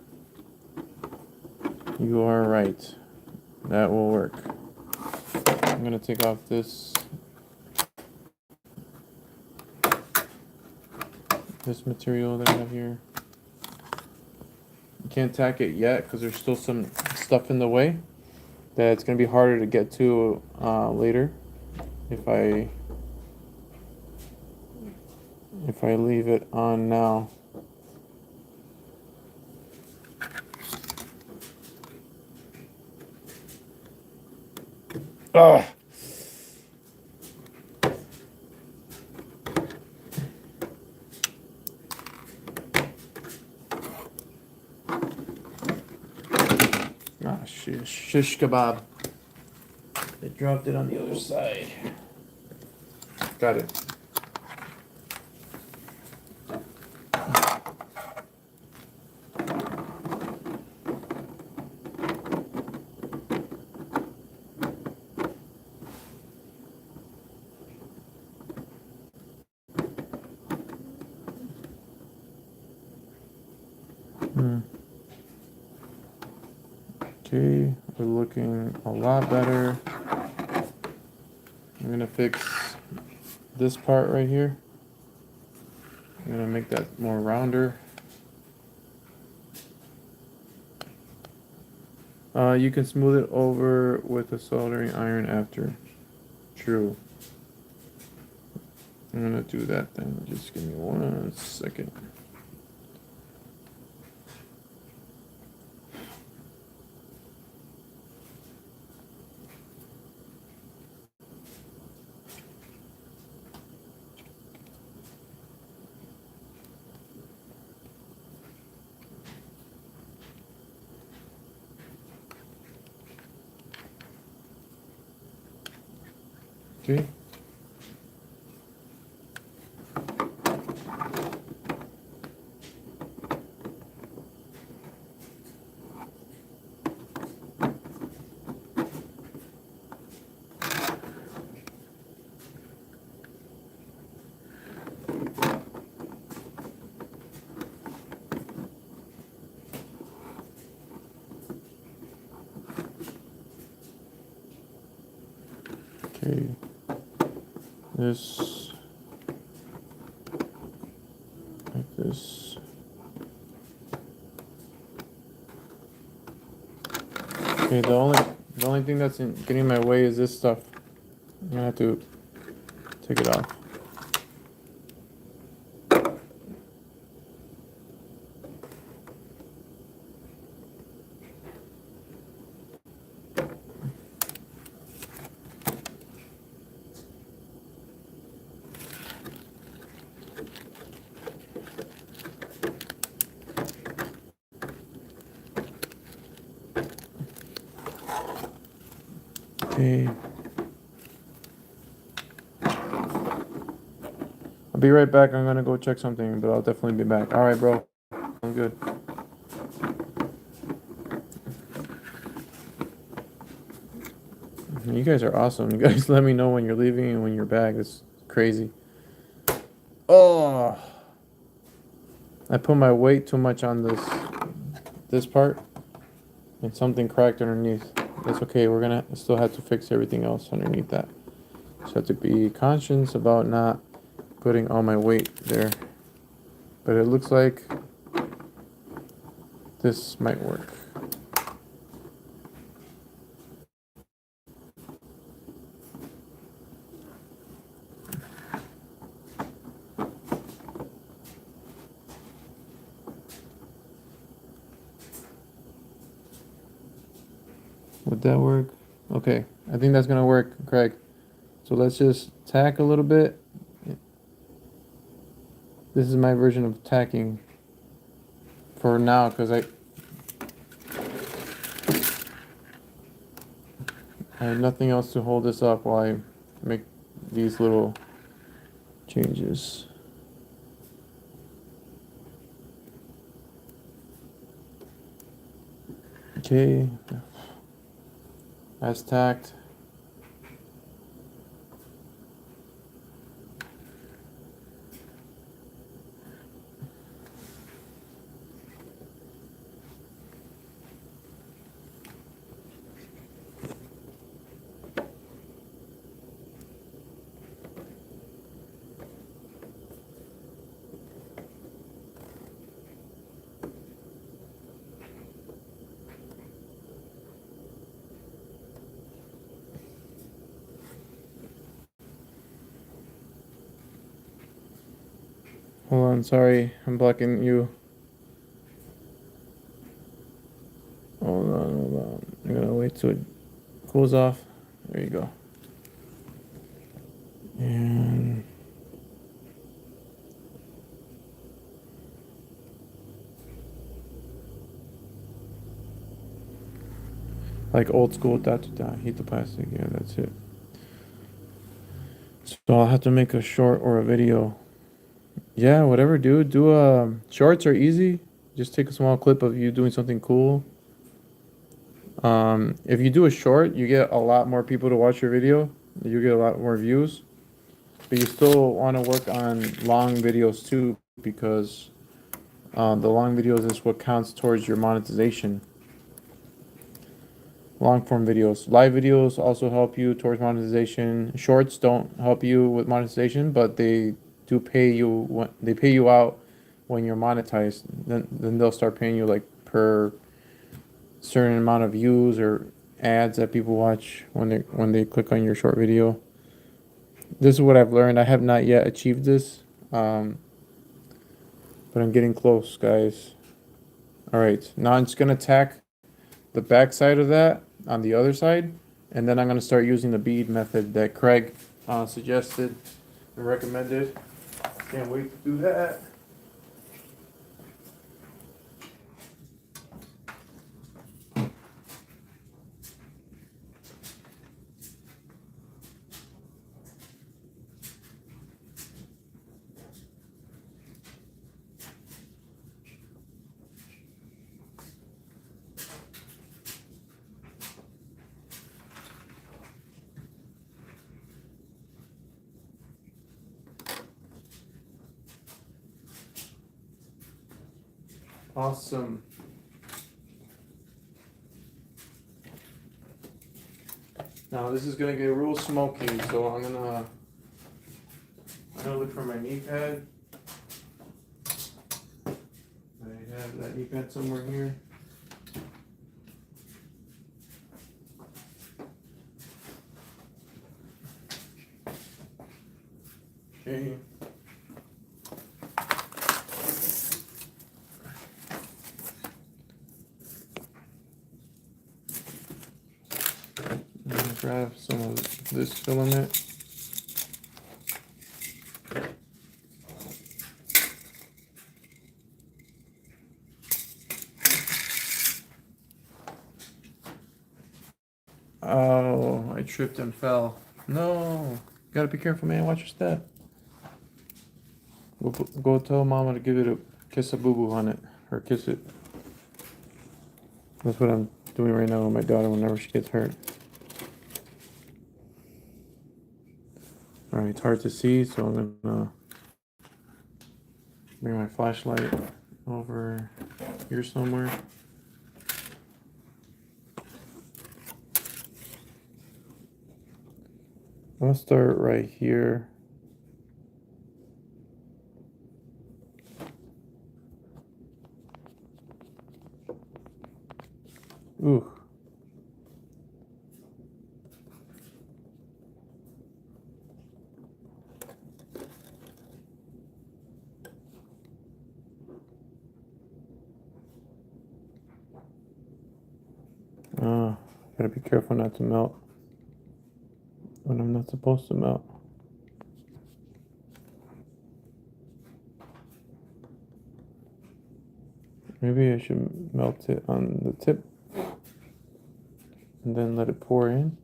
You are right. That will work. I'm gonna take off this this material that I have here. You can't tack it yet because there's still some stuff in the way that it's going to be harder to get to later if I leave it on now. Ugh. Ah, shish kebab. They dropped it on the other side. Got it. Okay, we're looking a lot better. I'm gonna fix this part right here. I'm gonna make that more rounder. You can smooth it over with a soldering iron after. True. I'm gonna do that then. Just give me 1 second. Okay. Okay. This, like this. Okay, the only thing that's getting in my way is this stuff. I'm gonna have to take it off. Okay. I'll be right back. I'm gonna go check something, but I'll definitely be back. All right, bro. I'm good. You guys are awesome. You guys let me know when you're leaving and when you're back. It's crazy. Oh, I put my weight too much on this part, and something cracked underneath. That's okay. We're gonna still have to fix everything else underneath that. So I have to be conscious about not putting all my weight there. But it looks like this might work. Would that work? Okay, I think that's gonna work, Craig. So let's just tack a little bit. This is my version of tacking for now, because I have nothing else to hold this up while I make these little changes. Okay, that's tacked. Hold on, sorry, I'm blocking you. Hold on. I'm gonna wait till it cools off. There you go. And like old school, heat the plastic. Yeah, that's it. So I'll have to make a short or a video. Yeah, whatever, dude. Shorts are easy. Just take a small clip of you doing something cool. If you do a short, you get a lot more people to watch your video. You get a lot more views. But you still want to work on long videos too, because the long videos is what counts towards your monetization. Long form videos. Live videos also help you towards monetization. Shorts don't help you with monetization, but they do pay you when they pay you out when you're monetized. Then they'll start paying you like per certain amount of views or ads that people watch when they click on your short video. This is what I've learned. I have not yet achieved this, but I'm getting close, guys. All right, now I'm just gonna tack the back side of that on the other side, and then I'm gonna start using the bead method that Craig suggested and recommended. Can't wait to do that. Awesome. Now this is gonna get real smoky, so I'm gonna look for my knee pad. I have that knee pad somewhere here. Okay. I'm gonna grab some of this filament. Oh, I tripped and fell. No, gotta be careful, man. Watch your step. Go tell mama to give it a kiss a boo boo on it, or kiss it. That's what I'm doing right now with my daughter whenever she gets hurt. Alright, it's hard to see, so I'm gonna bring my flashlight over here somewhere. I'm gonna start right here. Ooh. Gotta be careful not to melt when I'm not supposed to melt. Maybe I should melt it on the tip and then let it pour in.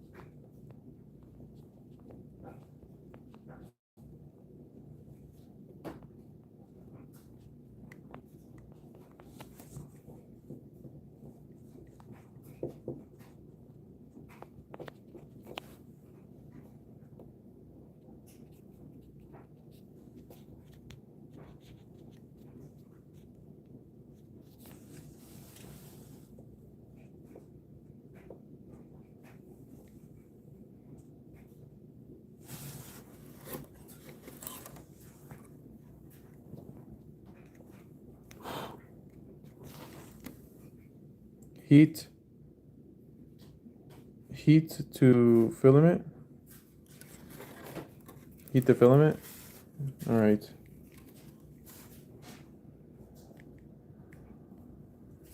Heat to filament. Heat the filament. All right.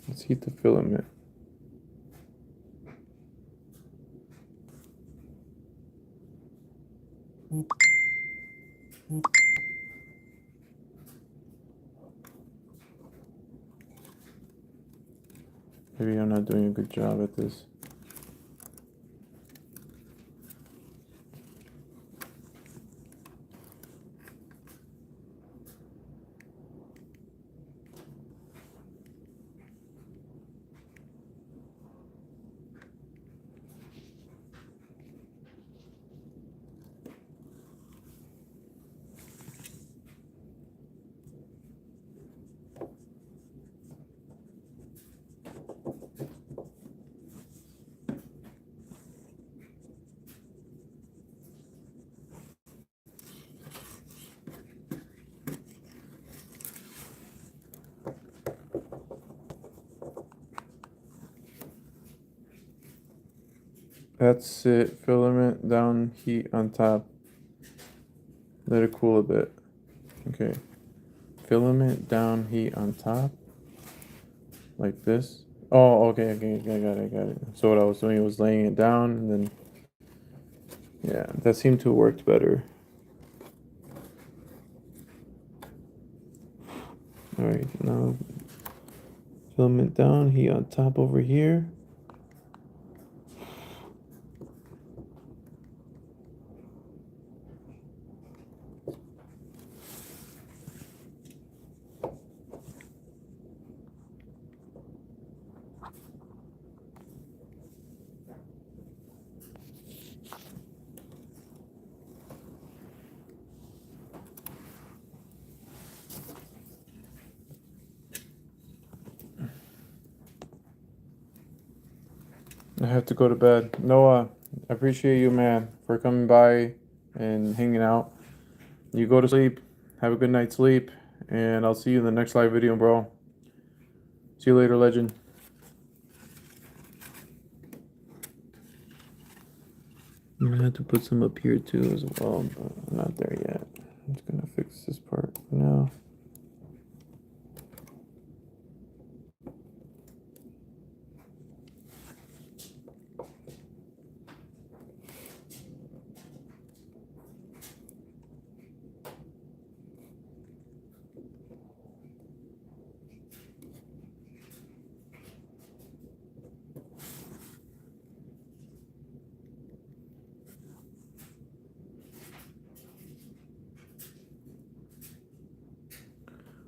Let's heat the filament. Maybe I'm not doing a good job at this. That's it. Filament down, heat on top. Let it cool a bit. Okay. Filament down, heat on top. Like this. Oh, okay, I got it. So what I was doing was laying it down, and then, yeah, that seemed to have worked better. Alright, now filament down, heat on top over here. I have to go to bed. Noah, I appreciate you, man, for coming by and hanging out. You go to sleep. Have a good night's sleep. And I'll see you in the next live video, bro. See you later, legend. I'm gonna have to put some up here too as well, but I'm not there yet. I'm just gonna fix this part now.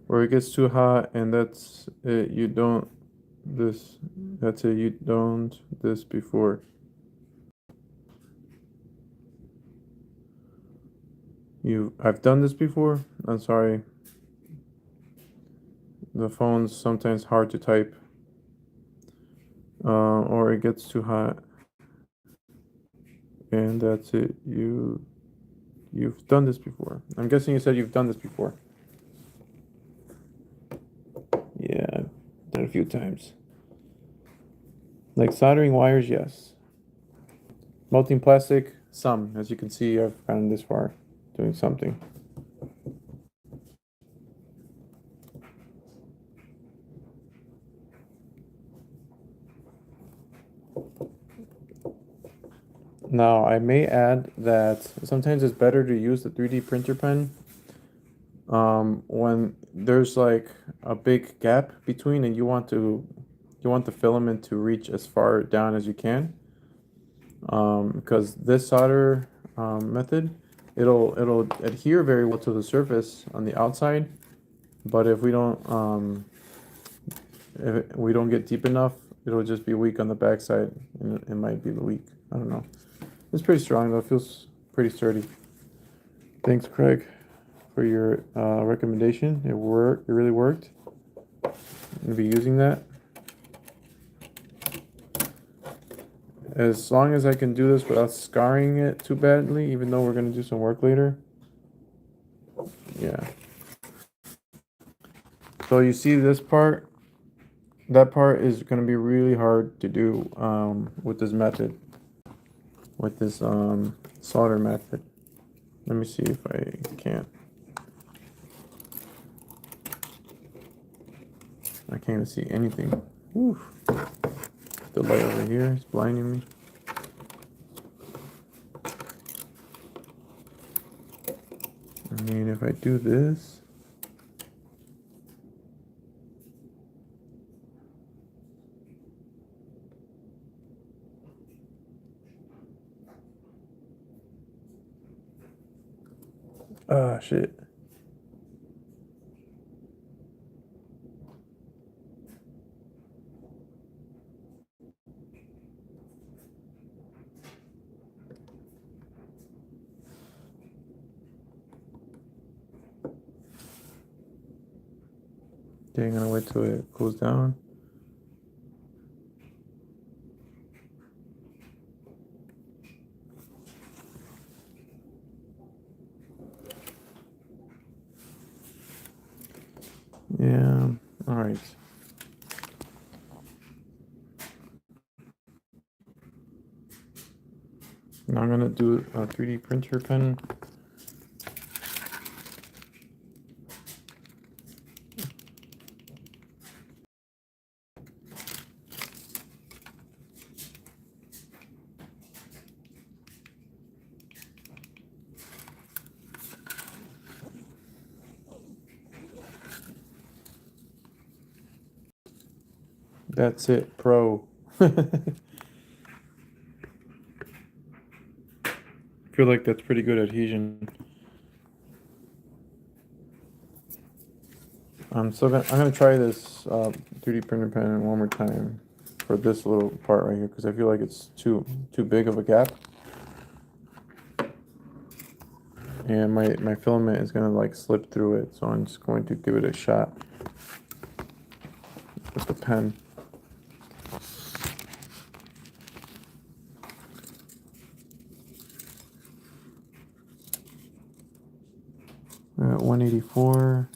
Where it gets too hot, and that's it. You don't this. That's it. You don't this before. I've done this before. I'm sorry. The phone's sometimes hard to type, or it gets too hot, and that's it. You've done this before. I'm guessing you said you've done this before. Yeah, I've done it a few times. Like soldering wires, yes. Melting plastic, some. As you can see, I've gotten this far doing something. Now, I may add that sometimes it's better to use the 3D printer pen when there's like a big gap between and you want the filament to reach as far down as you can, because this solder method, it'll adhere very well to the surface on the outside, but if we don't get deep enough, it'll just be weak on the backside, and it might be weak. I don't know. It's pretty strong though. It feels pretty sturdy. Thanks, Craig, for your recommendation. It worked. It really worked. I'm gonna be using that. As long as I can do this without scarring it too badly, even though we're gonna do some work later. Yeah. So you see this part? That part is gonna be really hard to do with this method. With this solder method. Let me see if I can't. I can't even see anything. Whew. The light over here is blinding me. I mean, if I do this, ah, shit. Okay, I'm gonna wait till it cools down. Yeah, all right. Now I'm gonna do a 3D printer pen. That's it, pro. Feel like that's pretty good adhesion. I'm gonna try this 3D printer pen one more time for this little part right here because I feel like it's too big of a gap, and my filament is gonna like slip through it. So I'm just going to give it a shot with the pen. We're at 184.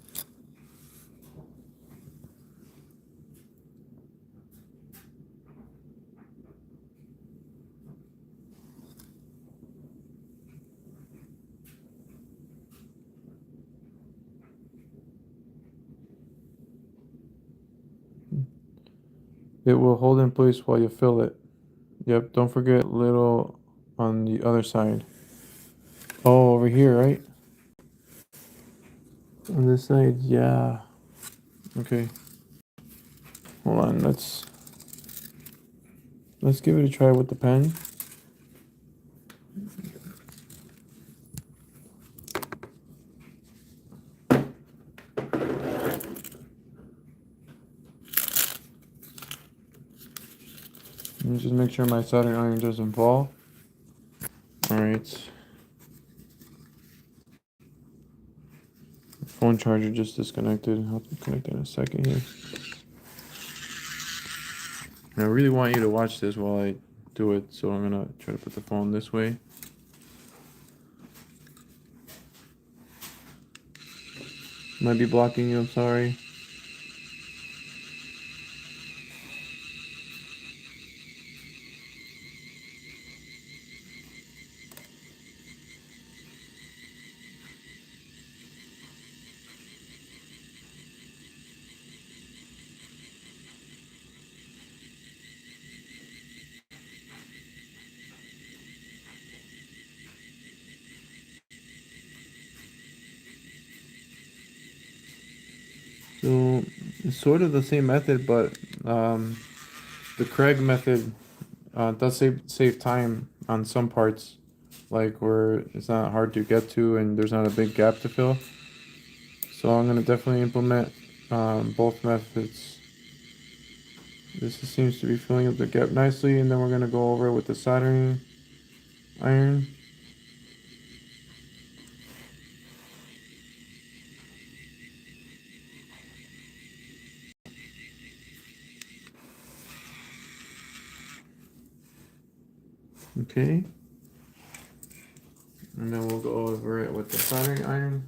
It will hold in place while you fill it. Yep, don't forget little on the other side. Oh, over here, right? On this side, yeah. Okay. Hold on, let's give it a try with the pen. Let me just make sure my soldering iron doesn't fall. Alright. Phone charger just disconnected. I'll connect in a second here. And I really want you to watch this while I do it, so I'm gonna try to put the phone this way. Might be blocking you, I'm sorry. So it's sort of the same method, but the Craig method does save time on some parts, like where it's not hard to get to and there's not a big gap to fill. So I'm gonna definitely implement both methods. This seems to be filling up the gap nicely, and then we're gonna go over it with the soldering iron. Okay. And then we'll go over it with the soldering iron.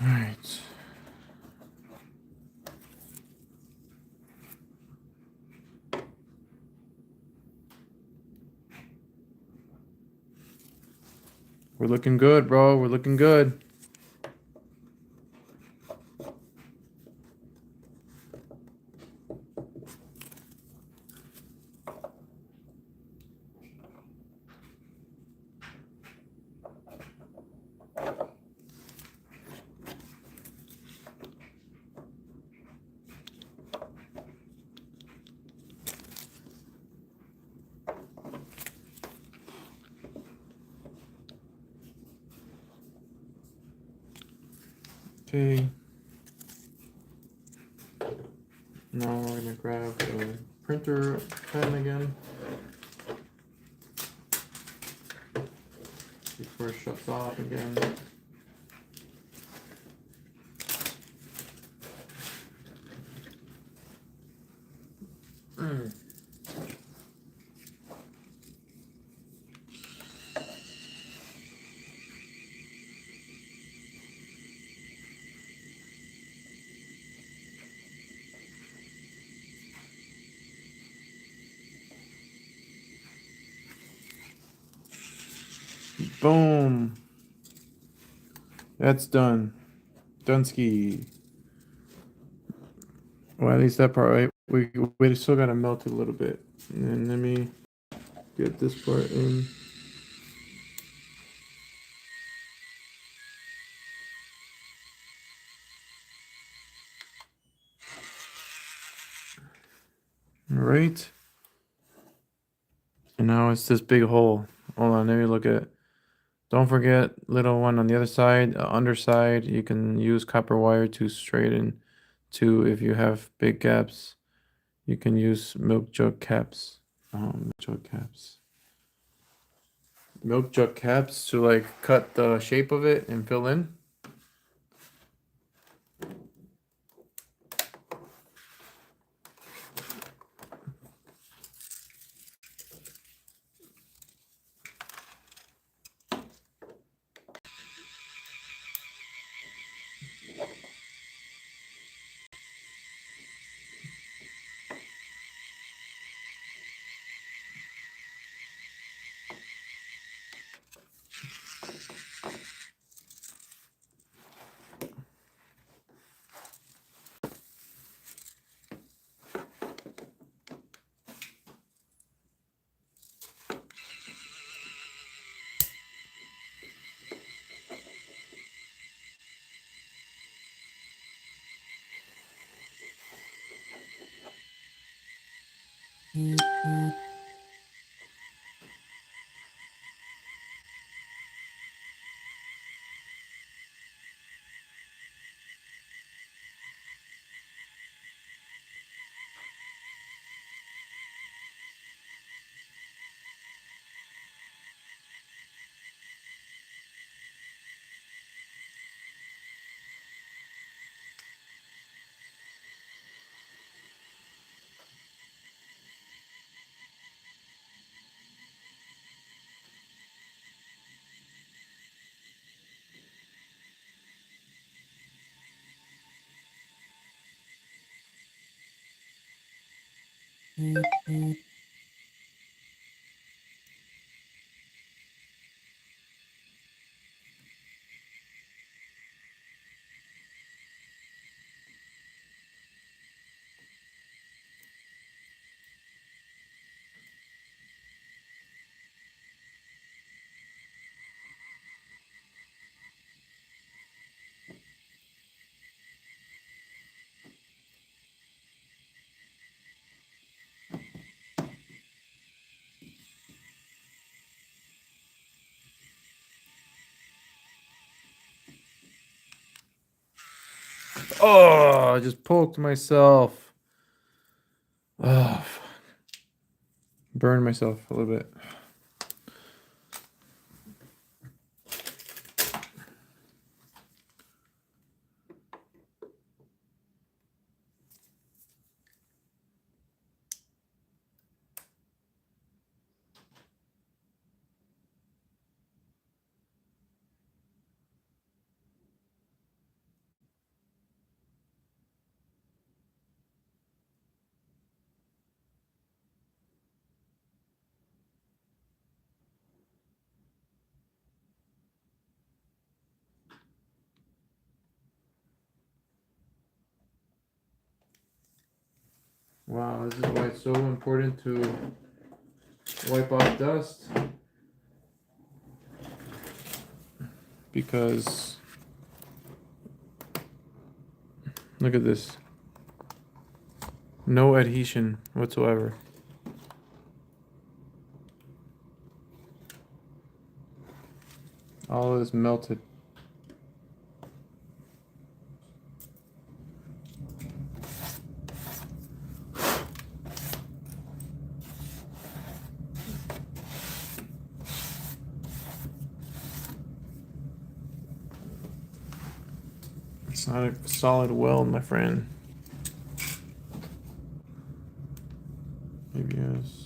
All right. We're looking good, bro. We're looking good. Okay. Now we're gonna grab the printer pen again before it shuts off again. Boom. That's done. Dunsky. Well, at least that part, right? We still gotta melt it a little bit. And then let me get this part in. All right. And now it's this big hole. Hold on, let me look at. Don't forget, little one on the other side, underside. You can use copper wire to straighten. To if you have big gaps, you can use milk jug caps. Milk jug caps. Milk jug caps to like cut the shape of it and fill in. Oh, I just poked myself. Oh, fuck. Burned myself a little bit. Wow, this is why it's so important to wipe off dust. Because look at this. No adhesion whatsoever. All is melted. It's not a solid weld, my friend. Maybe yes.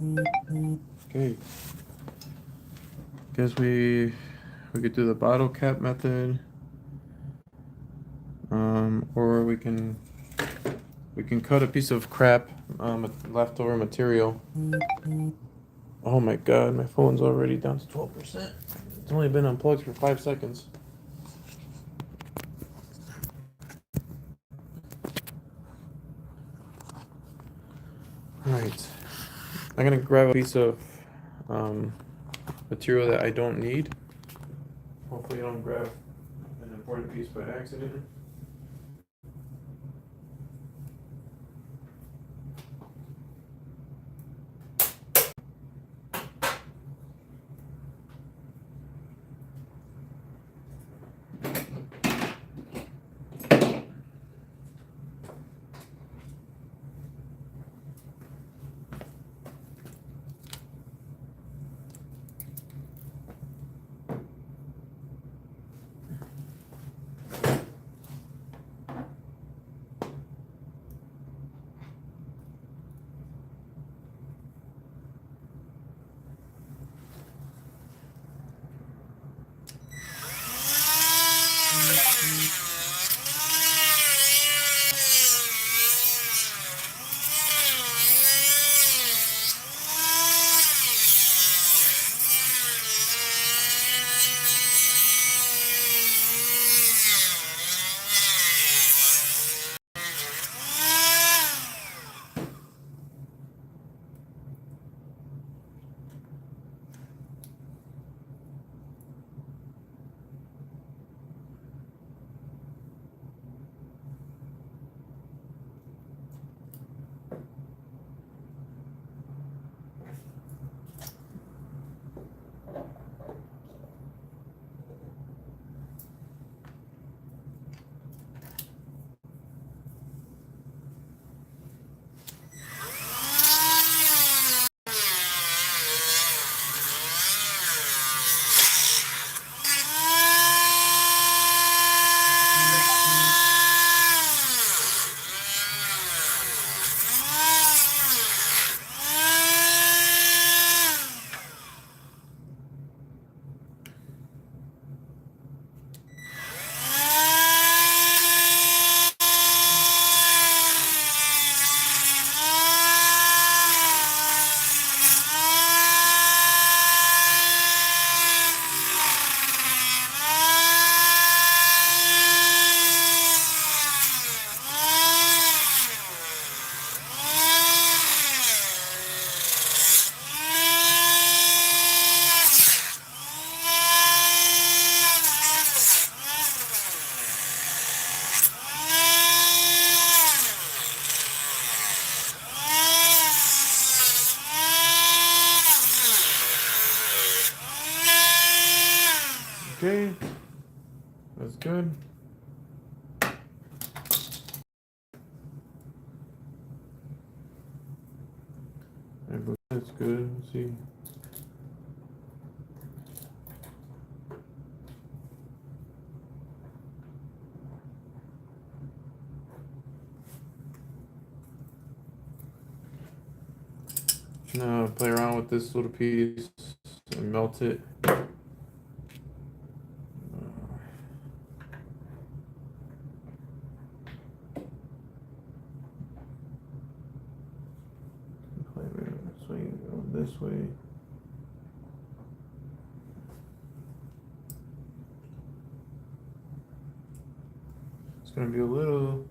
Okay. Guess we could do the bottle cap method. Or we can cut a piece of crap leftover material. Oh my god, my phone's already down to 12%. It's only been unplugged for 5 seconds. Alright. I'm gonna grab a piece of material that I don't need. Hopefully I don't grab an important piece by accident. Okay, that's good. That's good. Let's see. Now play around with this little piece and melt it. Swing this way. It's gonna be a little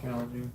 challenging.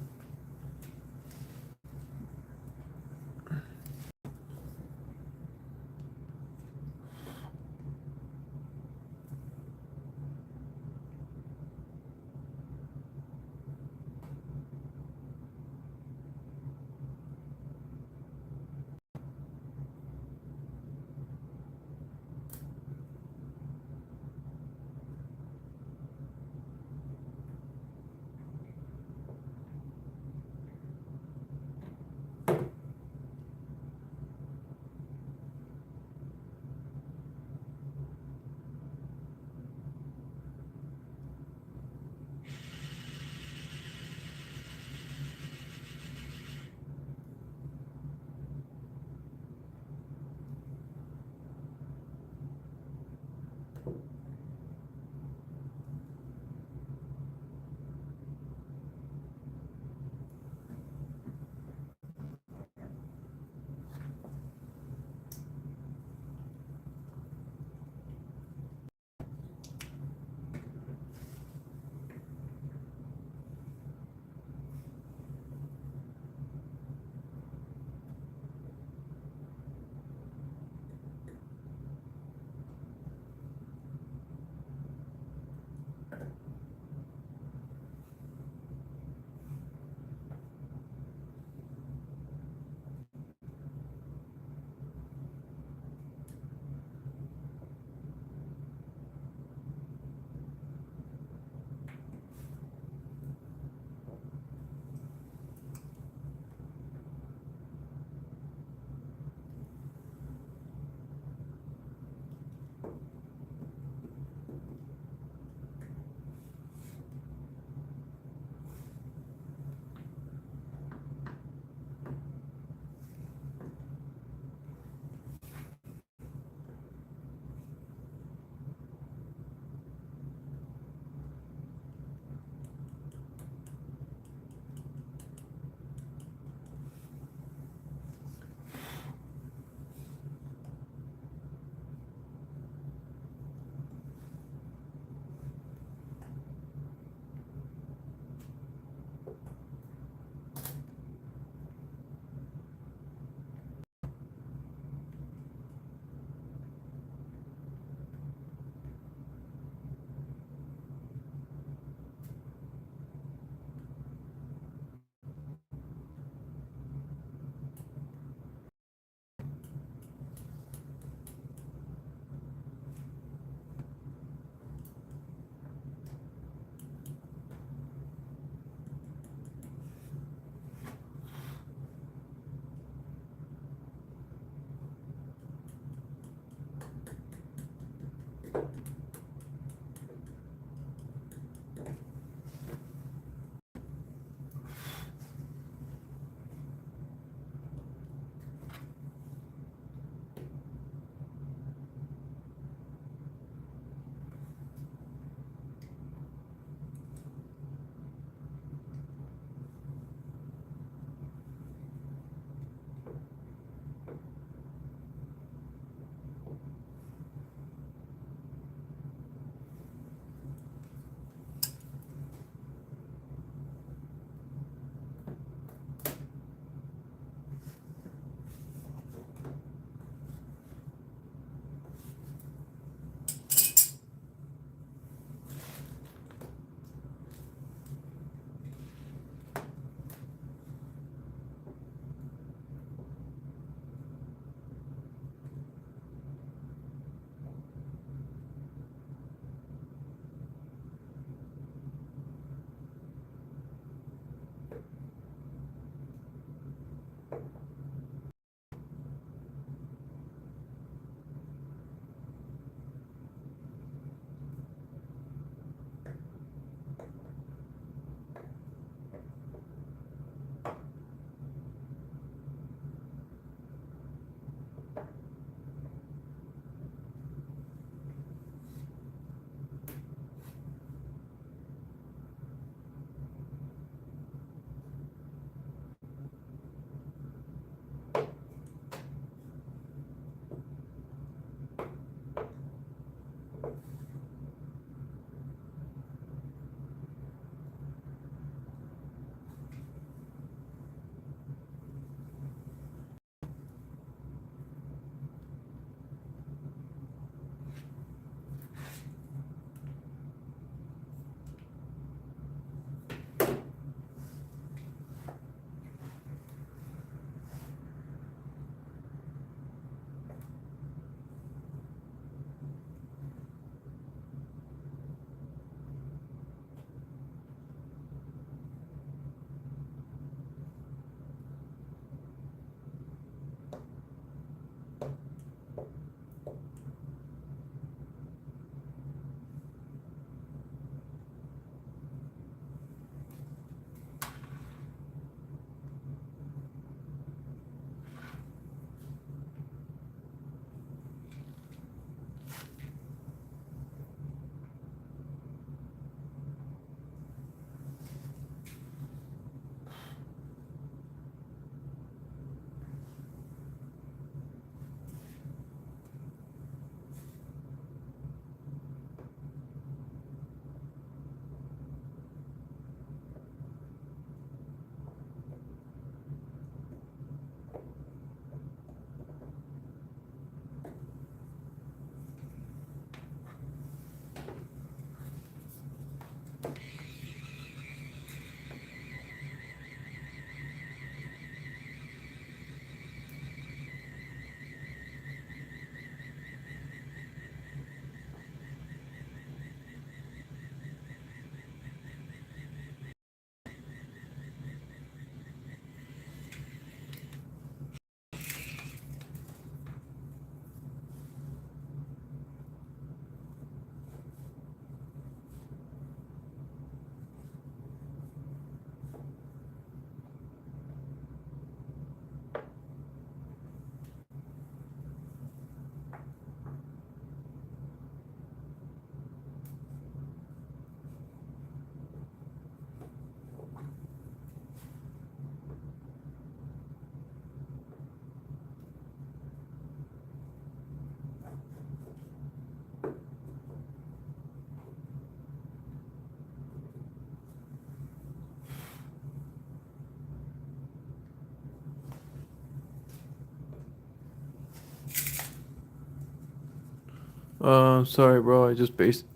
Sorry, bro. I just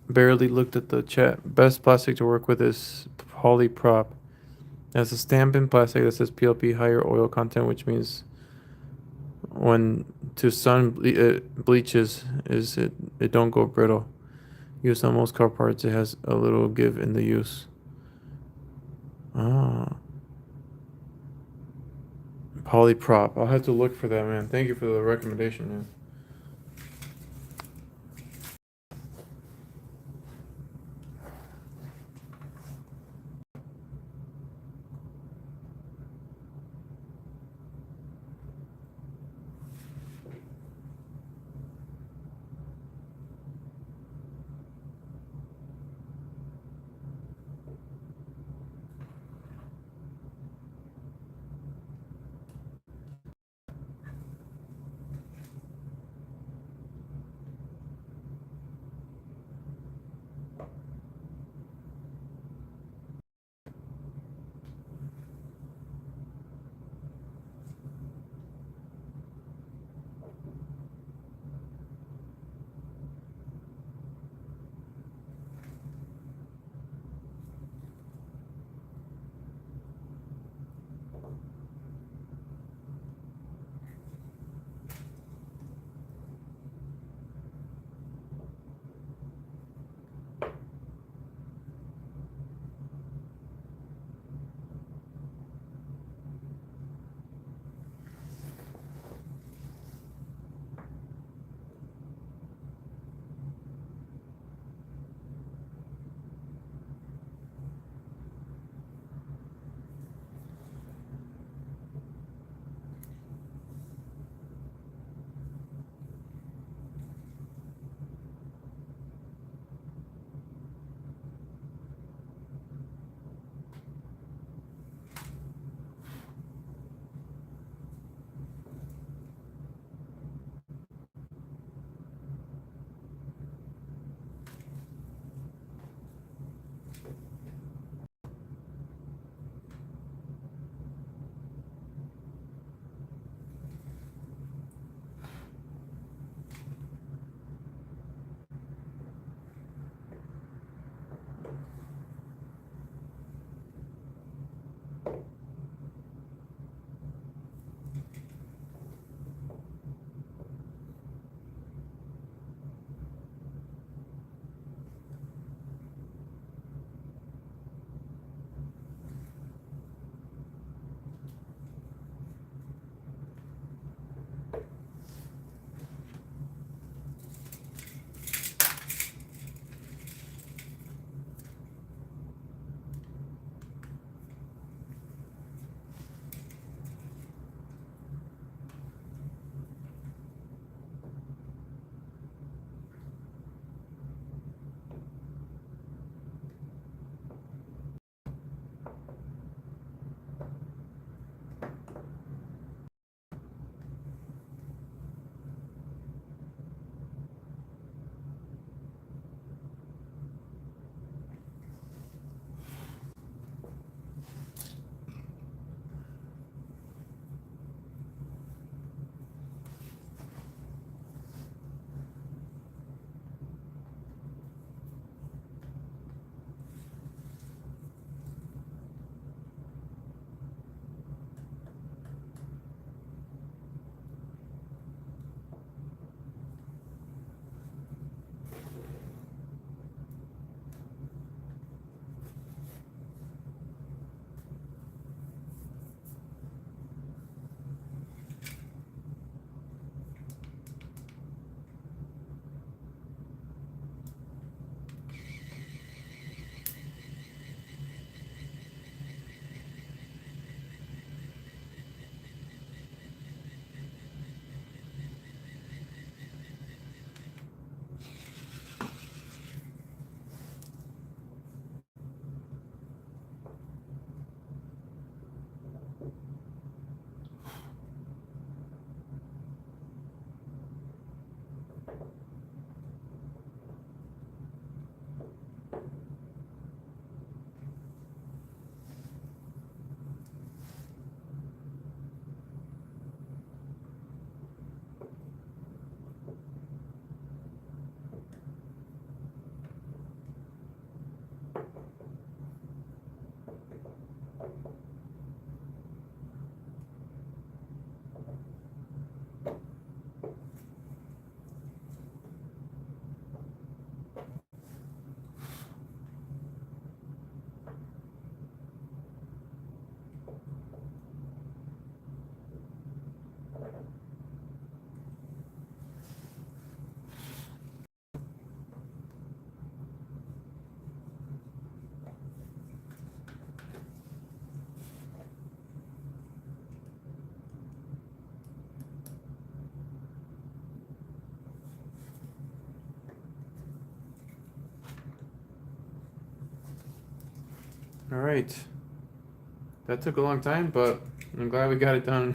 barely looked at the chat. Best plastic to work with is polyprop. That's a stamping plastic that says PLP higher oil content, which means when to bleaches is it don't go brittle. Used on most car parts, it has a little give in the use. Ah, polyprop. I'll have to look for that, man. Thank you for the recommendation, man. All right. That took a long time, but I'm glad we got it done.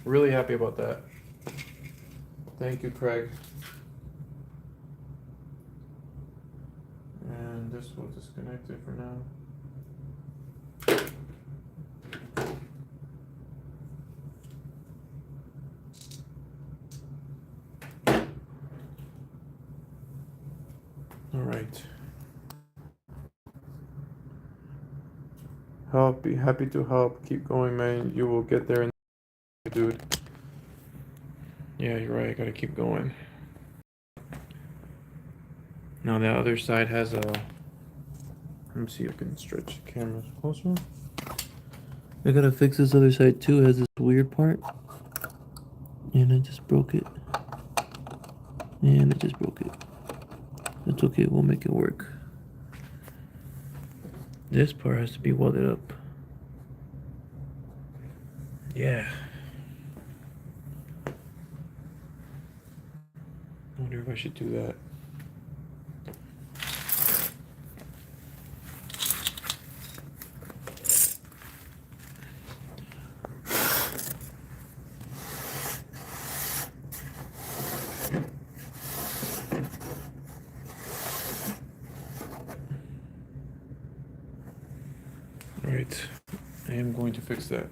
Really happy about that. Thank you, Craig. And this will disconnect it for now. All right. Help, be happy to help. Keep going, man. You will get there, dude. Yeah, you're right. I gotta keep going. Now the other side has a. Let me see if I can stretch the cameras closer. I gotta fix this other side too. It has this weird part. And I just broke it. And I just broke it. That's okay, we'll make it work. This part has to be welded up. Yeah. I wonder if I should do that. Right. I am going to fix that.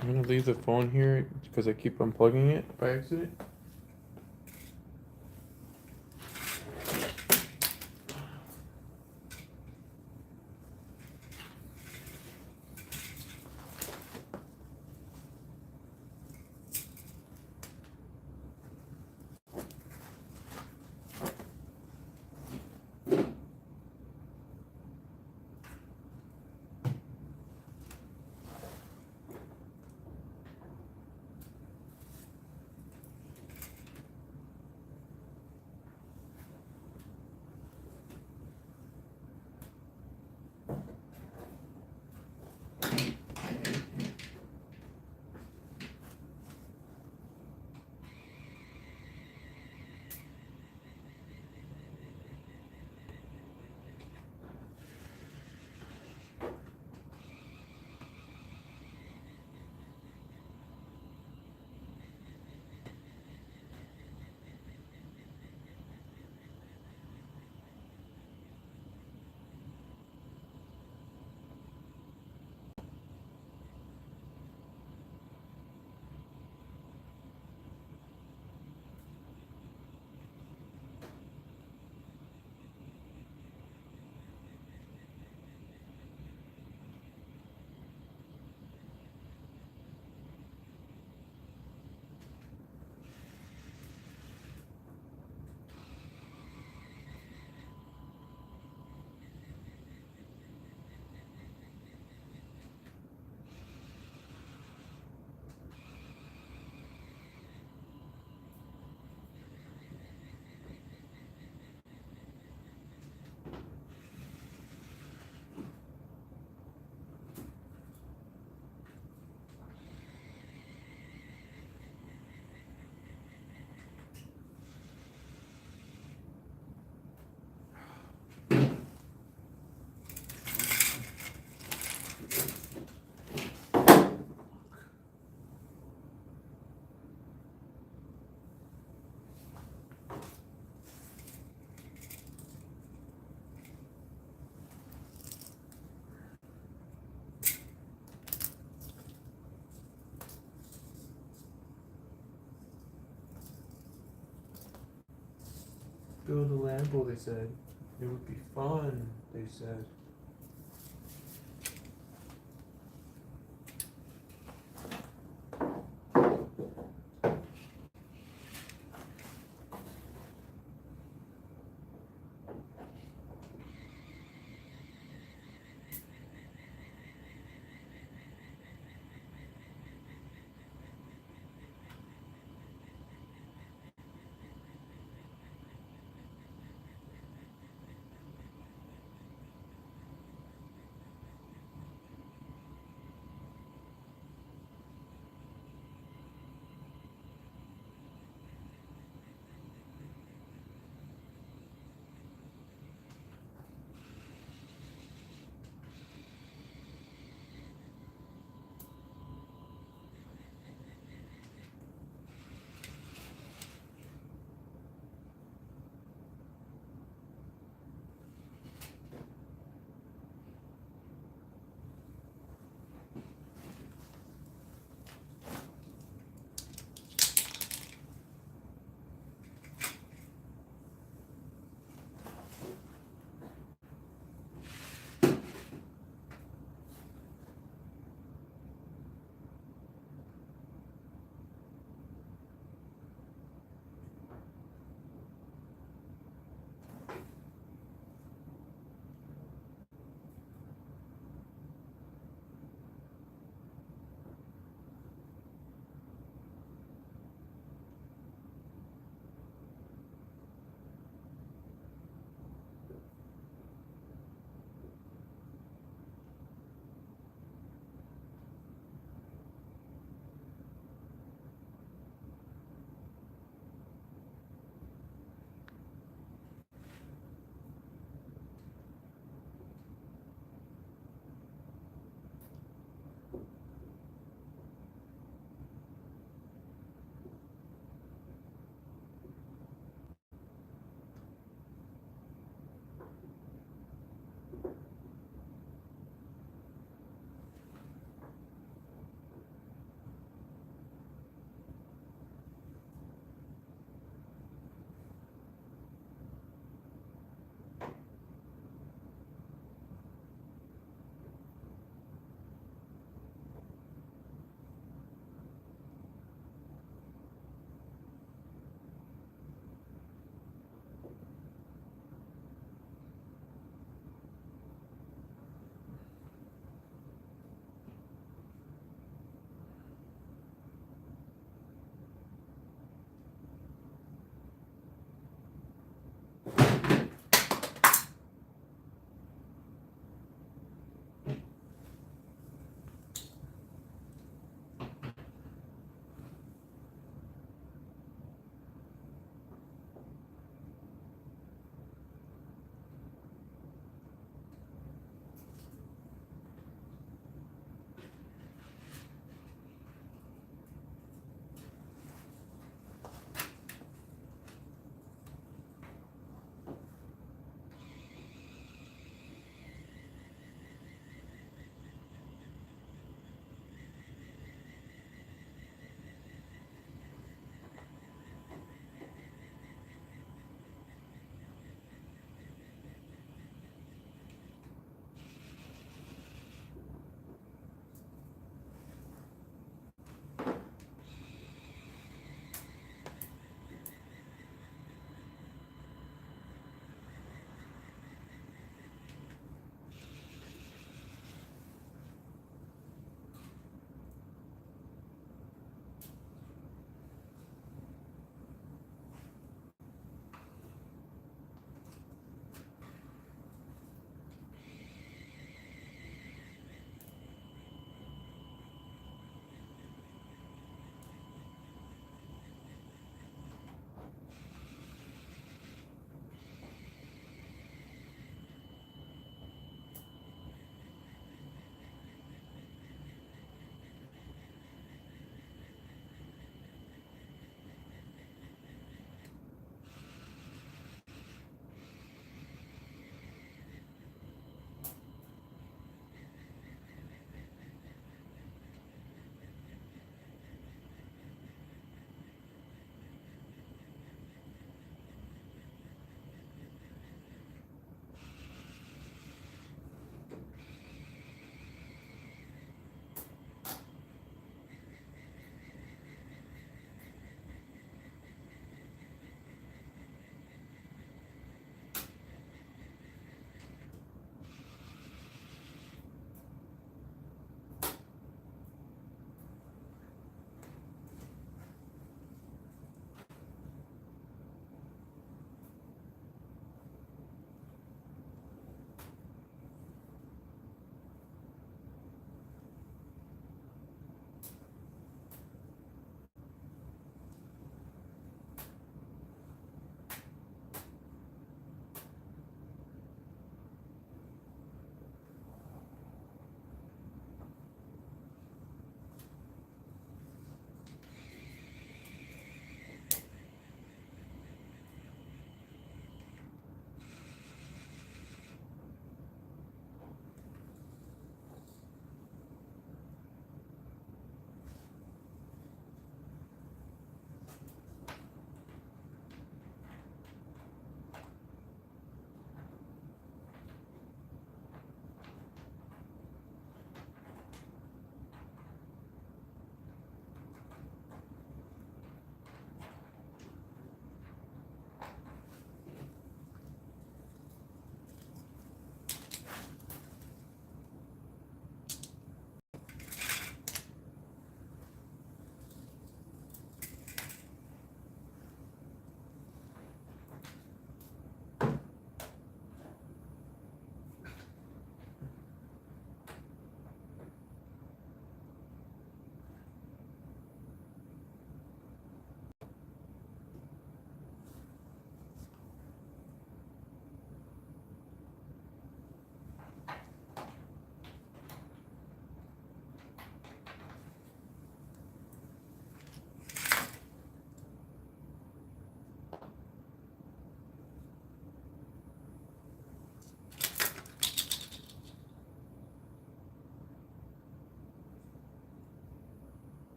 I'm gonna leave the phone here because I keep unplugging it by accident. Build a Lambo, they said. It would be fun, they said.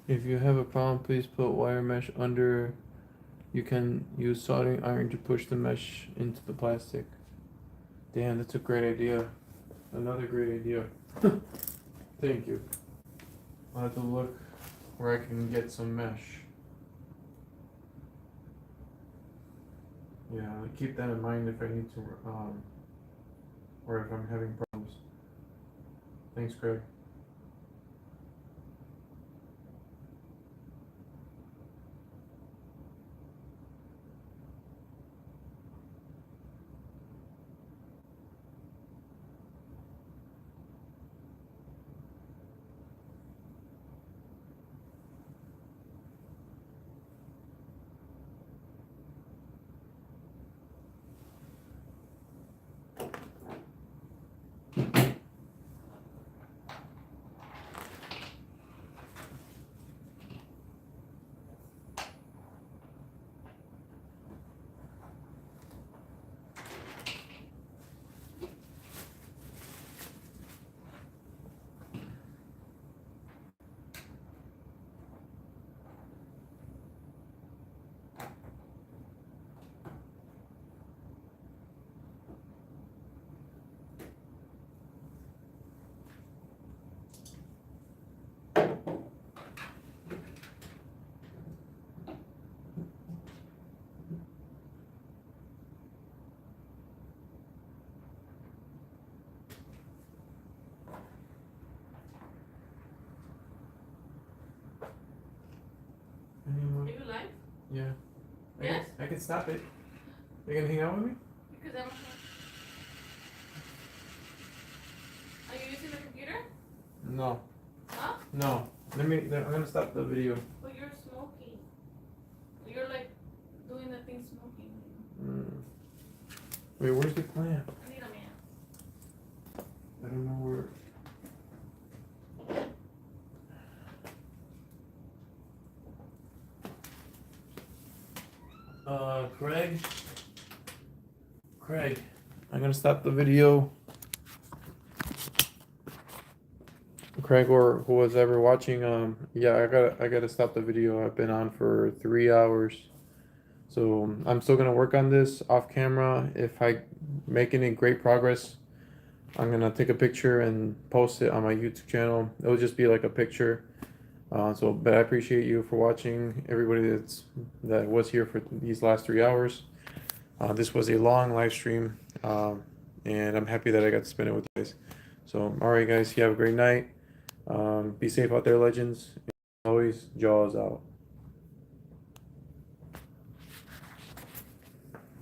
If you have a problem, please put wire mesh under. You can use soldering iron to push the mesh into the plastic. Damn, that's a great idea. Another great idea. Thank you. I'll have to look where I can get some mesh. Yeah, I'll keep that in mind if I need to, or if I'm having problems. Thanks, Greg. Are you live? Yeah. Yes? I can stop it. You gonna hang out with me? Because I'm. Are you using the computer? No. Huh? No. I'm gonna stop the video. But you're smoking. You're like doing the thing smoking. Wait, where's the clamp? I need a man. I don't know where. Craig, I'm gonna stop the video. Craig, or who was ever watching, yeah, I gotta stop the video. I've been on for 3 hours, so I'm still gonna work on this off camera. If I make any great progress, I'm gonna take a picture and post it on my YouTube channel. It'll just be like a picture. But I appreciate you for watching, everybody that was here for these last 3 hours. This was a long live stream, and I'm happy that I got to spend it with you guys. So, all right, guys, you have a great night. Be safe out there, legends. As always, JAWZ out.